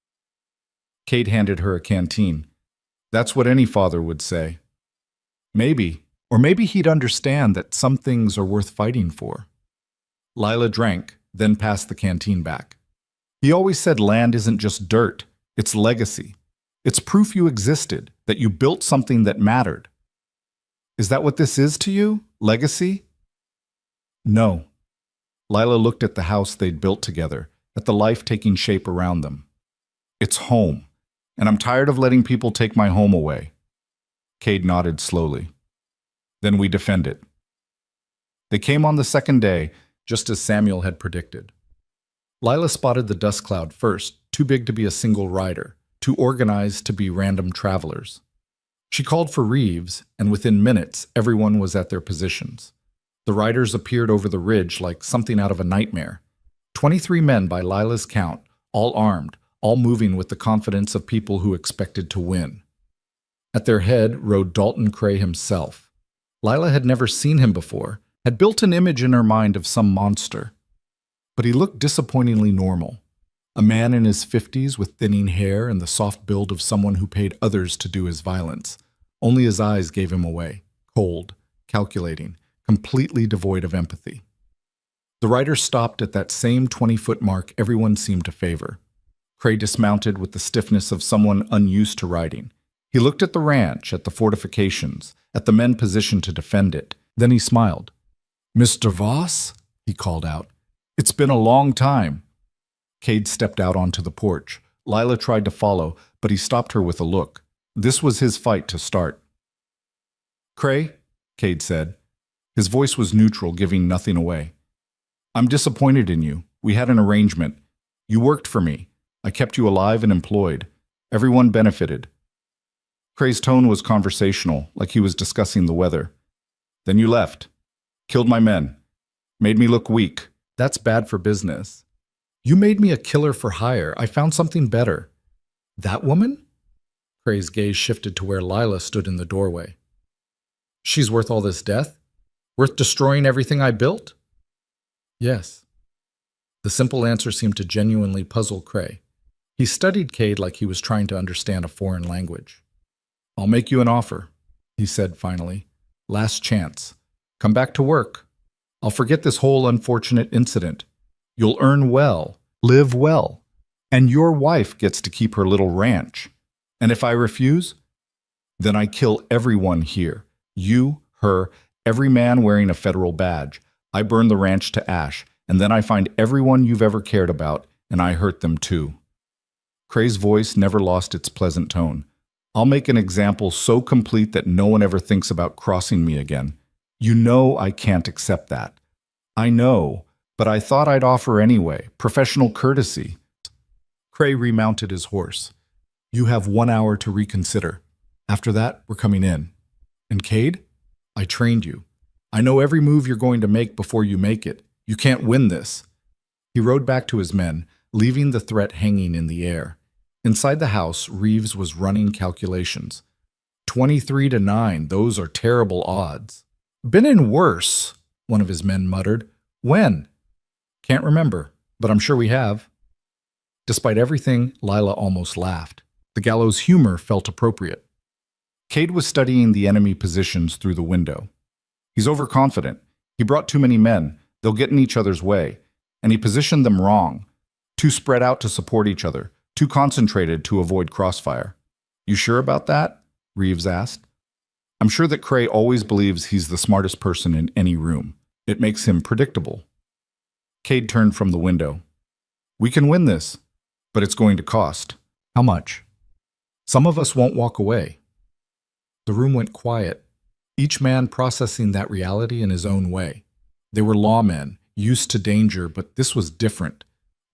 Cade handed her a canteen. "That's what any father would say." "Maybe. Or maybe he'd understand that some things are worth fighting for." Lila drank, then passed the canteen back. "He always said land isn't just dirt, it's legacy. It's proof you existed, that you built something that mattered. Is that what this is to you? Legacy?" "No." Lila looked at the house they'd built together, at the life taking shape around them. "It's home, and I'm tired of letting people take my home away." Cade nodded slowly. "Then we defend it." They came on the second day, just as Samuel had predicted. Lila spotted the dust cloud first, too big to be a single rider, too organized to be random travelers. She called for Reeves, and within minutes, everyone was at their positions. The riders appeared over the ridge like something out of a nightmare. 23 men by Lila's count, all armed, all moving with the confidence of people who expected to win. At their head rode Dalton Cray himself. Lila had never seen him before, had built an image in her mind of some monster. But he looked disappointingly normal. A man in his 50s with thinning hair and the soft build of someone who paid others to do his violence. Only his eyes gave him away, cold, calculating, completely devoid of empathy. The rider stopped at that same 20-foot mark everyone seemed to favor. Cray dismounted with the stiffness of someone unused to riding. He looked at the ranch, at the fortifications, at the men positioned to defend it. Then he smiled. "Mr. Voss?" he called out. "It's been a long time." Cade stepped out onto the porch. Lila tried to follow, but he stopped her with a look. This was his fight to start. "Cray," Cade said. His voice was neutral, giving nothing away. "I'm disappointed in you. We had an arrangement. You worked for me. I kept you alive and employed. Everyone benefited." Cray's tone was conversational, like he was discussing the weather. "Then you left. Killed my men. Made me look weak. That's bad for business. You made me a killer for hire. I found something better." "That woman?" Cray's gaze shifted to where Lila stood in the doorway. "She's worth all this death? Worth destroying everything I built?" "Yes." The simple answer seemed to genuinely puzzle Cray. He studied Cade like he was trying to understand a foreign language. "I'll make you an offer," he said finally. "Last chance. Come back to work. I'll forget this whole unfortunate incident. You'll earn well, live well, and your wife gets to keep her little ranch. And if I refuse, then I kill everyone here. You, her, every man wearing a federal badge. I burn the ranch to ash, and then I find everyone you've ever cared about, and I hurt them too. Cray's voice never lost its pleasant tone. I'll make an example so complete that no one ever thinks about crossing me again. You know I can't accept that. I know, but I thought I'd offer anyway, professional courtesy. Cray remounted his horse. You have 1 hour to reconsider. After that, we're coming in. And Cade, I trained you. I know every move you're going to make before you make it. You can't win this. He rode back to his men, leaving the threat hanging in the air. Inside the house, Reeves was running calculations. 23-9, those are terrible odds. Been in worse, one of his men muttered. When? Can't remember, but I'm sure we have. Despite everything, Lila almost laughed. The gallows humor felt appropriate. Cade was studying the enemy positions through the window. He's overconfident. He brought too many men. They'll get in each other's way. And he positioned them wrong. Too spread out to support each other. Too concentrated to avoid crossfire. You sure about that? Reeves asked. I'm sure that Cray always believes he's the smartest person in any room. It makes him predictable. Cade turned from the window. We can win this, but it's going to cost. How much? Some of us won't walk away. The room went quiet, each man processing that reality in his own way. They were lawmen, used to danger, but this was different.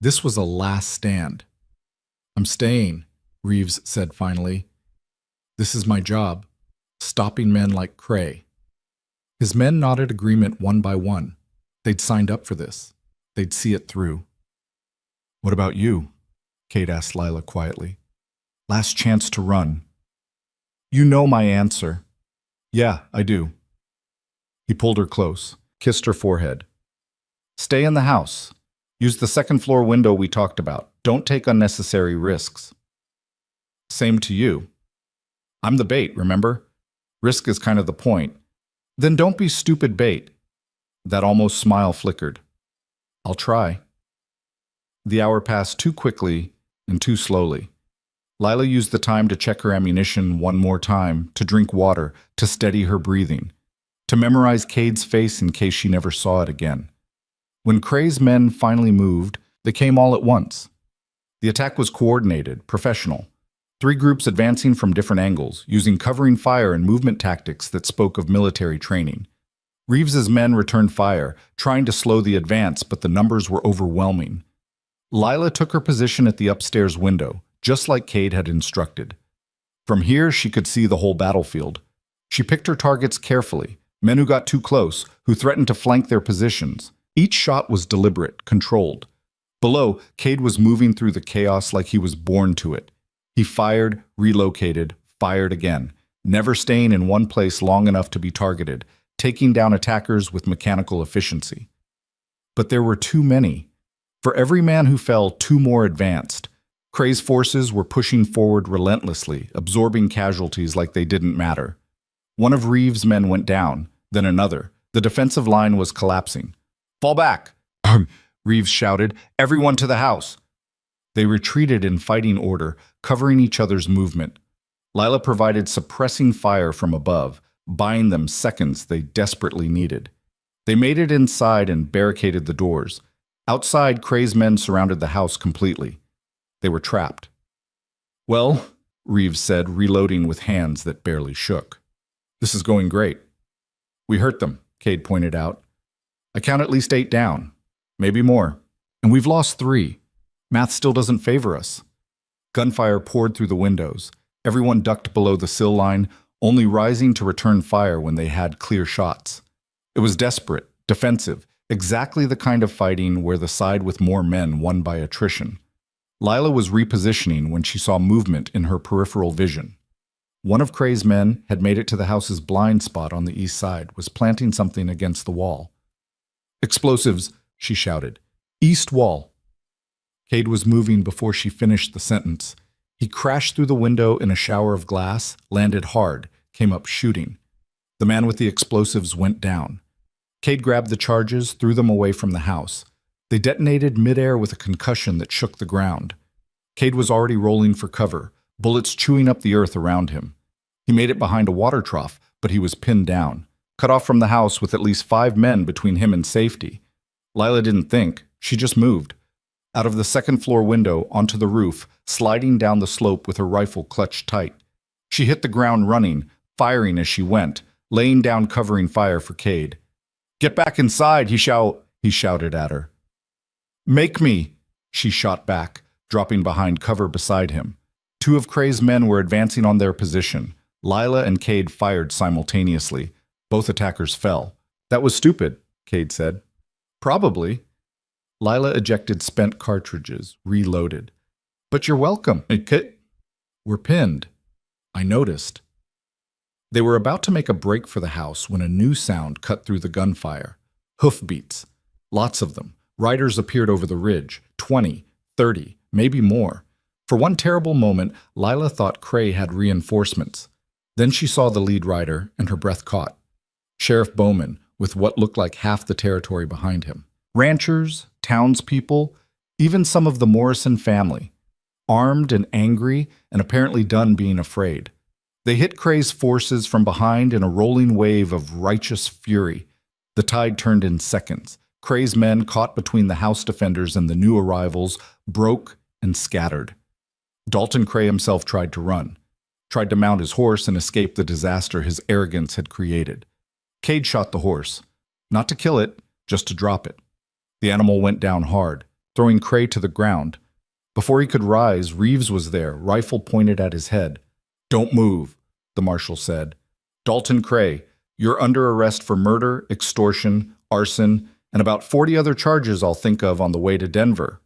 This was a last stand. I'm staying, Reeves said finally. This is my job, stopping men like Cray. His men nodded agreement one by one. They'd signed up for this. They'd see it through. What about you? Cade asked Lila quietly. Last chance to run. You know my answer. Yeah, I do. He pulled her close, kissed her forehead. Stay in the house. Use the second floor window we talked about. Don't take unnecessary risks. Same to you. I'm the bait, remember? Risk is kind of the point. Then don't be stupid bait. That almost smile flickered. I'll try. The hour passed too quickly and too slowly. Lila used the time to check her ammunition one more time, to drink water, to steady her breathing, to memorize Cade's face in case she never saw it again. When Cray's men finally moved, they came all at once. The attack was coordinated, professional. 3 groups advancing from different angles, using covering fire and movement tactics that spoke of military training. Reeves's men returned fire, trying to slow the advance, but the numbers were overwhelming. Lila took her position at the upstairs window, just like Cade had instructed. From here, she could see the whole battlefield. She picked her targets carefully, men who got too close, who threatened to flank their positions. Each shot was deliberate, controlled. Below, Cade was moving through the chaos like he was born to it. He fired, relocated, fired again, never staying in one place long enough to be targeted, taking down attackers with mechanical efficiency. But there were too many. For every man who fell, 2 more advanced. Cray's forces were pushing forward relentlessly, absorbing casualties like they didn't matter. One of Reeves' men went down, then another. The defensive line was collapsing. Fall back! Reeves shouted. Everyone to the house! They retreated in fighting order, covering each other's movement. Lila provided suppressing fire from above, buying them seconds they desperately needed. They made it inside and barricaded the doors. Outside, Cray's men surrounded the house completely. They were trapped. Well, Reeves said, reloading with hands that barely shook. This is going great. We hurt them, Cade pointed out. I count at least 8 down, maybe more. And we've lost 3. Math still doesn't favor us. Gunfire poured through the windows. Everyone ducked below the sill line, only rising to return fire when they had clear shots. It was desperate, defensive, exactly the kind of fighting where the side with more men won by attrition. Lila was repositioning when she saw movement in her peripheral vision. One of Cray's men had made it to the house's blind spot on the east side, was planting something against the wall. Explosives, she shouted. East wall. Cade was moving before she finished the sentence. He crashed through the window in a shower of glass, landed hard, came up shooting. The man with the explosives went down. Cade grabbed the charges, threw them away from the house. They detonated midair with a concussion that shook the ground. Cade was already rolling for cover, bullets chewing up the earth around him. He made it behind a water trough, but he was pinned down, cut off from the house with at least 5 men between him and safety. Lila didn't think, she just moved. Out of the second-floor window onto the roof, sliding down the slope with her rifle clutched tight. She hit the ground running, firing as she went, laying down covering fire for Cade. "Get back inside," he shouted at her. "Make me," she shot back, dropping behind cover beside him. 2 of Cray's men were advancing on their position. Lila and Cade fired simultaneously. Both attackers fell. "That was stupid," Cade said. "Probably." Lila ejected spent cartridges, reloaded. "But you're welcome." "We're pinned." "I noticed." They were about to make a break for the house when a new sound cut through the gunfire. Hoofbeats. Lots of them. Riders appeared over the ridge. 20, 30, maybe more. For one terrible moment, Lila thought Cray had reinforcements. Then she saw the lead rider, and her breath caught. Sheriff Bowman, with what looked like half the territory behind him. Ranchers, townspeople, even some of the Morrison family. Armed and angry, and apparently done being afraid. They hit Cray's forces from behind in a rolling wave of righteous fury. The tide turned in seconds. Cray's men, caught between the house defenders and the new arrivals, broke and scattered. Dalton Cray himself tried to run, tried to mount his horse and escape the disaster his arrogance had created. Cade shot the horse, not to kill it, just to drop it. The animal went down hard, throwing Cray to the ground. Before he could rise, Reeves was there, rifle pointed at his head. "Don't move," the marshal said. "Dalton Cray, you're under arrest for murder, extortion, arson, and about 40 other charges I'll think of on the way to Denver."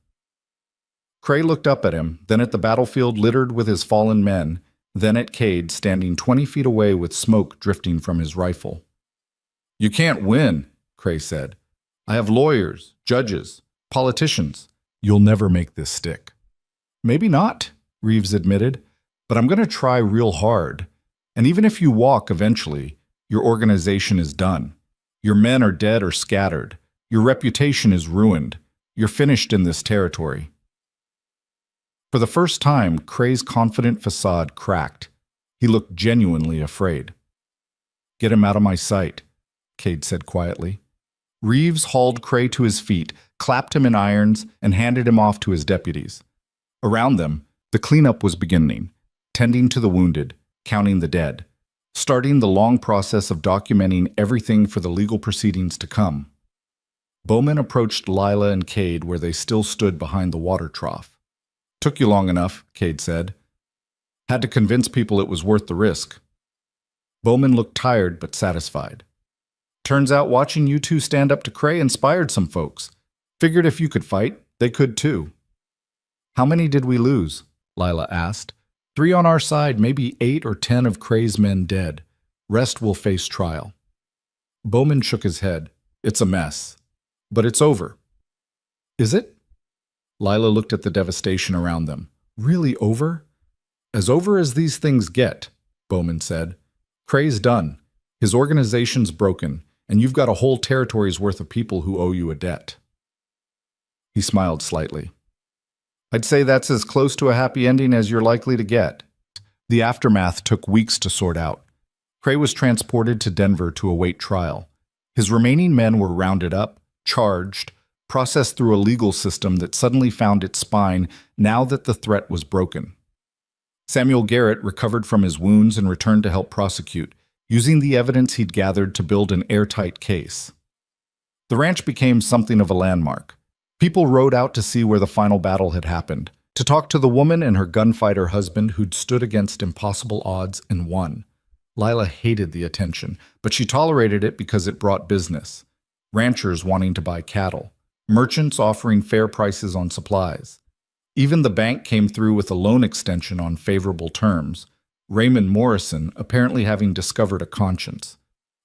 Cray looked up at him, then at the battlefield littered with his fallen men, then at Cade standing 20 feet away with smoke drifting from his rifle. "You can't win," Cray said. "I have lawyers, judges, politicians. You'll never make this stick." "Maybe not," Reeves admitted, "but I'm going to try real hard. And even if you walk eventually, your organization is done. Your men are dead or scattered. Your reputation is ruined. You're finished in this territory." For the first time, Cray's confident facade cracked. He looked genuinely afraid. "Get him out of my sight," Cade said quietly. Reeves hauled Cray to his feet, clapped him in irons, and handed him off to his deputies. Around them, the cleanup was beginning, tending to the wounded, counting the dead, starting the long process of documenting everything for the legal proceedings to come. Bowman approached Lila and Cade where they still stood behind the water trough. "Took you long enough," Cade said. "Had to convince people it was worth the risk." Bowman looked tired but satisfied. "Turns out watching you two stand up to Cray inspired some folks. Figured if you could fight, they could too." "How many did we lose?" Lila asked. "3 on our side, maybe 8 or 10 of Cray's men dead. Rest will face trial." Bowman shook his head. "It's a mess. But it's over." "Is it?" Lila looked at the devastation around them. "Really over?" "As over as these things get," Bowman said. "Cray's done. His organization's broken, and you've got a whole territory's worth of people who owe you a debt." He smiled slightly. "I'd say that's as close to a happy ending as you're likely to get." The aftermath took weeks to sort out. Cray was transported to Denver to await trial. His remaining men were rounded up, charged, processed through a legal system that suddenly found its spine now that the threat was broken. Samuel Garrett recovered from his wounds and returned to help prosecute, using the evidence he'd gathered to build an airtight case. The ranch became something of a landmark. People rode out to see where the final battle had happened, to talk to the woman and her gunfighter husband who'd stood against impossible odds and won. Lila hated the attention, but she tolerated it because it brought business. Ranchers wanting to buy cattle, merchants offering fair prices on supplies. Even the bank came through with a loan extension on favorable terms, Raymond Morrison apparently having discovered a conscience.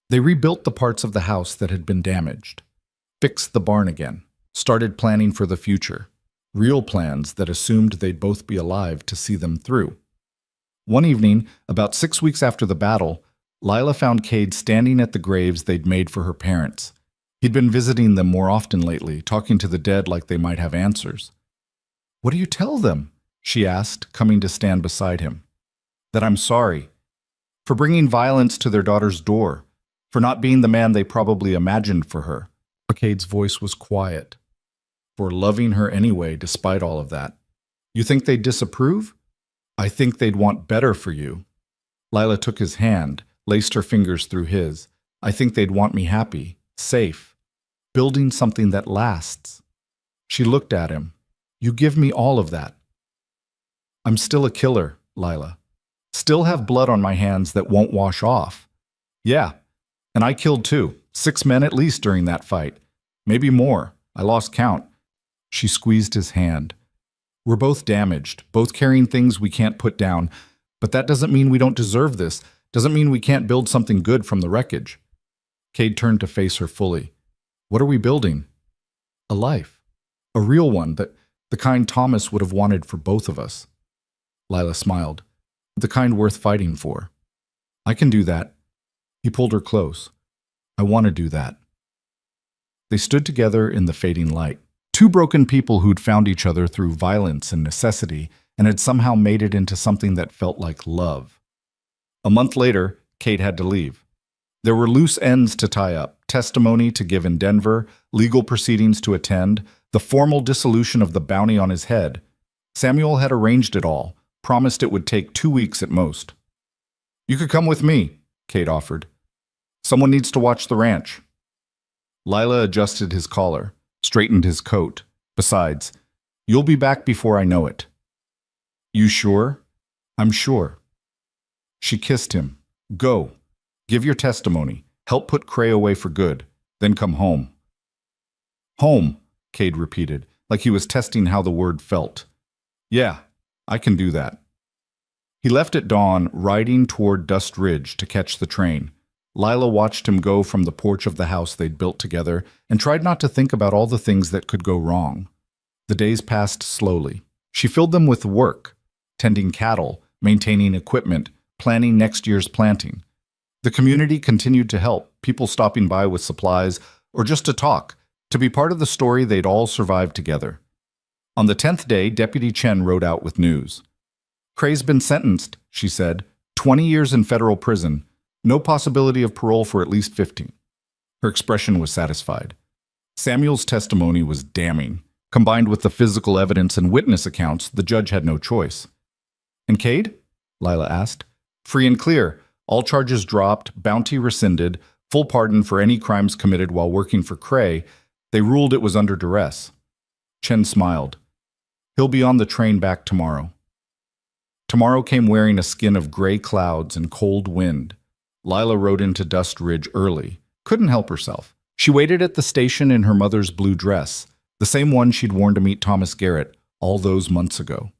They rebuilt the parts of the house that had been damaged, fixed the barn again, started planning for the future, real plans that assumed they'd both be alive to see them through. One evening, about 6 weeks after the battle, Lila found Cade standing at the graves they'd made for her parents. He'd been visiting them more often lately, talking to the dead like they might have answers. "What do you tell them?" she asked, coming to stand beside him. "That I'm sorry. for bringing violence to their daughter's door, for not being the man they probably imagined for her. Cade's voice was quiet. For loving her anyway, despite all of that. You think they'd disapprove? I think they'd want better for you. Lila took his hand, laced her fingers through his. I think they'd want me happy, safe, building something that lasts. She looked at him. You give me all of that. I'm still a killer, Lila. Still have blood on my hands that won't wash off. Yeah, and I killed too. 6 men at least during that fight. Maybe more. I lost count. She squeezed his hand. We're both damaged, both carrying things we can't put down, but that doesn't mean we don't deserve this. Doesn't mean we can't build something good from the wreckage. Cade turned to face her fully. What are we building? A life. A real one, the kind Thomas would have wanted for both of us. Lila smiled. The kind worth fighting for. I can do that. He pulled her close. I want to do that. They stood together in the fading light. Two broken people who'd found each other through violence and necessity and had somehow made it into something that felt like love. A month later, Cade had to leave. There were loose ends to tie up, testimony to give in Denver, legal proceedings to attend, the formal dissolution of the bounty on his head. Samuel had arranged it all, promised it would take 2 weeks at most. You could come with me, Cade offered. Someone needs to watch the ranch. Lila adjusted his collar, straightened his coat. Besides, you'll be back before I know it. You sure? I'm sure. She kissed him. Go. Give your testimony. Help put Cray away for good. Then come home. Home, Cade repeated, like he was testing how the word felt. Yeah, I can do that. He left at dawn, riding toward Dust Ridge to catch the train. Lila watched him go from the porch of the house they'd built together and tried not to think about all the things that could go wrong. The days passed slowly. She filled them with work, tending cattle, maintaining equipment, planning next year's planting. The community continued to help, people stopping by with supplies or just to talk, to be part of the story they'd all survived together. On the 10th day, Deputy Chen rode out with news. Cray's been sentenced, she said, 20 years in federal prison, no possibility of parole for at least 15. Her expression was satisfied. Samuel's testimony was damning. Combined with the physical evidence and witness accounts, the judge had no choice. And Cade? Lila asked. Free and clear. All charges dropped, bounty rescinded, full pardon for any crimes committed while working for Cray. They ruled it was under duress. Chen smiled. He'll be on the train back tomorrow. Tomorrow came wearing a skin of gray clouds and cold wind. Lila rode into Dust Ridge early. Couldn't help herself. She waited at the station in her mother's blue dress, the same one she'd worn to meet Thomas Garrett all those months ago.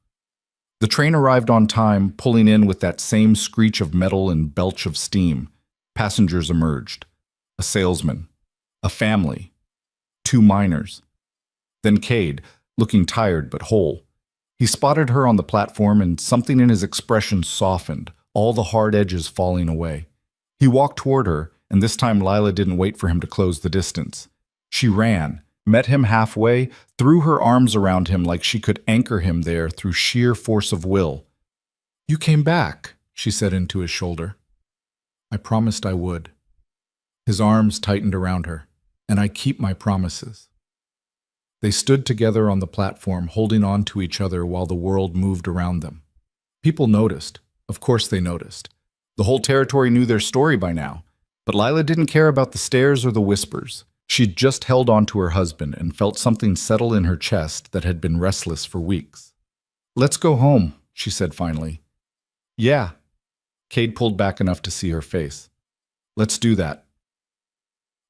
The train arrived on time, pulling in with that same screech of metal and belch of steam. Passengers emerged. A salesman. A family. 2 miners. Then Cade, looking tired but whole. He spotted her on the platform and something in his expression softened, all the hard edges falling away. He walked toward her, and this time Lila didn't wait for him to close the distance. She ran, met him halfway, threw her arms around him like she could anchor him there through sheer force of will. You came back, she said into his shoulder. I promised I would. His arms tightened around her, and I keep my promises. They stood together on the platform, holding on to each other while the world moved around them. People noticed. Of course they noticed. The whole territory knew their story by now, but Lila didn't care about the stares or the whispers. She'd just held on to her husband and felt something settle in her chest that had been restless for weeks. Let's go home, she said finally. Yeah. Cade pulled back enough to see her face. Let's do that.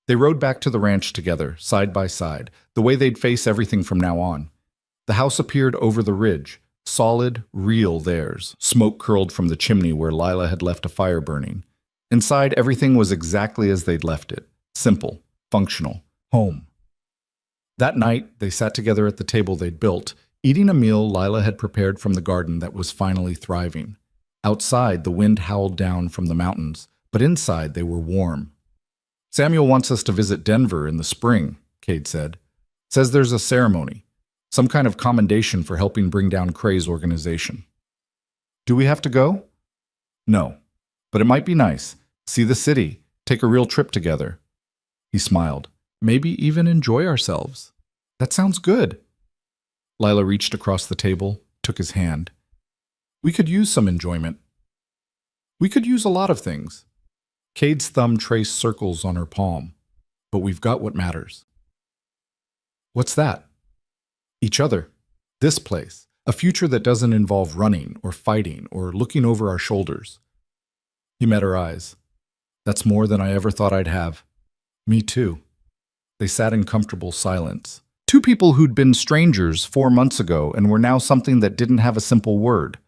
They rode back to the ranch together, side by side, the way they'd face everything from now on. The house appeared over the ridge, solid, real theirs. Smoke curled from the chimney where Lila had left a fire burning. Inside, everything was exactly as they'd left it. Simple, functional, home. That night, they sat together at the table they'd built, eating a meal Lila had prepared from the garden that was finally thriving. Outside, the wind howled down from the mountains, but inside they were warm. Samuel wants us to visit Denver in the spring, Cade said. Says there's a ceremony, some kind of commendation for helping bring down Cray's organization. Do we have to go? No. But it might be nice. See the city. Take a real trip together. He smiled. Maybe even enjoy ourselves. That sounds good. Lila reached across the table, took his hand. We could use some enjoyment. We could use a lot of things. Cade's thumb traced circles on her palm. But we've got what matters. What's that? Each other. This place. A future that doesn't involve running or fighting or looking over our shoulders. He met her eyes. That's more than I ever thought I'd have. Me too. They sat in comfortable silence. Two people who'd been strangers 4 months ago and were now something that didn't have a simple word.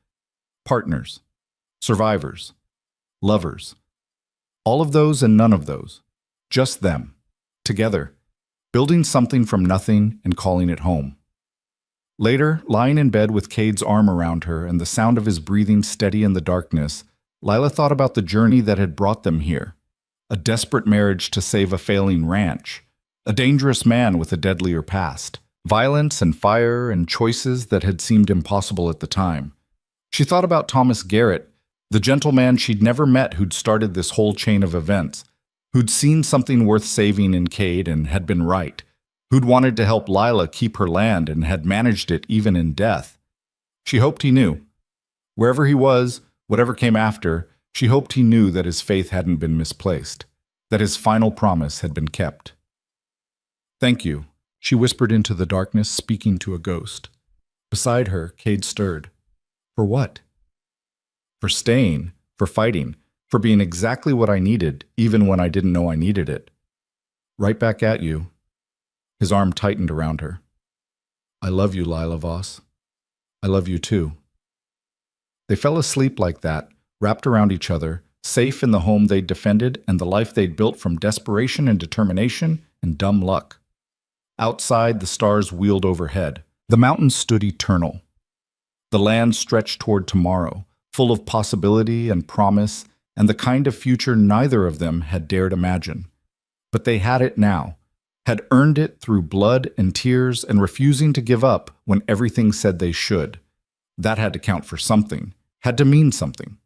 Partners. Survivors. Lovers. All of those and none of those. Just them. Together. Building something from nothing and calling it home. Later, lying in bed with Cade's arm around her and the sound of his breathing steady in the darkness, Lila thought about the journey that had brought them here. A desperate marriage to save a failing ranch. A dangerous man with a deadlier past. Violence and fire and choices that had seemed impossible at the time. She thought about Thomas Garrett, the gentleman she'd never met who'd started this whole chain of events, who'd seen something worth saving in Cade and had been right, who'd wanted to help Lila keep her land and had managed it even in death. She hoped he knew. Wherever he was, whatever came after, she hoped he knew that his faith hadn't been misplaced, that his final promise had been kept. Thank you, she whispered into the darkness, speaking to a ghost. Beside her, Cade stirred. For what? For staying, for fighting, for being exactly what I needed, even when I didn't know I needed it. Right back at you. His arm tightened around her. I love you, Lila Voss. I love you too. They fell asleep like that, wrapped around each other, safe in the home they'd defended and the life they'd built from desperation and determination and dumb luck. Outside, the stars wheeled overhead. The mountains stood eternal. The land stretched toward tomorrow, full of possibility and promise, and the kind of future neither of them had dared imagine. But they had it now, had earned it through blood and tears and refusing to give up when everything said they should. That had to count for something, had to mean something.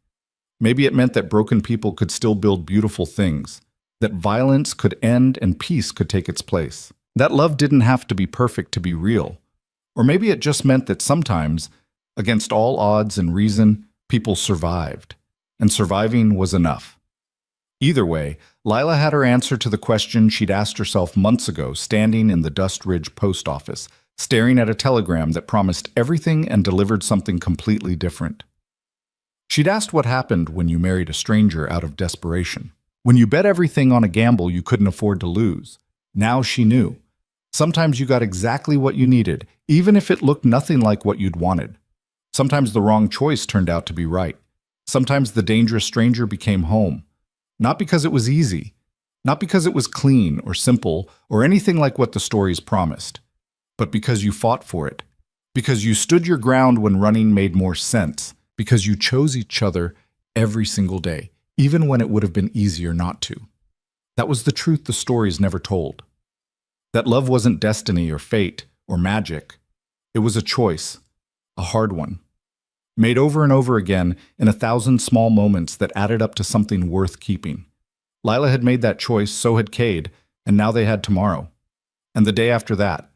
Maybe it meant that broken people could still build beautiful things, that violence could end and peace could take its place, that love didn't have to be perfect to be real. Or maybe it just meant that sometimes, against all odds and reason, people survived, and surviving was enough. Either way, Lila had her answer to the question she'd asked herself months ago, standing in the Dust Ridge post office, staring at a telegram that promised everything and delivered something completely different. She'd asked what happened when you married a stranger out of desperation, when you bet everything on a gamble you couldn't afford to lose. Now she knew. Sometimes you got exactly what you needed, even if it looked nothing like what you'd wanted. Sometimes the wrong choice turned out to be right. Sometimes the dangerous stranger became home. Not because it was easy, not because it was clean or simple or anything like what the stories promised, but because you fought for it, because you stood your ground when running made more sense, because you chose each other every single day, even when it would have been easier not to. That was the truth the stories never told. That love wasn't destiny or fate or magic. It was a choice, a hard one, made over and over again in 1,000 small moments that added up to something worth keeping. Lila had made that choice, so had Cade, and now they had tomorrow, and the day after that,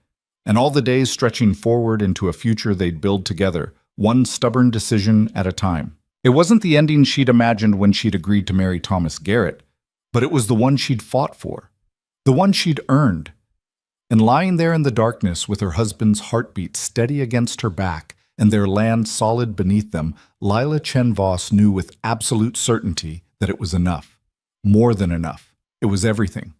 and all the days stretching forward into a future they'd build together, one stubborn decision at a time. It wasn't the ending she'd imagined when she'd agreed to marry Thomas Garrett, but it was the one she'd fought for, the one she'd earned. And lying there in the darkness with her husband's heartbeat steady against her back and their land solid beneath them, Lila Chen Voss knew with absolute certainty that it was enough. More than enough. It was everything.